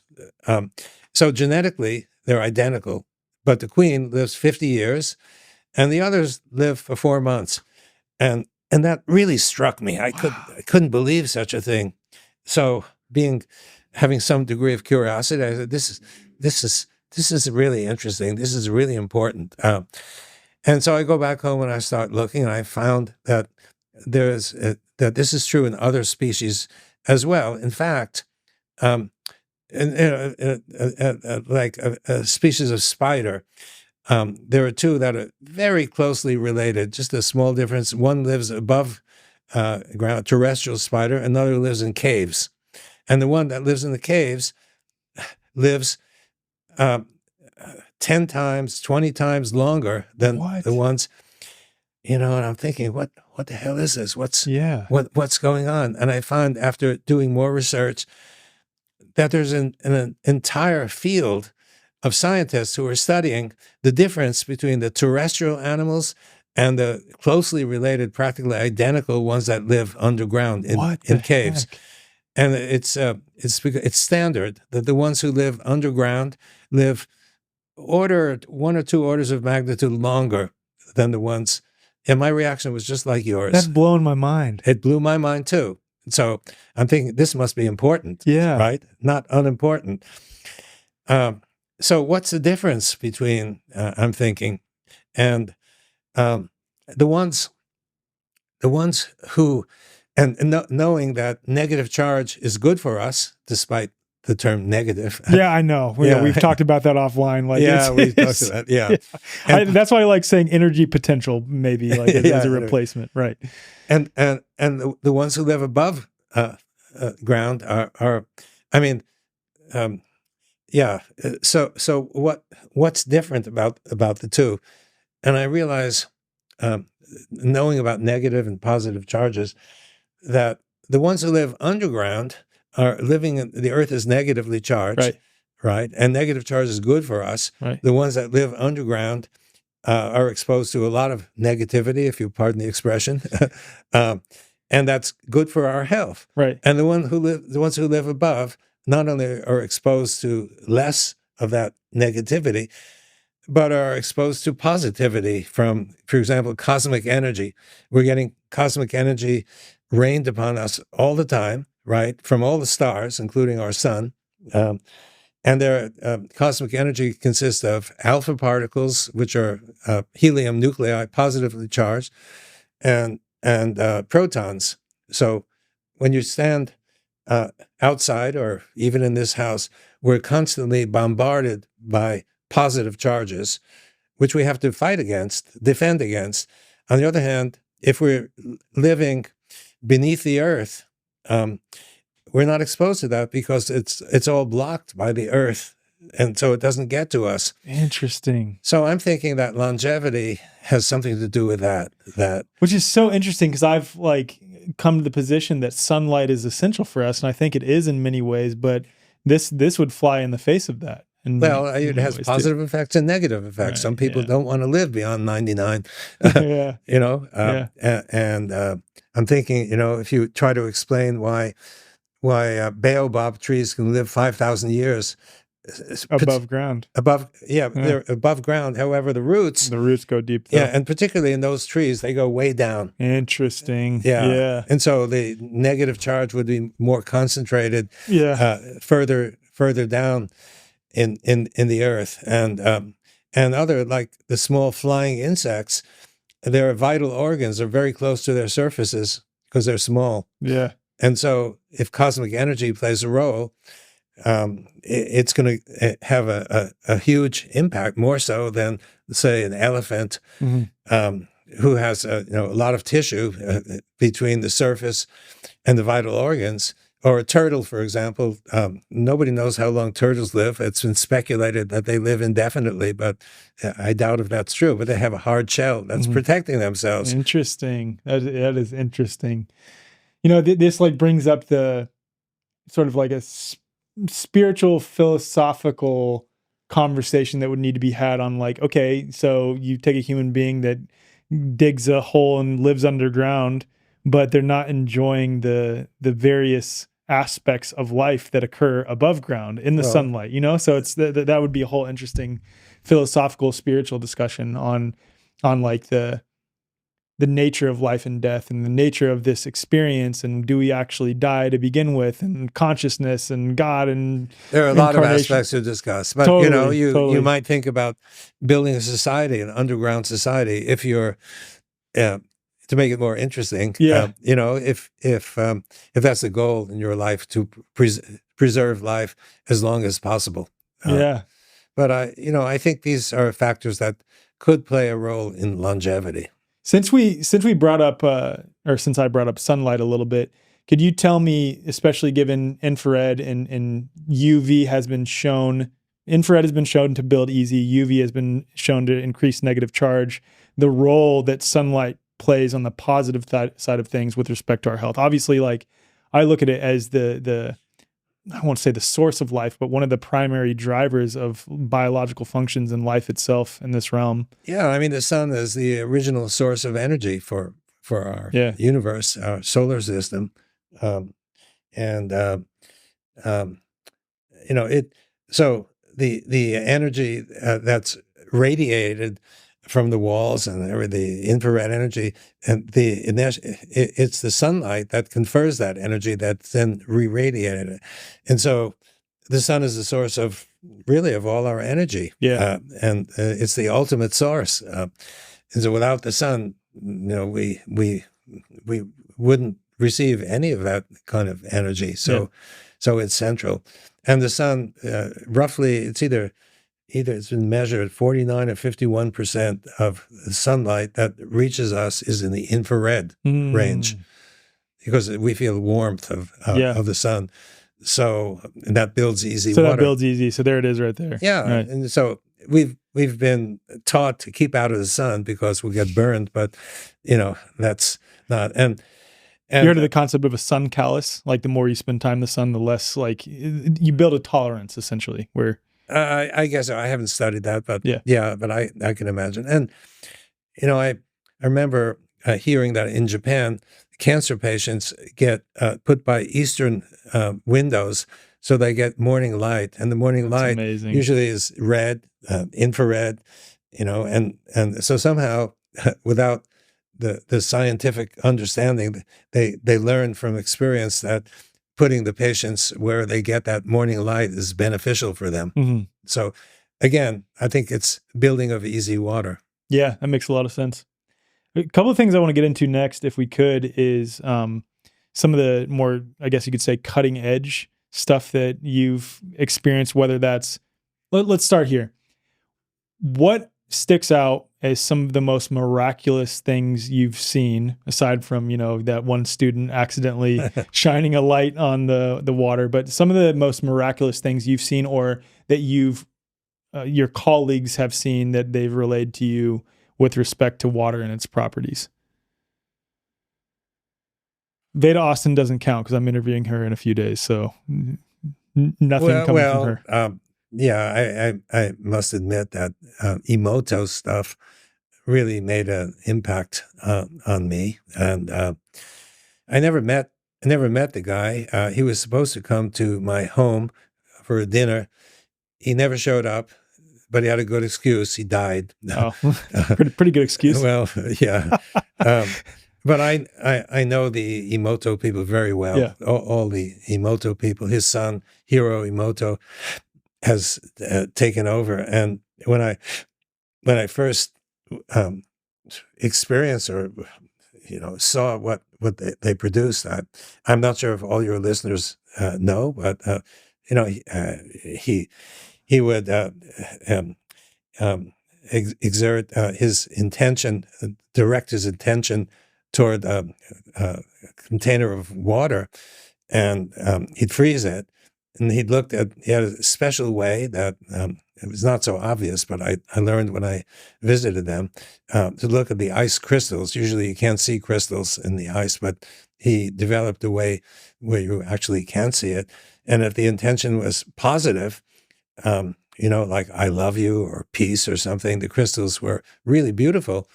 So genetically, they're identical, but the queen lives 50 years and the others live for 4 months. And that really struck me. I couldn't believe such a thing. So having some degree of curiosity, I said, this is really interesting. This is really important. And so I go back home and I start looking, and I found that that this is true in other species as well. In fact, like a species of spider, there are two that are very closely related, just a small difference. One lives above ground, terrestrial spider, another lives in caves. And the one that lives in the caves lives 10 times, 20 times longer than the ones, and I'm thinking, what the hell is this? What's going on? And I found, after doing more research, that there's an entire field of scientists who are studying the difference between the terrestrial animals and the closely related, practically identical ones that live underground in caves. Heck? And it's standard that the ones who live underground live 1 or 2 orders of magnitude longer than the ones. And my reaction was just like yours. That's blown my mind. It blew my mind too. So I'm thinking this must be important. Yeah. Right? Not unimportant. So what's the difference between, I'm thinking, and the ones who, and knowing that negative charge is good for us, despite the term negative. Yeah, I know. Yeah, we've talked about that offline. Like, we've talked about that. Yeah. That's why I like saying energy potential, maybe, like as a replacement, right? And the ones who live above ground are, I mean, So what's different about the two? And I realize, knowing about negative and positive charges, that the ones who live underground are living in the earth is negatively charged, right? And negative charge is good for us. Right. The ones that live underground are exposed to a lot of negativity, if you pardon the expression, and that's good for our health. Right. And the ones who live above not only are exposed to less of that negativity, but are exposed to positivity from, for example, cosmic energy. We're getting cosmic energy rained upon us all the time, right? From all the stars, including our sun. And cosmic energy consists of alpha particles, which are helium nuclei, positively charged, and protons. So when you stand outside, or even in this house, we're constantly bombarded by positive charges, which we have to fight against, defend against. On the other hand, if we're living beneath the earth, we're not exposed to that because it's all blocked by the earth, and so it doesn't get to us. Interesting. So I'm thinking that longevity has something to do with that. Which is so interesting, because I've come to the position that sunlight is essential for us, and I think it is in many ways, but this would fly in the face of that. Well, it has positive effects and negative effects. Right, some people don't want to live beyond 99. And I'm thinking, if you try to explain why baobab trees can live 5,000 years, above ground. They're above ground. However, the roots go deep, though. Yeah, and particularly in those trees, they go way down. Interesting. Yeah. And so the negative charge would be more concentrated further down in the earth. And other, like the small flying insects, their vital organs are very close to their surfaces because they're small. Yeah. And so if cosmic energy plays a role, it's going to have a huge impact, more so than, say, an elephant who has a lot of tissue between the surface and the vital organs. Or a turtle, for example. Nobody knows how long turtles live. It's been speculated that they live indefinitely, but I doubt if that's true. But they have a hard shell that's protecting themselves. Interesting. That is interesting. This like brings up the sort of like a spiritual philosophical conversation that would need to be had on like, okay, so you take a human being that digs a hole and lives underground, but they're not enjoying the various aspects of life that occur above ground in the sunlight, so it's that would be a whole interesting philosophical spiritual discussion on like the nature of life and death and the nature of this experience, and do we actually die to begin with, and consciousness and God, and there are a lot of aspects to discuss. But totally. You might think about building a society, an underground society, if you're to make it more interesting. If that's the goal in your life, to preserve life as long as possible. But I think these are factors that could play a role in longevity. Since we brought up, or since I brought up sunlight a little bit, could you tell me, especially given infrared and UV has been shown, infrared has been shown to build easy, UV has been shown to increase negative charge, the role that sunlight plays on the positive side of things with respect to our health? Obviously, like I look at it as the I won't say the source of life, but one of the primary drivers of biological functions in life itself in this realm. Yeah, I mean, the sun is the original source of energy for our universe, our solar system, So the energy that's radiated from the walls and the infrared energy, and it's the sunlight that confers that energy that's then re-radiated. And so the sun is the source of all our energy. And it's the ultimate source. And so without the sun, we wouldn't receive any of that kind of energy. So it's central. And the sun, roughly, it's either it's been measured 49 or 51% of the sunlight that reaches us is in the infrared range, because we feel warmth of the sun. So that builds easy water. So that builds easy. So there it is right there. Yeah. Right. And so we've been taught to keep out of the sun because we'll get burned, but that's not. And you heard of the concept of a sun callus? Like the more you spend time in the sun, the less like you build a tolerance, essentially, where I guess I haven't studied that, but but I can imagine. And I remember hearing that in Japan, cancer patients get put by eastern windows, so they get morning light, and the morning light usually is red, infrared, and so somehow without the scientific understanding, they learn from experience that putting the patients where they get that morning light is beneficial for them. So again, I think it's building of easy water. Yeah, that makes a lot of sense. A couple of things I want to get into next, if we could, is some of the more, I guess you could say, cutting edge stuff that you've experienced, whether that's, let's start here. What sticks out as some of the most miraculous things you've seen, aside from, that one student accidentally shining a light on the water, but some of the most miraculous things you've seen, or that your colleagues have seen that they've relayed to you with respect to water and its properties? Veda Austin doesn't count because I'm interviewing her in a few days, so nothing coming from her. I must admit that Emoto stuff really made an impact on me, and I never met the guy. He was supposed to come to my home for a dinner, he never showed up, but he had a good excuse. He died. Oh, pretty good excuse. Well, yeah. But I know the Emoto people very well. Yeah. All the Emoto people. His son, Hiro Emoto, has taken over. And when I first experienced or saw what they produced, I'm not sure if all your listeners know, but he would exert his intention, direct his intention toward a container of water, and he'd freeze it. And he had a special way that it was not so obvious, but I learned when I visited them to look at the ice crystals. Usually you can't see crystals in the ice, but he developed a way where you actually can see it. And if the intention was positive, like I love you or peace or something, the crystals were really beautiful.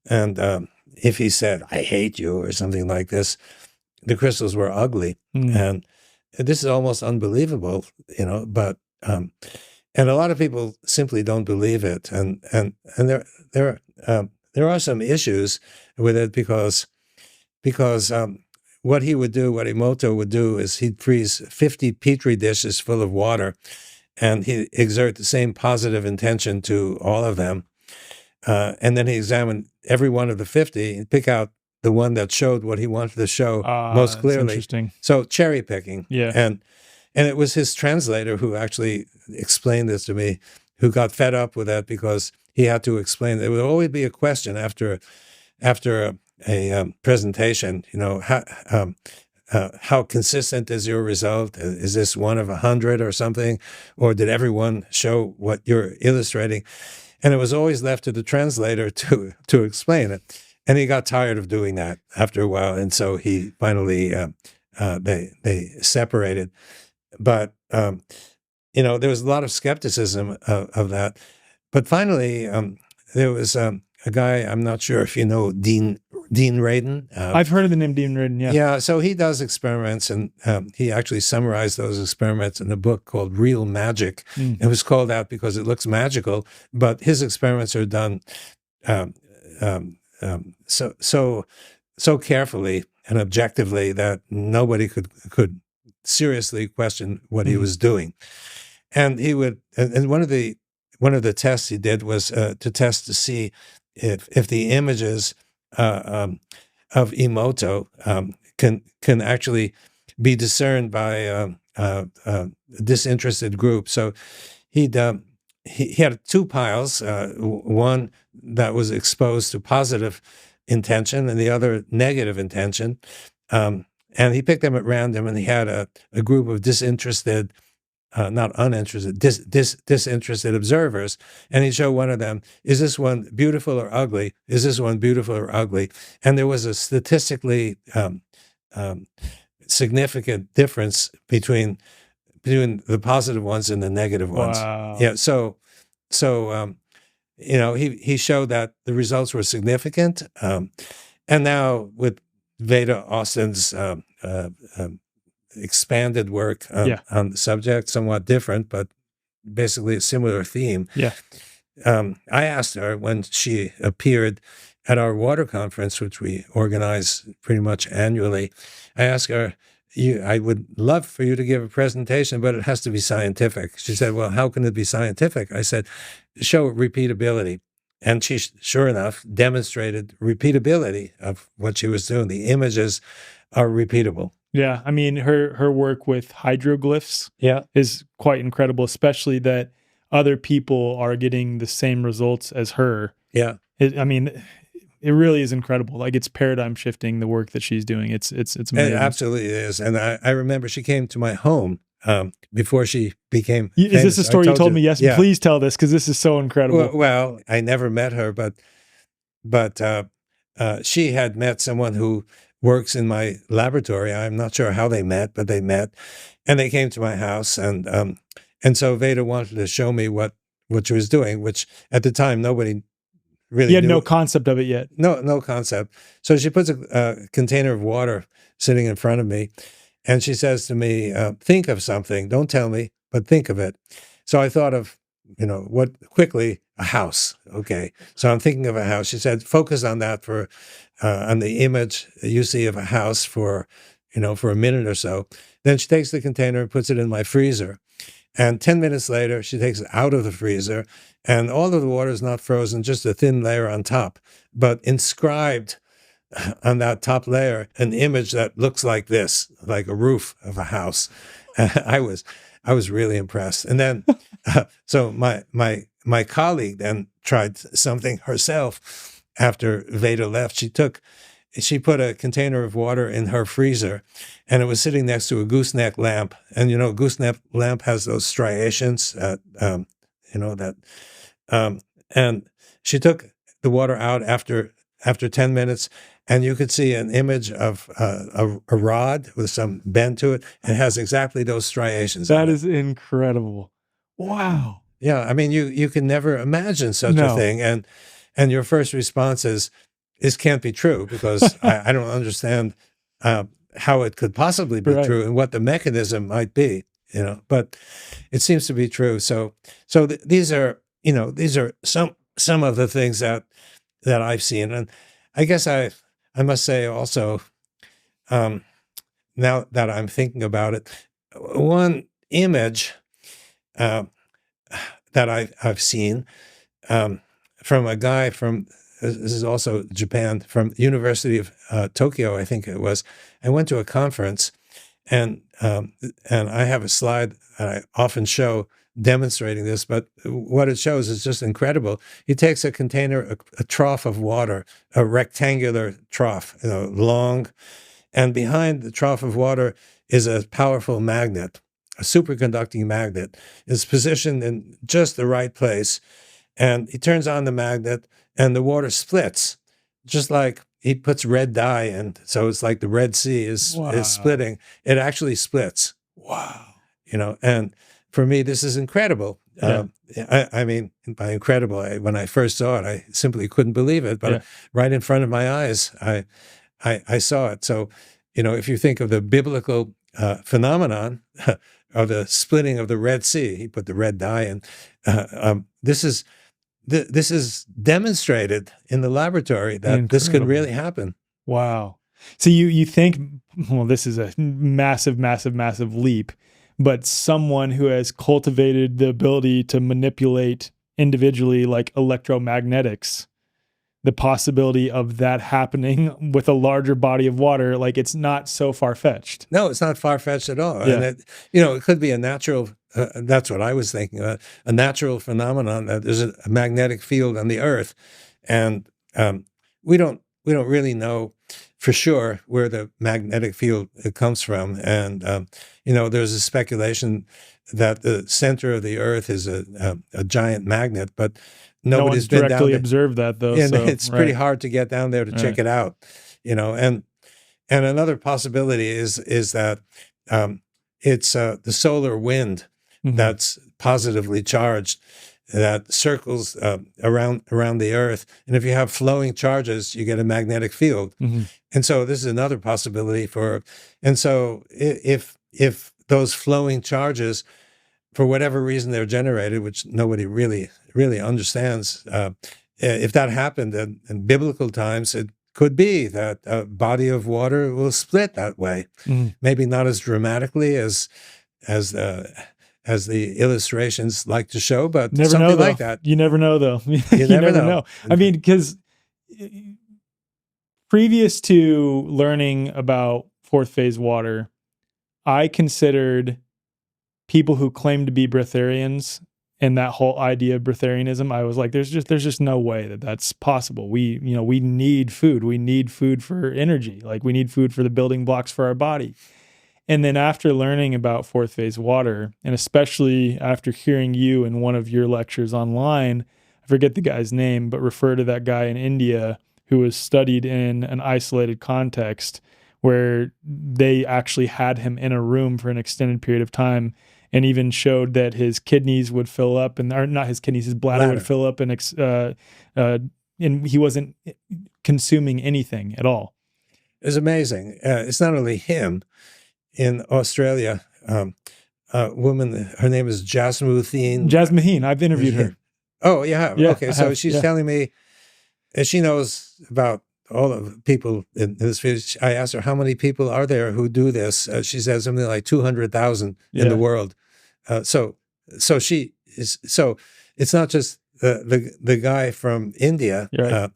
And if he said, I hate you or something like this, the crystals were ugly. And this is almost unbelievable, but and a lot of people simply don't believe it. And there are some issues with it because what he would do, what Emoto would do, is he'd freeze 50 petri dishes full of water, and he'd exert the same positive intention to all of them. And then he examined every one of the 50 and pick out the one that showed what he wanted to show most clearly. Interesting. So cherry picking. Yeah. And it was his translator who actually explained this to me, who got fed up with that because he had to explain. There would always be a question after a presentation, how consistent is your result? Is this 1 of 100 or something? Or did everyone show what you're illustrating? And it was always left to the translator to explain it. And he got tired of doing that after a while. And so he finally, they separated. But, there was a lot of skepticism of that. But finally, there was a guy, I'm not sure if you know Dean Radin. I've heard of the name Dean Radin, yeah. Yeah, so he does experiments, and he actually summarized those experiments in a book called Real Magic. It was called that because it looks magical, but his experiments are done so carefully and objectively that nobody could seriously question what he was doing. And he would, and one of the tests he did was to test to see if the images of Emoto can actually be discerned by a disinterested group. So he had 2 piles, one that was exposed to positive intention and the other negative intention. And he picked them at random, and he had a group of disinterested, not uninterested, disinterested observers. And he showed one of them, is this one beautiful or ugly? Is this one beautiful or ugly? And there was a statistically significant difference between the positive ones and the negative ones. Wow. Yeah. So he showed that the results were significant. And now with Veda Austin's expanded work on the subject, somewhat different, but basically a similar theme. Yeah. I asked her when she appeared at our water conference, which we organize pretty much annually, I asked her, I would love for you to give a presentation, but it has to be scientific. She said, well, how can it be scientific? I said, show repeatability. And she, sure enough, demonstrated repeatability of what she was doing. The images are repeatable. Yeah, I mean, her work with hydroglyphs is quite incredible, especially that other people are getting the same results as her. Yeah. It really is incredible. Like, it's paradigm shifting, the work that she's doing. It's amazing. It absolutely is. And I remember she came to my home before she became famous. Is this a story you told me? Yes. Yeah. Please tell this, because this is so incredible. Well, I never met her, but she had met someone who works in my laboratory. I'm not sure how they met, but they met, and they came to my house, and so Veda wanted to show me what she was doing, which at the time nobody really You had knew. no concept of it yet. No concept. So she puts a container of water sitting in front of me, and she says to me, think of something. Don't tell me, but think of it. So I thought of, quickly, a house. Okay. So I'm thinking of a house. She said, focus on that on the image you see of a house for a minute or so. Then she takes the container and puts it in my freezer. And 10 minutes later, she takes it out of the freezer, and all of the water is not frozen, just a thin layer on top, but inscribed on that top layer, an image that looks like this, like a roof of a house. I was really impressed. And then, so my colleague then tried something herself after Veda left. She put a container of water in her freezer, and it was sitting next to a gooseneck lamp. And a gooseneck lamp has those striations, and she took the water out after 10 minutes, and you could see an image of a rod with some bend to it, and it has exactly those striations. That is incredible. Wow. Yeah, I mean, you can never imagine such a thing, and your first response is, this can't be true, because I don't understand how it could possibly be true and what the mechanism might be, but it seems to be true. So these are some of the things that I've seen. And I guess I must say also, now that I'm thinking about it, one image that I've seen from a guy from, this is also Japan, from University of Tokyo, I think it was. I went to a conference, and I have a slide that I often show demonstrating this, but what it shows is just incredible. He takes a container, a trough of water, a rectangular trough, long, and behind the trough of water is a powerful magnet, a superconducting magnet. It's positioned in just the right place, and he turns on the magnet, and the water splits, just like he puts red dye in. So it's like the Red Sea is splitting. It actually splits. Wow. And for me, this is incredible. Yeah. I mean, by incredible, when I first saw it, I simply couldn't believe it. But right in front of my eyes, I saw it. So, if you think of the biblical phenomenon of the splitting of the Red Sea, he put the red dye in. This is demonstrated in the laboratory that this could really happen. Wow. So you think, well, this is a massive, massive, massive leap, but someone who has cultivated the ability to manipulate individually, like electromagnetics, the possibility of that happening with a larger body of water, like, it's not so far-fetched. No, it's not far-fetched at all. Yeah. And it could be a natural, that's what I was thinking about, a natural phenomenon, that there's a magnetic field on the earth. And we don't really know for sure where the magnetic field comes from. And, there's a speculation that the center of the earth is a giant magnet, but nobody's been directly down observed that, though. And so, it's pretty hard to get down there to check it out, and another possibility is that it's the solar wind that's positively charged, that circles around the earth. And if you have flowing charges, you get a magnetic field. And so this is another possibility and so if those flowing charges, for whatever reason they're generated, which nobody really understands, if that happened in biblical times, it could be that a body of water will split that way. Maybe not as dramatically as the illustrations like to show, but never something know, like that. You never know, though. You never know. I mean, because previous to learning about fourth phase water, I considered people who claim to be breatharians and that whole idea of breatharianism, I was like, there's just no way that that's possible. We need food. We need food for energy. Like, we need food for the building blocks for our body. And then after learning about fourth phase water, and especially after hearing you in one of your lectures online, I forget the guy's name, but refer to that guy in India who was studied in an isolated context where they actually had him in a room for an extended period of time, and even showed that his kidneys would fill up, or not his kidneys, his bladder would fill up, and he wasn't consuming anything at all. It's amazing. It's not only him. In Australia, woman. Her name is Jasmine. I've interviewed her. Oh, you have? Yeah, Okay, so she's telling me, and she knows about all of the people in this field. I asked her, how many people are there who do this? She said something like 200,000 in the world. So she is. So it's not just the guy from India. Right.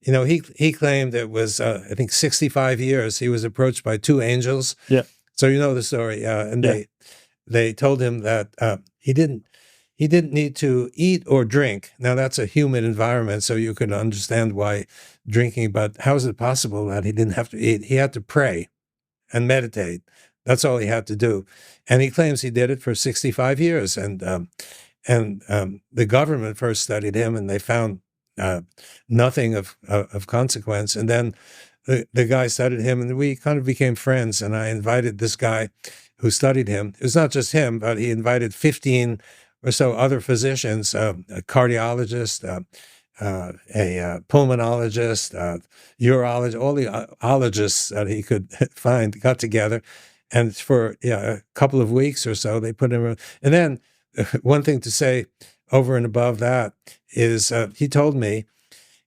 He claimed it was I think 65 years. He was approached by two angels. Yeah. So you know the story, and they told him that he didn't need to eat or drink. Now that's a humid environment, so you can understand why drinking. But how is it possible that he didn't have to eat? He had to pray and meditate. That's all he had to do, and he claims he did it for 65 years. And the government first studied him, and they found nothing of consequence. And then the guy studied him, and we kind of became friends. And I invited this guy who studied him. It was not just him, but he invited 15 or so other physicians, a cardiologist, a pulmonologist, urologist, all the ologists that he could find got together. And for a couple of weeks or so, they put him. And then one thing to say over and above that is he told me,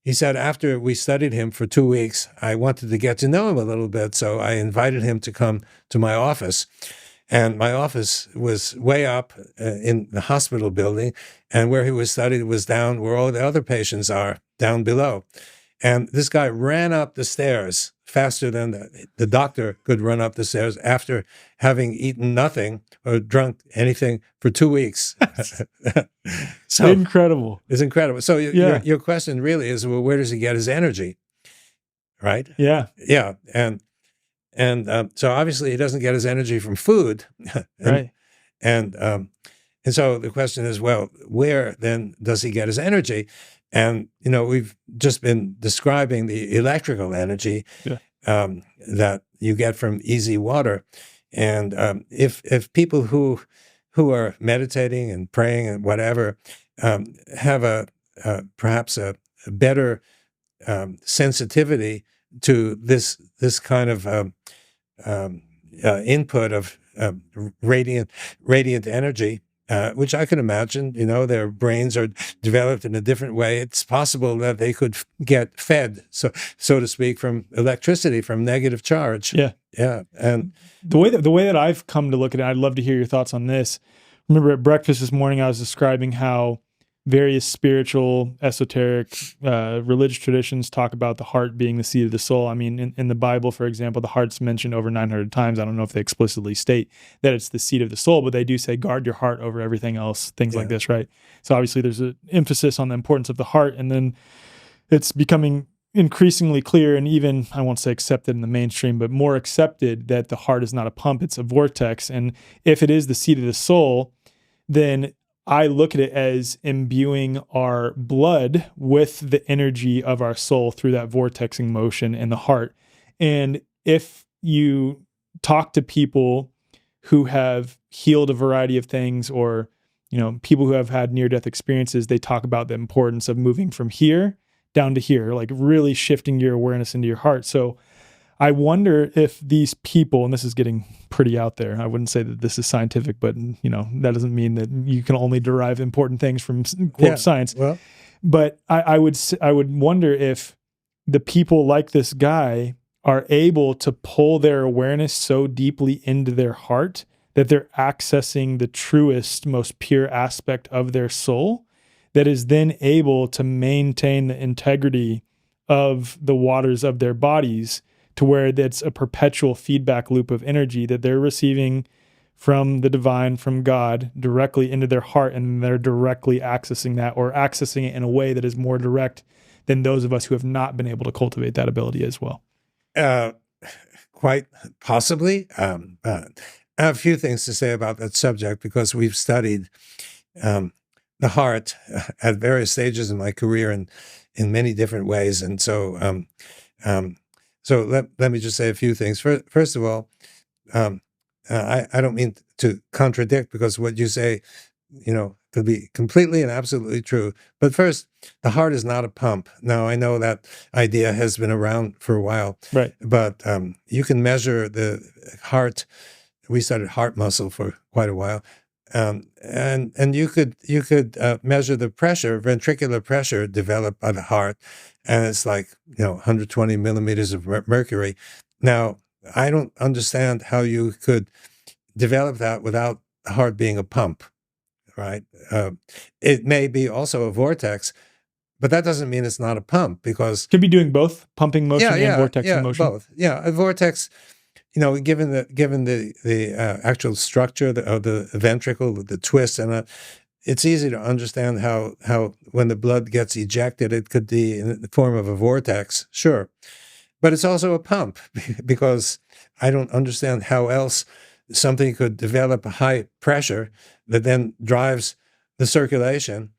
he said, after we studied him for 2 weeks, I wanted to get to know him a little bit. So I invited him to come to my office. And my office was way up in the hospital building. And where he was studied was down where all the other patients are, down below. And this guy ran up the stairs faster than the doctor could run up the stairs after having eaten nothing or drunk anything for 2 weeks. So incredible. It's incredible. So your question really is, well, where does he get his energy? Right? Yeah. Yeah. And so obviously he doesn't get his energy from food. Right. And so the question is, well, where then does he get his energy? And, we've just been describing the electrical energy that you get from easy water. And if people who are meditating and praying and whatever have perhaps a better sensitivity to this kind of input of radiant energy, which I can imagine, their brains are developed in a different way. It's possible that they could get fed, so to speak, from electricity, from negative charge. Yeah. Yeah. And the way that I've come to look at it, I'd love to hear your thoughts on this. Remember at breakfast this morning, I was describing how various spiritual, esoteric, religious traditions talk about the heart being the seat of the soul. I mean, in the Bible, for example, the heart's mentioned over 900 times. I don't know if they explicitly state that it's the seat of the soul, but they do say guard your heart over everything else, things like this, right? So obviously there's an emphasis on the importance of the heart, and then it's becoming increasingly clear, and even, I won't say accepted in the mainstream, but more accepted, that the heart is not a pump, it's a vortex. And if it is the seat of the soul, then I look at it as imbuing our blood with the energy of our soul through that vortexing motion in the heart. And if you talk to people who have healed a variety of things, or, people who have had near-death experiences, they talk about the importance of moving from here down to here, like really shifting your awareness into your heart. So I wonder if these people, and this is getting pretty out there, I wouldn't say that this is scientific, but that doesn't mean that you can only derive important things from quote science. Well, but I would wonder if the people like this guy are able to pull their awareness so deeply into their heart that they're accessing the truest, most pure aspect of their soul, that is then able to maintain the integrity of the waters of their bodies, to where that's a perpetual feedback loop of energy that they're receiving from the divine, from God, directly into their heart, and they're directly accessing that, or accessing it in a way that is more direct than those of us who have not been able to cultivate that ability as well. Quite possibly. I have a few things to say about that subject, because we've studied the heart at various stages in my career and in many different ways. And so so let me just say a few things. First of all, I don't mean to contradict, because what you say, could be completely and absolutely true. But first, the heart is not a pump. Now, I know that idea has been around for a while, right? But you can measure the heart we studied heart muscle for quite a while, and you could measure the pressure, ventricular pressure developed by the heart, and it's like 120 millimeters of mercury. Now, I don't understand how you could develop that without the heart being a pump, right? It may be also a vortex, but that doesn't mean it's not a pump, because could be doing both pumping motion and vortexing motion. Both. Yeah, a vortex. Given the actual structure of the ventricle, the twist, and it's easy to understand how when the blood gets ejected, it could be in the form of a vortex, sure. But it's also a pump, because I don't understand how else something could develop a high pressure that then drives the circulation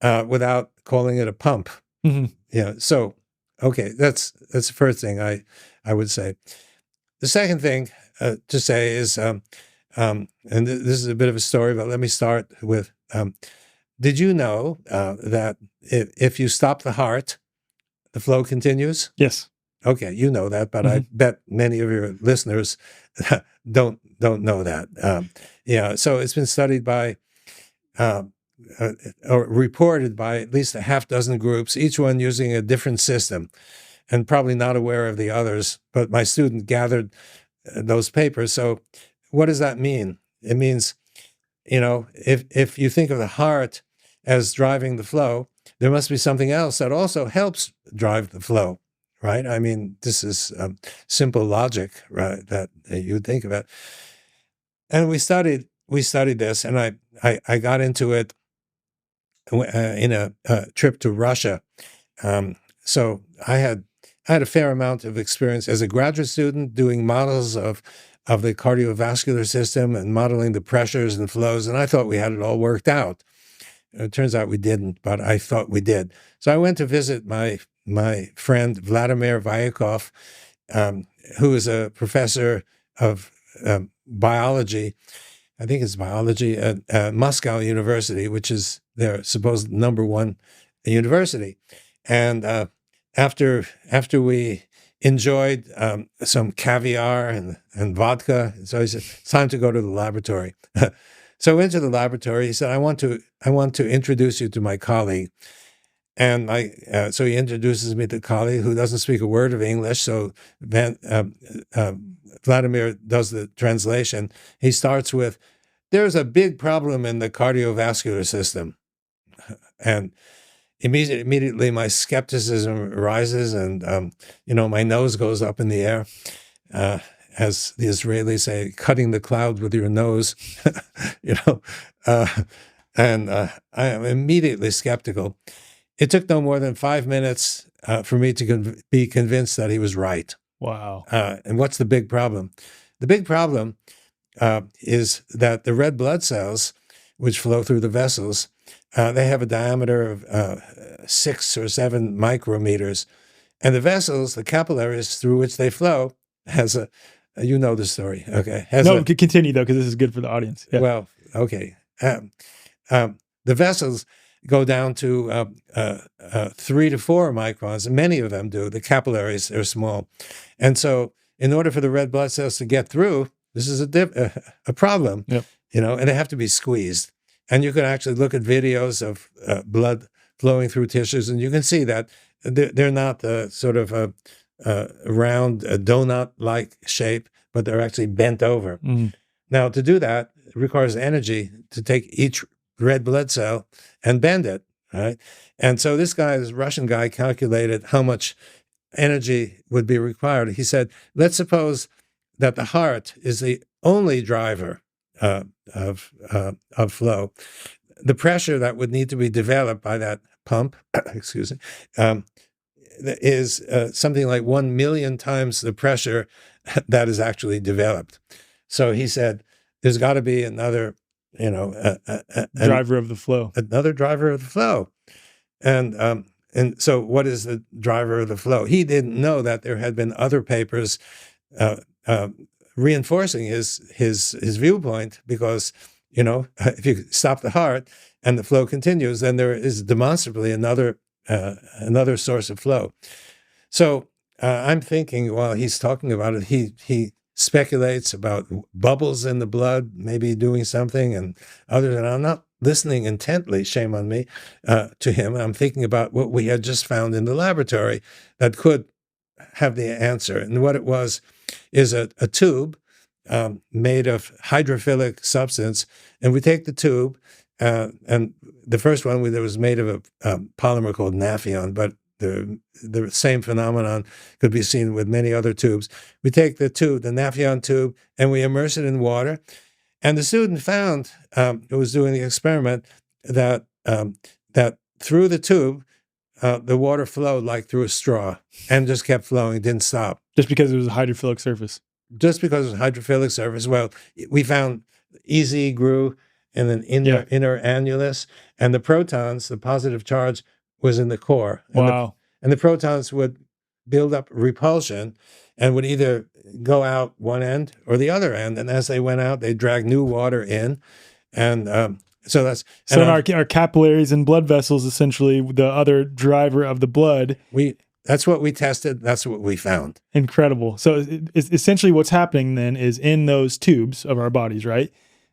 without calling it a pump. Mm-hmm. Yeah. So, okay, that's the first thing I would say. The second thing to say is, and this is a bit of a story, but let me start with, did you know that if you stop the heart, the flow continues? Yes. Okay, you know that, but I bet many of your listeners don't know that. Yeah, so it's been studied by, or reported by at least a half dozen groups, each one using a different system, and probably not aware of the others, but my student gathered those papers. So what does that mean? It means, if you think of the heart as driving the flow, there must be something else that also helps drive the flow, right? I mean, this is simple logic, right, that you think about. And we studied this, and I got into it in a trip to Russia. So I had a fair amount of experience as a graduate student doing models of the cardiovascular system and modeling the pressures and flows, and I thought we had it all worked out. It turns out we didn't, but I thought we did. So I went to visit my friend Vladimir Vyakov, who is a professor of biology. I think it's biology at Moscow University, which is their supposed #1 university. And after we enjoyed some caviar and vodka, so he said, "It's time to go to the laboratory." So I went to the laboratory. He said, "I want to introduce you to my colleague." And so he introduces me to the colleague who doesn't speak a word of English. So Vladimir does the translation. He starts with, "There's a big problem in the cardiovascular system." And immediately my skepticism rises, and my nose goes up in the air, as the Israelis say, cutting the cloud with your nose, and I am immediately skeptical. It took no more than 5 minutes for me to be convinced that he was right. Wow. And what's the big problem? The big problem is that the red blood cells, which flow through the vessels, they have a diameter of 6 or 7 micrometers. And the vessels, the capillaries through which they flow, has a, you know the story, okay? Continue though, because this is good for the audience. Yeah. Well, okay. The vessels go down to 3 to 4 microns, and many of them do. The capillaries are small. And so in order for the red blood cells to get through, this is a problem, yep. And they have to be squeezed. And you can actually look at videos of blood flowing through tissues, and you can see that they're not sort of a round, donut-like shape, but they're actually bent over. Mm. Now, to do that, it requires energy to take each red blood cell and bend it, right? And so this Russian guy, calculated how much energy would be required. He said, let's suppose that the heart is the only driver of flow. The pressure that would need to be developed by that pump, excuse me, is something like 1 million times the pressure that is actually developed. So he said, there's got to be another, driver of the flow. Another driver of the flow. And so what is the driver of the flow? He didn't know that there had been other papers reinforcing his viewpoint, because, if you stop the heart and the flow continues, then there is demonstrably another source of flow. So I'm thinking while he's talking about it, he speculates about bubbles in the blood, maybe doing something, and others. And I'm not listening intently, shame on me, to him. I'm thinking about what we had just found in the laboratory that could have the answer. And what it was is a tube made of hydrophilic substance. And we take the tube, and the first one that was made of a polymer called naphthalene, but the same phenomenon could be seen with many other tubes. We take the tube, the naphthalene tube, and we immerse it in water. And the student found, who was doing the experiment, that that through the tube, the water flowed like through a straw and just kept flowing, didn't stop. Just because it was a hydrophilic surface. Just because it was a hydrophilic surface. Well, we found EZ grew in an inner annulus, and the protons, the positive charge, was in the core. Wow. And the protons would build up repulsion and would either go out one end or the other end. And as they went out, they dragged new water in. And so that's... So in our capillaries and blood vessels, essentially, the other driver of the blood... That's what we tested. That's what we found. Incredible. So essentially what's happening then is in those tubes of our bodies, right?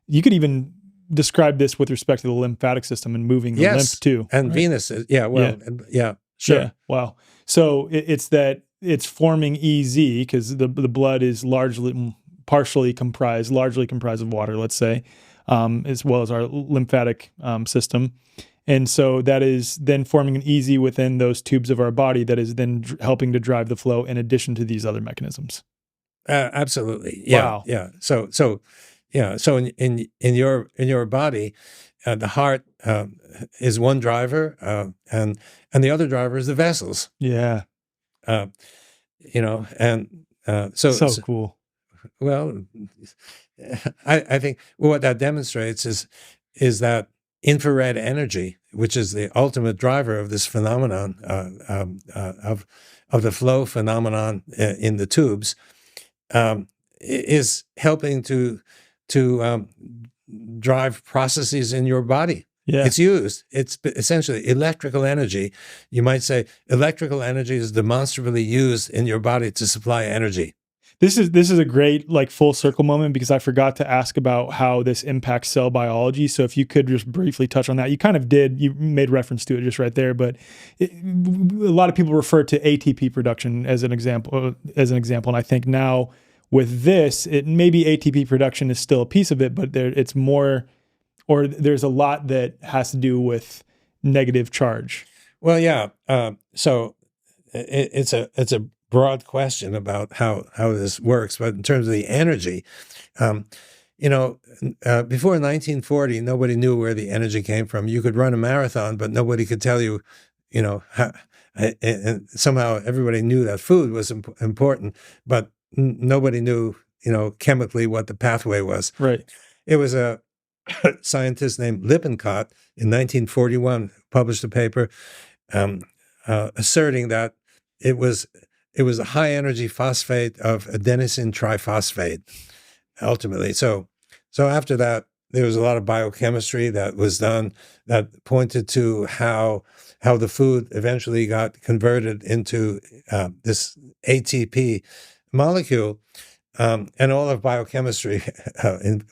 You could even describe this with respect to the lymphatic system and moving the lymph too. And right? Venous. Yeah. Well, yeah, sure. Yeah. Wow. So it's that it's forming EZ because the blood is largely comprised of water, let's say, as well as our lymphatic system. And so that is then forming an EZ within those tubes of our body that is then helping to drive the flow in addition to these other mechanisms. Absolutely. Yeah. Wow. Yeah. So in your body, the heart is one driver, and the other driver is the vessels. Yeah. So cool. Well, I think what that demonstrates is that infrared energy, which is the ultimate driver of this phenomenon of the flow phenomenon in the tubes, is helping to drive processes in your body. Yeah. It's essentially electrical energy. You might say electrical energy is demonstrably used in your body to supply energy. This is a great full circle moment because I forgot to ask about how this impacts cell biology. So if you could just briefly touch on that. You kind of did. You made reference to it just right there, but a lot of people refer to ATP production as an example. And I think now with this, it maybe ATP production is still a piece of it, but it's more, or there's a lot that has to do with negative charge. Well, yeah. So it's a broad question about how this works, but in terms of the energy, before 1940, nobody knew where the energy came from. You could run a marathon, but nobody could tell you, how, and somehow everybody knew that food was important, but nobody knew, chemically what the pathway was. Right. It was a scientist named Lippincott in 1941 published a paper asserting that it was a high energy phosphate of adenosine triphosphate, ultimately. So after that, there was a lot of biochemistry that was done that pointed to how the food eventually got converted into this ATP molecule, and all of biochemistry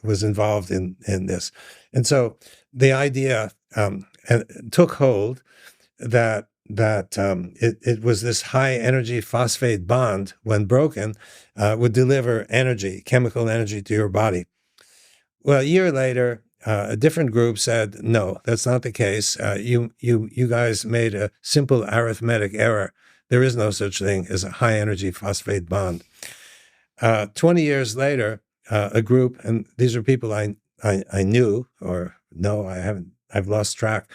was involved in this. And so the idea took hold that it was this high energy phosphate bond, when broken, would deliver energy, chemical energy to your body. Well, a year later, a different group said, no, that's not the case. You guys made a simple arithmetic error. There is no such thing as a high energy phosphate bond. 20 years later, a group, and these are people I knew, or no, I haven't, I've lost track.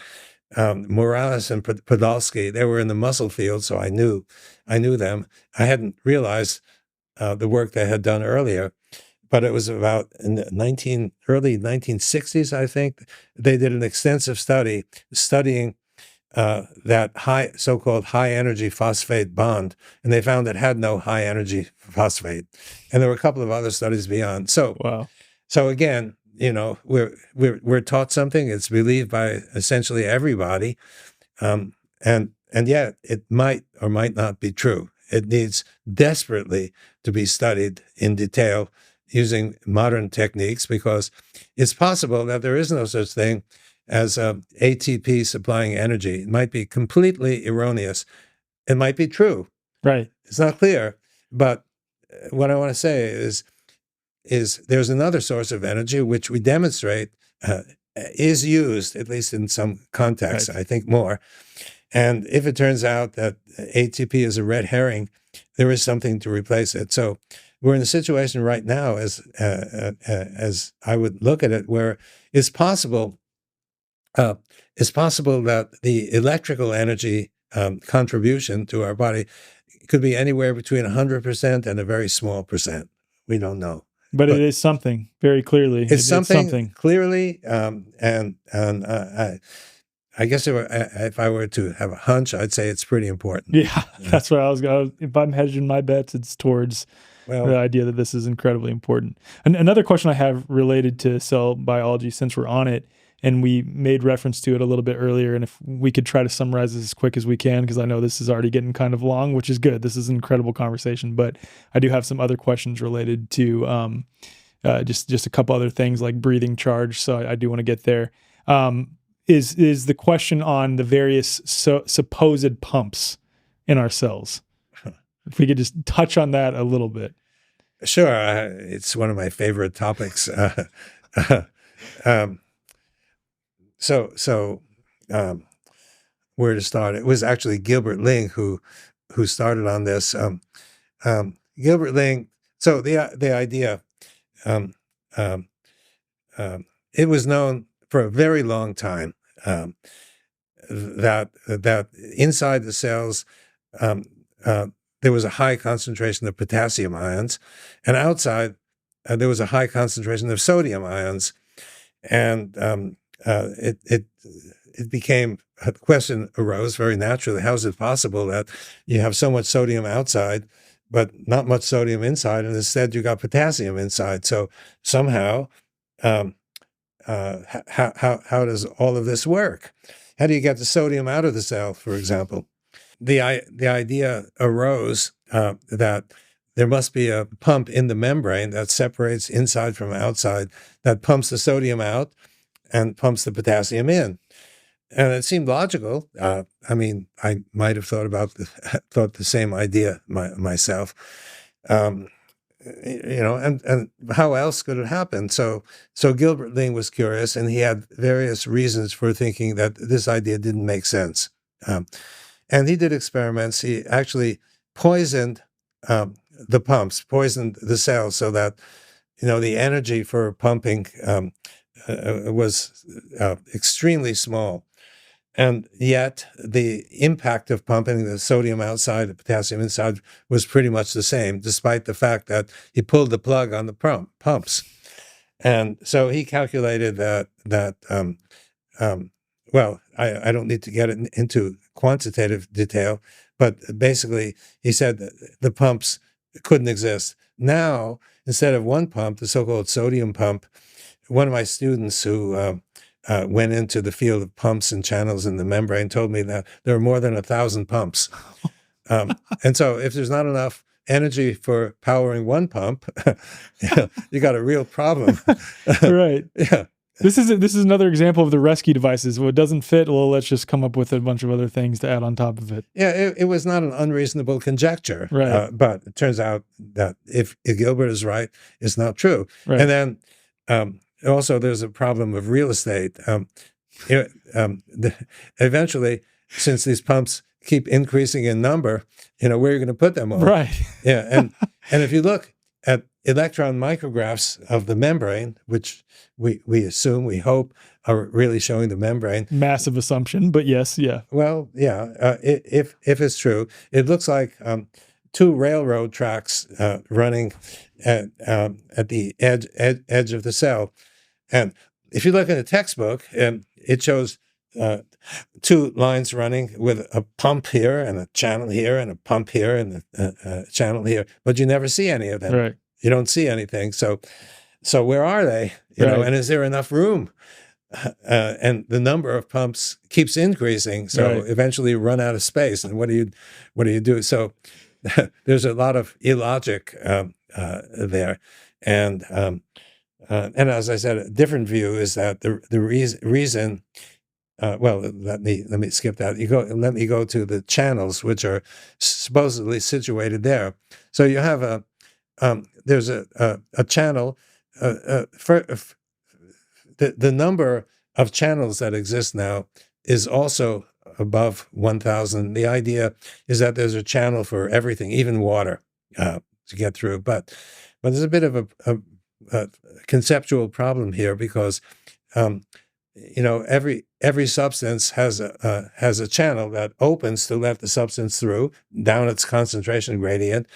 Morales and Podolsky, they were in the muscle field, so I knew them. I hadn't realized the work they had done earlier, but it was about in the early 1960s, I think. They did an extensive study studying that so-called high-energy phosphate bond, and they found it had no high-energy phosphate. And there were a couple of other studies beyond. So, wow. So again, we're taught something. It's believed by essentially everybody, and yet it might or might not be true. it needs desperately to be studied in detail using modern techniques, because it's possible that there is no such thing as ATP supplying energy. It might be completely erroneous. It might be true. Right. It's not clear. But what I want to say is there's another source of energy which we demonstrate is used, at least in some contexts, Right. I think more. And if it turns out that ATP is a red herring, there is something to replace it. So we're in a situation right now, as I would look at it, where it's possible that the electrical energy contribution to our body could be anywhere between 100% and a very small percent. We don't know. But it is something, very clearly. It's something clearly, and I guess if I were to have a hunch, I'd say it's pretty important. Yeah, that's what I was going. If I'm hedging my bets, it's towards the idea that this is incredibly important. And another question I have related to cell biology, since we're on it, and we made reference to it a little bit earlier, and if we could try to summarize this as quick as we can, because I know this is already getting kind of long, which is good. This is an incredible conversation, but I do have some other questions related to just a couple other things like breathing charge. So I do want to get there. Is the question on the various supposed pumps in our cells? If we could just touch on that a little bit. Sure. It's one of my favorite topics. So where to start? It was actually Gilbert Ling who started on this. Gilbert Ling. So the idea, it was known for a very long time that inside the cells there was a high concentration of potassium ions, and outside there was a high concentration of sodium ions, and it became, a question arose very naturally: how is it possible that you have so much sodium outside but not much sodium inside, and instead you got potassium inside? So somehow, how does all of this work? How do you get the sodium out of the cell, for example? The idea arose that there must be a pump in the membrane that separates inside from outside, that pumps the sodium out and pumps the potassium in. And it seemed logical. I mean, I might have thought the same idea myself. And how else could it happen? So Gilbert Ling was curious, and he had various reasons for thinking that this idea didn't make sense. And he did experiments. He actually poisoned the pumps, poisoned the cells, so that the energy for pumping was extremely small. And yet the impact of pumping the sodium outside, the potassium inside, was pretty much the same, despite the fact that he pulled the plug on the pumps. And so he calculated that I don't need to get into quantitative detail, but basically he said that the pumps couldn't exist. Now, instead of one pump, the so-called sodium pump, one of my students who went into the field of pumps and channels in the membrane told me that there are more than 1,000 pumps. And so if there's not enough energy for powering one pump, you got a real problem. Right. Yeah. This is another example of the rescue devices. Well, it doesn't fit. Well, let's just come up with a bunch of other things to add on top of it. Yeah, it was not an unreasonable conjecture. Right. But it turns out that if Gilbert is right, it's not true. Right. And then also there's a problem of real estate. Eventually, since these pumps keep increasing in number, where are you going to put them all? Right. Yeah, and if you look at electron micrographs of the membrane, which we assume, we hope, are really showing the membrane. Massive assumption, but yes, yeah. Well, yeah, if it's true, it looks like two railroad tracks running at the edge of the cell. And if you look in a textbook, it shows two lines running with a pump here and a channel here and a pump here and a channel here, but you never see any of them. Right. You don't see anything. So where are they? You know, and is there enough room? And the number of pumps keeps increasing. So eventually you run out of space. And what do you do? So there's a lot of illogic there, and as I said, a different view is that the reason. Well, let me skip that. Let me go to the channels, which are supposedly situated there. So you have there's a channel. The number of channels that exist now is also above 1,000. The idea is that there's a channel for everything, even water, to get through. But there's a bit of a conceptual problem here because every substance has a channel that opens to let the substance through down its concentration gradient,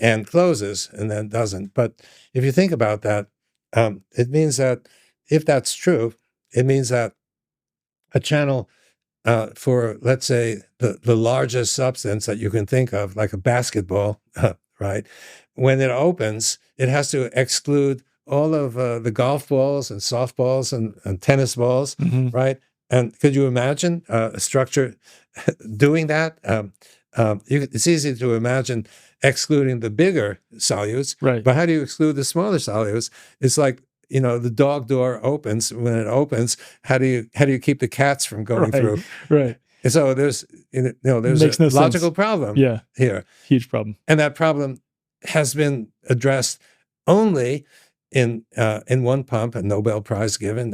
and closes and then doesn't. But if you think about that, it means that if that's true, it means that a channel for, let's say, the largest substance that you can think of, like a basketball, right? When it opens, it has to exclude all of the golf balls and softballs and tennis balls, right? And could you imagine a structure doing that? It's easy to imagine excluding the bigger solutes, right? But how do you exclude the smaller solutes? It's like, the dog door opens. When it opens, how do you keep the cats from going through? Right. And so there's a logical problem here. Huge problem. And that problem has been addressed only in one pump, a Nobel Prize given,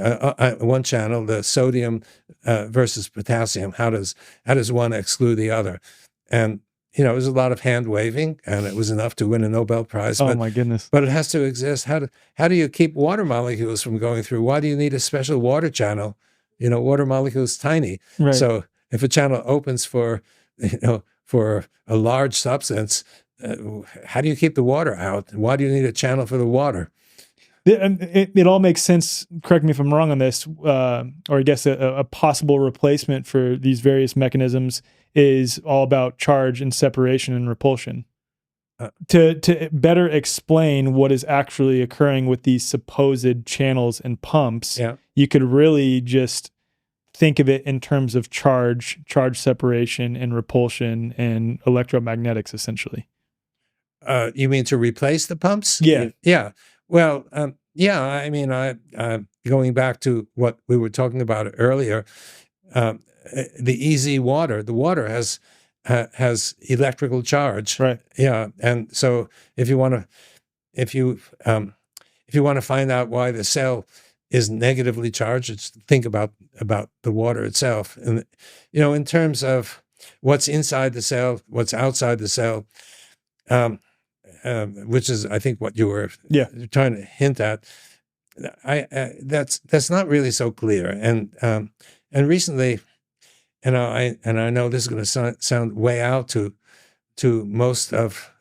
one channel, the sodium versus potassium. How does one exclude the other? And it was a lot of hand waving, and it was enough to win a Nobel Prize. Oh my goodness! But it has to exist. How do you keep water molecules from going through? Why do you need a special water channel? Water molecules tiny. Right. So if a channel opens for a large substance, how do you keep the water out? Why do you need a channel for the water? It all makes sense. Correct me if I'm wrong on this, or I guess a possible replacement for these various mechanisms is all about charge and separation and repulsion. To better explain what is actually occurring with these supposed channels and pumps, you could really just think of it in terms of charge separation and repulsion and electromagnetics, essentially. You mean to replace the pumps? Yeah. Yeah. Well, I mean, going back to what we were talking about earlier, the easy water. The water has electrical charge, right? Yeah, and so if you want to find out why the cell is negatively charged, just think about the water itself, and in terms of what's inside the cell, what's outside the cell, which is, I think, what you were trying to hint at. That's not really so clear, and recently. And I know this is going to sound way out to most of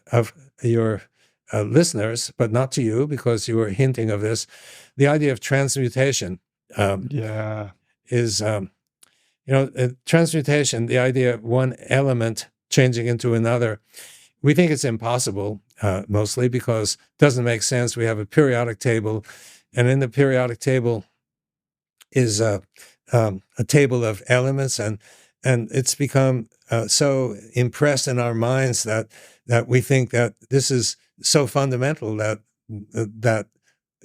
your listeners, but not to you because you were hinting of this. The idea of transmutation is transmutation. The idea of one element changing into another. We think it's impossible, mostly because it doesn't make sense. We have a periodic table, and in the periodic table is a table of elements, and it's become so impressed in our minds that we think that this is so fundamental that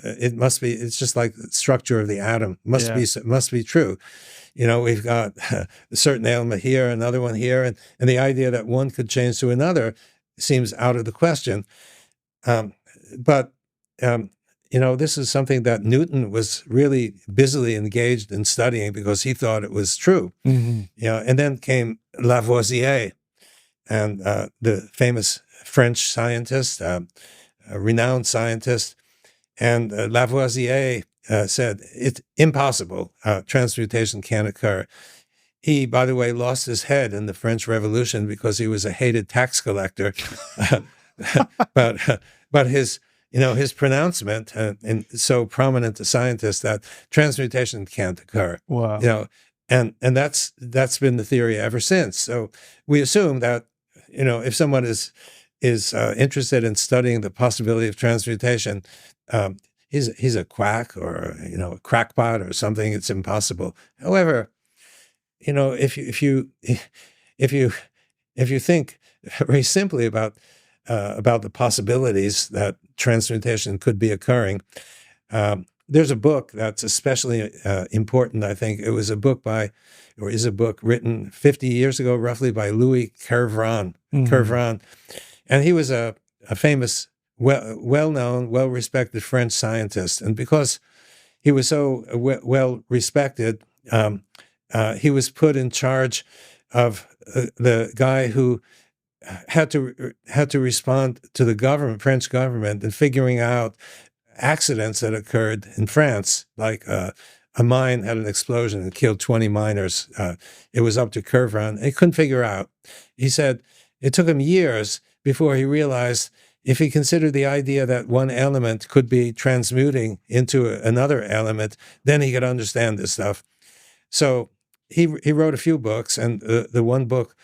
it must be. It's just like the structure of the atom must be true. We've got a certain element here, another one here, and the idea that one could change to another seems out of the question. But this is something that Newton was really busily engaged in studying because he thought it was true. Mm-hmm. And then came Lavoisier, and the famous French scientist, a renowned scientist, and Lavoisier said it's impossible. Transmutation can't occur. He, by the way, lost his head in the French Revolution because he was a hated tax collector. but his pronouncement, and so prominent to scientists, that transmutation can't occur. Wow. And that's been the theory ever since. So we assume that, if someone is interested in studying the possibility of transmutation, he's a quack or a crackpot or something. It's impossible. However, if you think very simply about the possibilities that transmutation could be occurring. There's a book that's especially important, I think. It was a book is a book written 50 years ago, roughly, by Louis Kervran. Kervran. And he was a famous, well-known, well-respected French scientist. And because he was so well-respected, he was put in charge of the guy who had to respond to the French government, in figuring out accidents that occurred in France, like a mine had an explosion and killed 20 miners. It was up to Kervran. He couldn't figure out. He said it took him years before he realized if he considered the idea that one element could be transmuting into another element, then he could understand this stuff. So he wrote a few books, and the one book,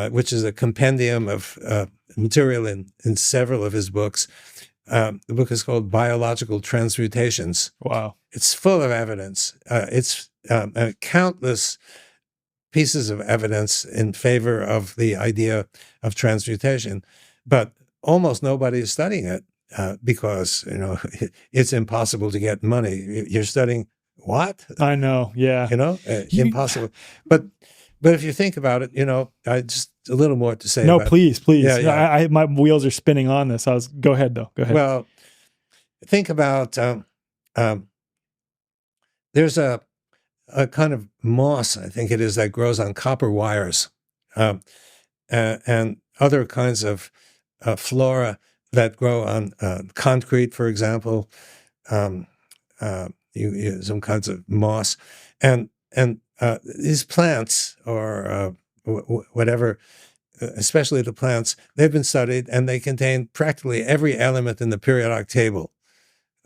which is a compendium of material in several of his books, the book is called Biological Transmutations. Wow. It's full of evidence. It's countless pieces of evidence in favor of the idea of transmutation, but almost nobody is studying it because it's impossible to get money. You're studying what? I know, yeah. Impossible. But if you think about it, I just a little more to say. No, about please. Yeah. My wheels are spinning on this. Go ahead though. Go ahead. Well, think about there's a kind of moss, I think it is, that grows on copper wires, and other kinds of flora that grow on concrete, for example. Some kinds of moss, and these plants, or whatever, especially the plants, they've been studied, and they contain practically every element in the periodic table.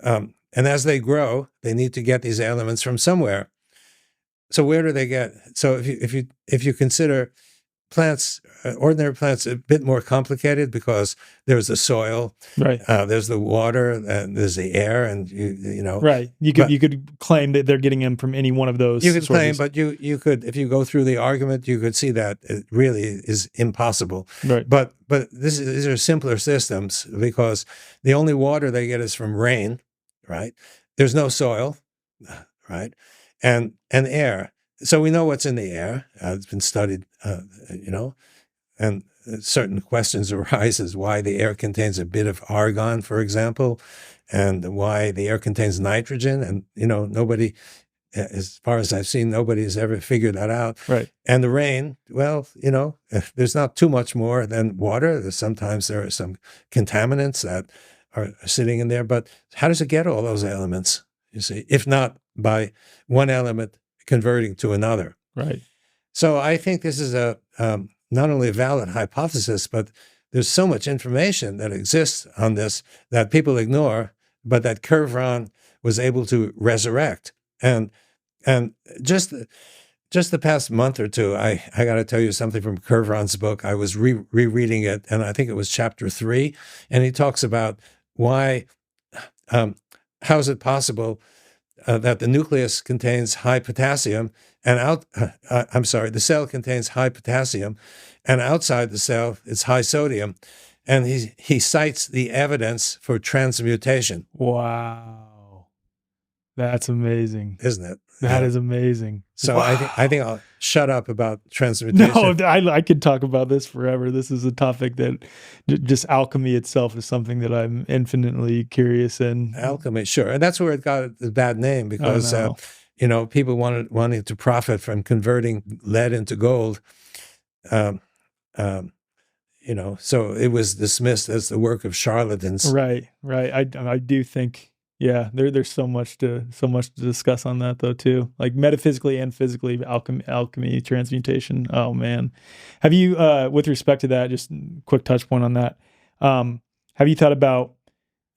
And as they grow, they need to get these elements from somewhere. So where do they get? So if you consider plants, ordinary plants, a bit more complicated, because there's the soil, right? There's the water, and there's the air, and right. You could claim that they're getting them from any one of those. You could claim, but you could, if you go through the argument, you could see that it really is impossible. Right. But these are simpler systems, because the only water they get is from rain, right? There's no soil, right? And air. So we know what's in the air. It's been studied, and certain questions arise as why the air contains a bit of argon, for example, and why the air contains nitrogen. And, nobody, as far as I've seen, nobody has ever figured that out. Right. And the rain, well, there's not too much more than water. Sometimes there are some contaminants that are sitting in there. But how does it get all those elements, you see, if not by one element converting to another? Right. So I think this is not only a valid hypothesis, but there's so much information that exists on this that people ignore, but that Kervran was able to resurrect. And just the past month or two, I got to tell you something from Kervran's book. I was rereading it, and I think it was chapter 3, and he talks about why, how is it possible that the nucleus contains high potassium, and the cell contains high potassium, and outside the cell it's high sodium, and he cites the evidence for transmutation. Wow, that's amazing, isn't it? That is amazing. So wow. I think I'll shut up about transmutation. No, I could talk about this forever. This is a topic that just alchemy itself is something that I'm infinitely curious in. Alchemy, sure. And that's where it got a bad name, because, people wanted to profit from converting lead into gold. So it was dismissed as the work of charlatans. Right. I do think, yeah, there's so much to discuss on that though too, like metaphysically and physically, alchemy, transmutation. Oh man, have you, with respect to that, just quick touch point on that, have you thought about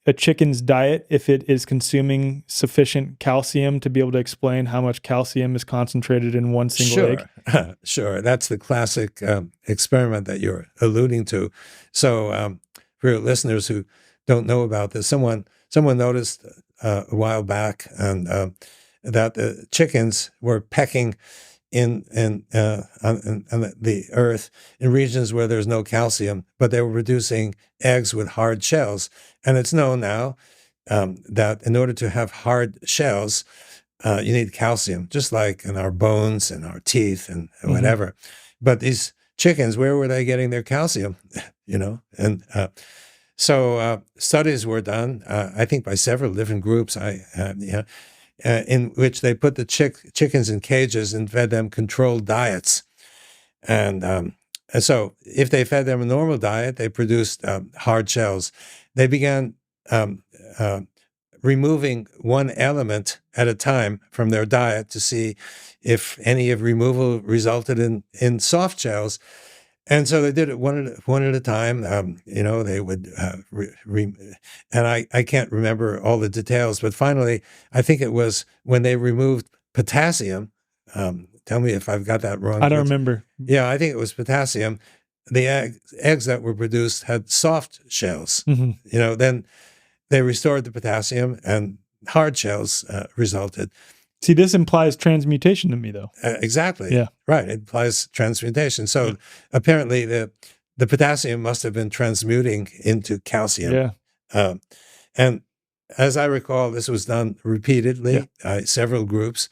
a chicken's diet, if it is consuming sufficient calcium, to be able to explain how much calcium is concentrated in one single egg? Sure. That's the classic experiment that you're alluding to. So for your listeners who don't know about this, someone noticed a while back, and that the chickens were pecking on the earth in regions where there's no calcium, but they were producing eggs with hard shells. And it's known now that in order to have hard shells, you need calcium, just like in our bones and our teeth and whatever. But these chickens, where were they getting their calcium? And so studies were done, I think by several different groups, in which they put the chickens in cages and fed them controlled diets. And so if they fed them a normal diet, they produced hard shells. They began removing one element at a time from their diet to see if any of removal resulted in soft shells. And so they did it one at a time. They would, and I can't remember all the details, but finally, I think it was when they removed potassium. Tell me if I've got that wrong. I don't remember. Yeah, I think it was potassium. The eggs that were produced had soft shells. Then they restored the potassium and hard shells resulted. See, this implies transmutation to me, though. Exactly. Yeah. Right. It implies transmutation. So apparently the potassium must have been transmuting into calcium. Yeah. And as I recall, this was done repeatedly by several groups.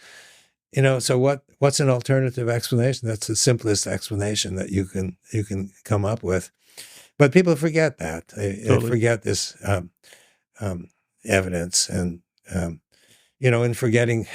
So what's an alternative explanation? That's the simplest explanation that you can come up with. But people forget that. They forget this evidence. And in forgetting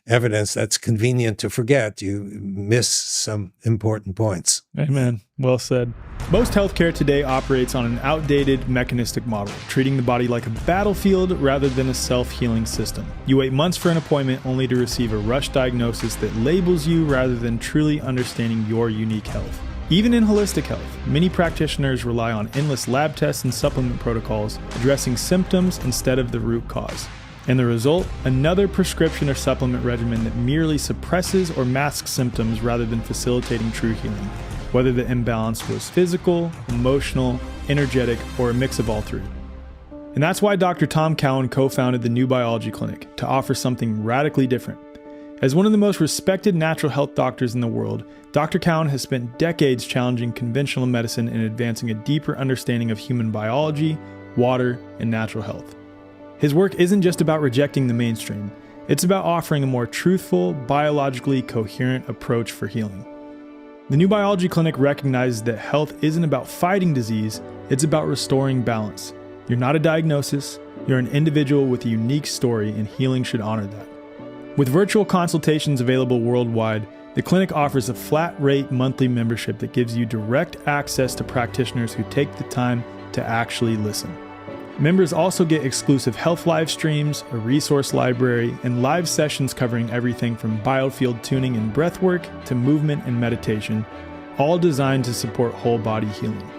evidence that's convenient to forget, you miss some important points. Amen. Well said. Most healthcare today operates on an outdated mechanistic model, treating the body like a battlefield rather than a self-healing system. You wait months for an appointment only to receive a rush diagnosis that labels you rather than truly understanding your unique health. Even in holistic health, many practitioners rely on endless lab tests and supplement protocols, addressing symptoms instead of the root cause. And the result? Another prescription or supplement regimen that merely suppresses or masks symptoms rather than facilitating true healing, whether the imbalance was physical, emotional, energetic, or a mix of all three. And that's why Dr. Tom Cowan co-founded the New Biology Clinic, to offer something radically different. As one of the most respected natural health doctors in the world, Dr. Cowan has spent decades challenging conventional medicine and advancing a deeper understanding of human biology, water, and natural health. His work isn't just about rejecting the mainstream, it's about offering a more truthful, biologically coherent approach for healing. The New Biology Clinic recognizes that health isn't about fighting disease, it's about restoring balance. You're not a diagnosis, you're an individual with a unique story, and healing should honor that. With virtual consultations available worldwide, the clinic offers a flat-rate monthly membership that gives you direct access to practitioners who take the time to actually listen. Members also get exclusive health live streams, a resource library, and live sessions covering everything from biofield tuning and breathwork to movement and meditation, all designed to support whole body healing.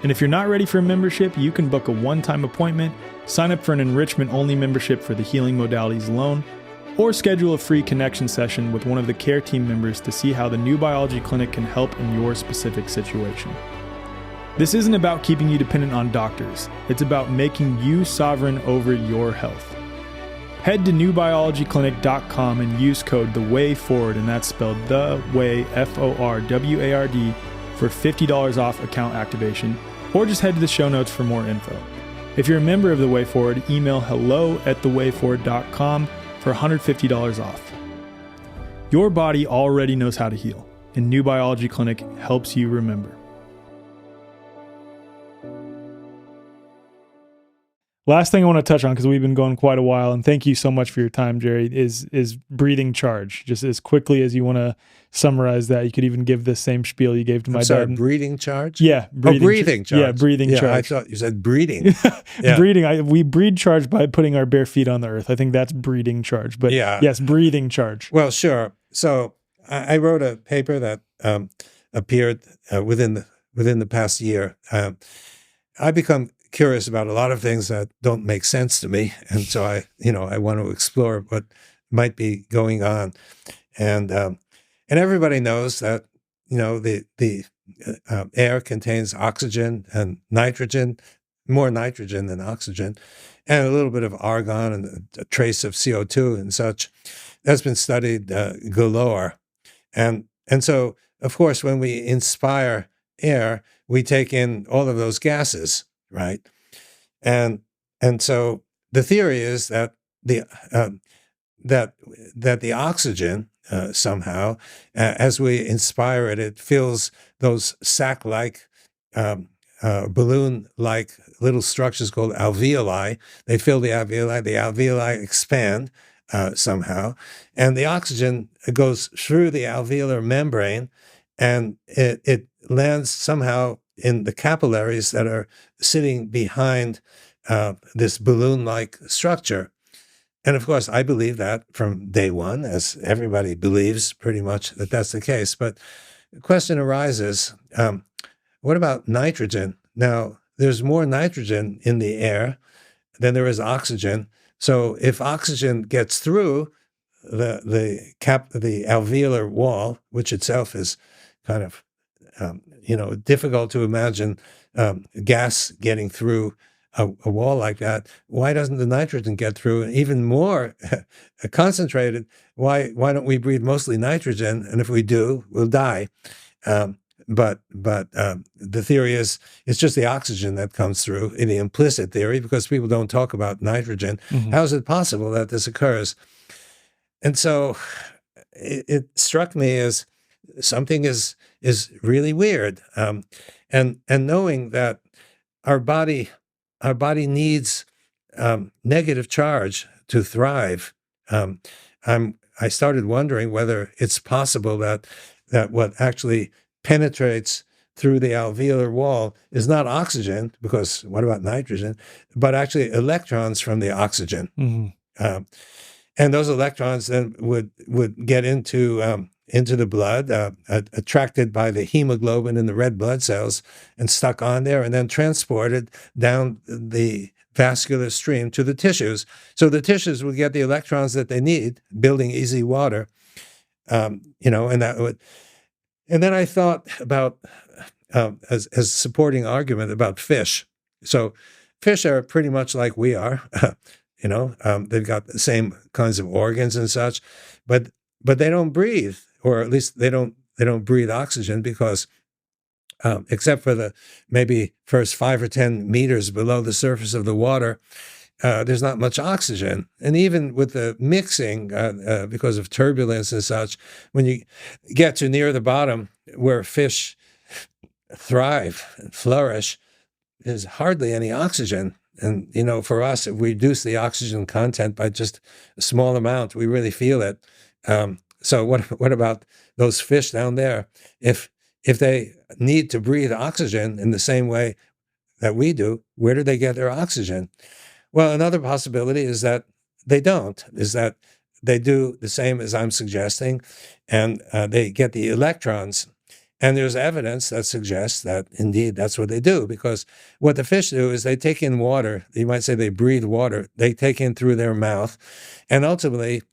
And if you're not ready for a membership, you can book a one-time appointment, sign up for an enrichment-only membership for the healing modalities alone, or schedule a free connection session with one of the care team members to see how the New Biology Clinic can help in your specific situation. This isn't about keeping you dependent on doctors. It's about making you sovereign over your health. Head to newbiologyclinic.com and use code THEWAYFORWARD, and that's spelled The Way, F-O-R-W-A-R-D, for $50 off account activation, or just head to the show notes for more info. If you're a member of The Way Forward, email hello@thewayforward.com for $150 off. Your body already knows how to heal, and New Biology Clinic helps you remember. Last thing I want to touch on, because we've been going quite a while, and thank you so much for your time, Jerry, is breathing charge. Just as quickly as you want to summarize that, you could even give the same spiel you gave to my dad. Breathing charge? Yeah. Breathing charge. Yeah, breathing charge. I thought you said breeding. Yeah. Breeding. We breed charge by putting our bare feet on the earth. I think that's breeding charge. But yes, breathing charge. Well, sure. So I wrote a paper that appeared within the past year. I become curious about a lot of things that don't make sense to me, and so I want to explore what might be going on, and everybody knows that the air contains oxygen and nitrogen, more nitrogen than oxygen, and a little bit of argon and a trace of CO2 and such. That's been studied galore, And so, of course, when we inspire air, we take in all of those gases, right? And so the theory is that the that the oxygen somehow, as we inspire it, it fills those sac-like, balloon-like little structures called alveoli. They fill the alveoli. The alveoli expand somehow, and the oxygen goes through the alveolar membrane, and it lands somehow in the capillaries that are sitting behind this balloon-like structure. And of course, I believe that from day one, as everybody believes pretty much that that's the case. But the question arises, what about nitrogen? Now, there's more nitrogen in the air than there is oxygen. So if oxygen gets through the alveolar wall, which itself is kind of difficult to imagine gas getting through a wall like that, why doesn't the nitrogen get through? And even more concentrated, why don't we breathe mostly nitrogen? And if we do, we'll die. But the theory is it's just the oxygen that comes through in the implicit theory, because people don't talk about nitrogen. Mm-hmm. How is it possible that this occurs? And so it struck me as something is really weird. And knowing that our body needs negative charge to thrive. I started wondering whether it's possible that what actually penetrates through the alveolar wall is not oxygen, because what about nitrogen, but actually electrons from the oxygen. Mm-hmm. And those electrons then would get into the blood, attracted by the hemoglobin in the red blood cells and stuck on there, and then transported down the vascular stream to the tissues. So the tissues would get the electrons that they need, building easy water, and that would. And then I thought about as a supporting argument about fish. So fish are pretty much like we are. They've got the same kinds of organs and such, but they don't breathe, or at least they don't breathe oxygen, because except for the maybe first 5 or 10 meters below the surface of the water, there's not much oxygen. And even with the mixing, because of turbulence and such, when you get to near the bottom where fish thrive and flourish, there's hardly any oxygen. And, for us, if we reduce the oxygen content by just a small amount, we really feel it. So what about those fish down there? If they need to breathe oxygen in the same way that we do, where do they get their oxygen? Well, another possibility is that they don't, is that they do the same as I'm suggesting, and they get the electrons. And there's evidence that suggests that indeed that's what they do, because what the fish do is they take in water. You might say they breathe water. They take in through their mouth, and ultimately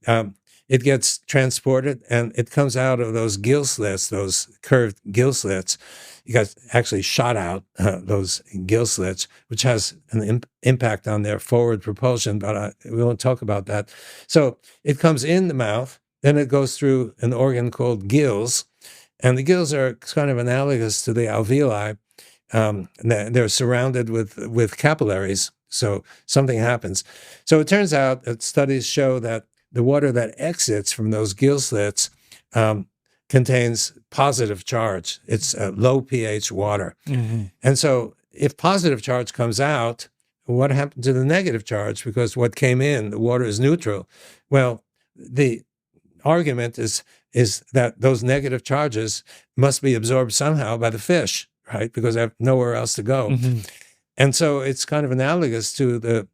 it gets transported and it comes out of those gill slits, those curved gill slits. You guys actually shot out those gill slits, which has an impact on their forward propulsion, but we won't talk about that. So it comes in the mouth, then it goes through an organ called gills. And the gills are kind of analogous to the alveoli. They're surrounded with capillaries, so something happens. So it turns out that studies show that the water that exits from those gill slits contains positive charge. It's low pH water. Mm-hmm. And so if positive charge comes out, what happened to the negative charge? Because what came in, the water is neutral. Well, the argument is that those negative charges must be absorbed somehow by the fish, right? Because they have nowhere else to go. Mm-hmm. And so it's kind of analogous to the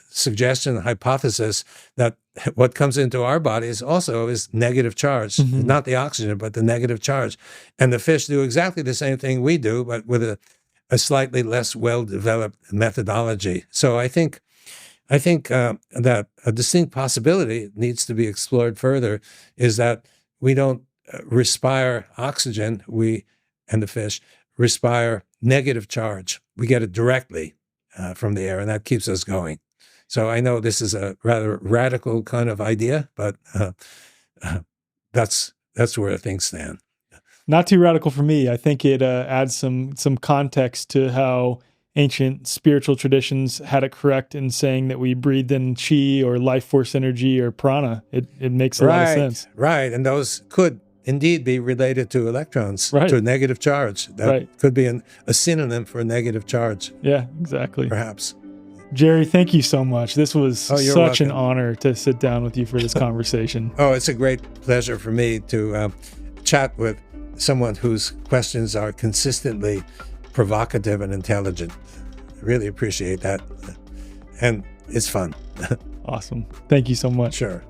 suggestion, hypothesis that what comes into our bodies also is negative charge, mm-hmm. not the oxygen, but the negative charge. And the fish do exactly the same thing we do, but with a slightly less well-developed methodology. So I think that a distinct possibility needs to be explored further is that we don't respire oxygen, we and the fish respire negative charge. We get it directly from the air, and that keeps us going. So I know this is a rather radical kind of idea, but that's that's where things stand. Not too radical for me. I think it adds some context to how ancient spiritual traditions had it correct in saying that we breathed in chi or life force energy or prana. It makes a lot of sense. Right, and those could indeed be related to electrons, Right. to a negative charge. That Right. could be a synonym for a negative charge, Yeah, exactly. perhaps. Jerry, thank you so much. This was you're such an welcome. honor to sit down with you for this conversation. Oh, it's a great pleasure for me to chat with someone whose questions are consistently provocative and intelligent. I really appreciate that. And it's fun. Awesome. Thank you so much. Sure.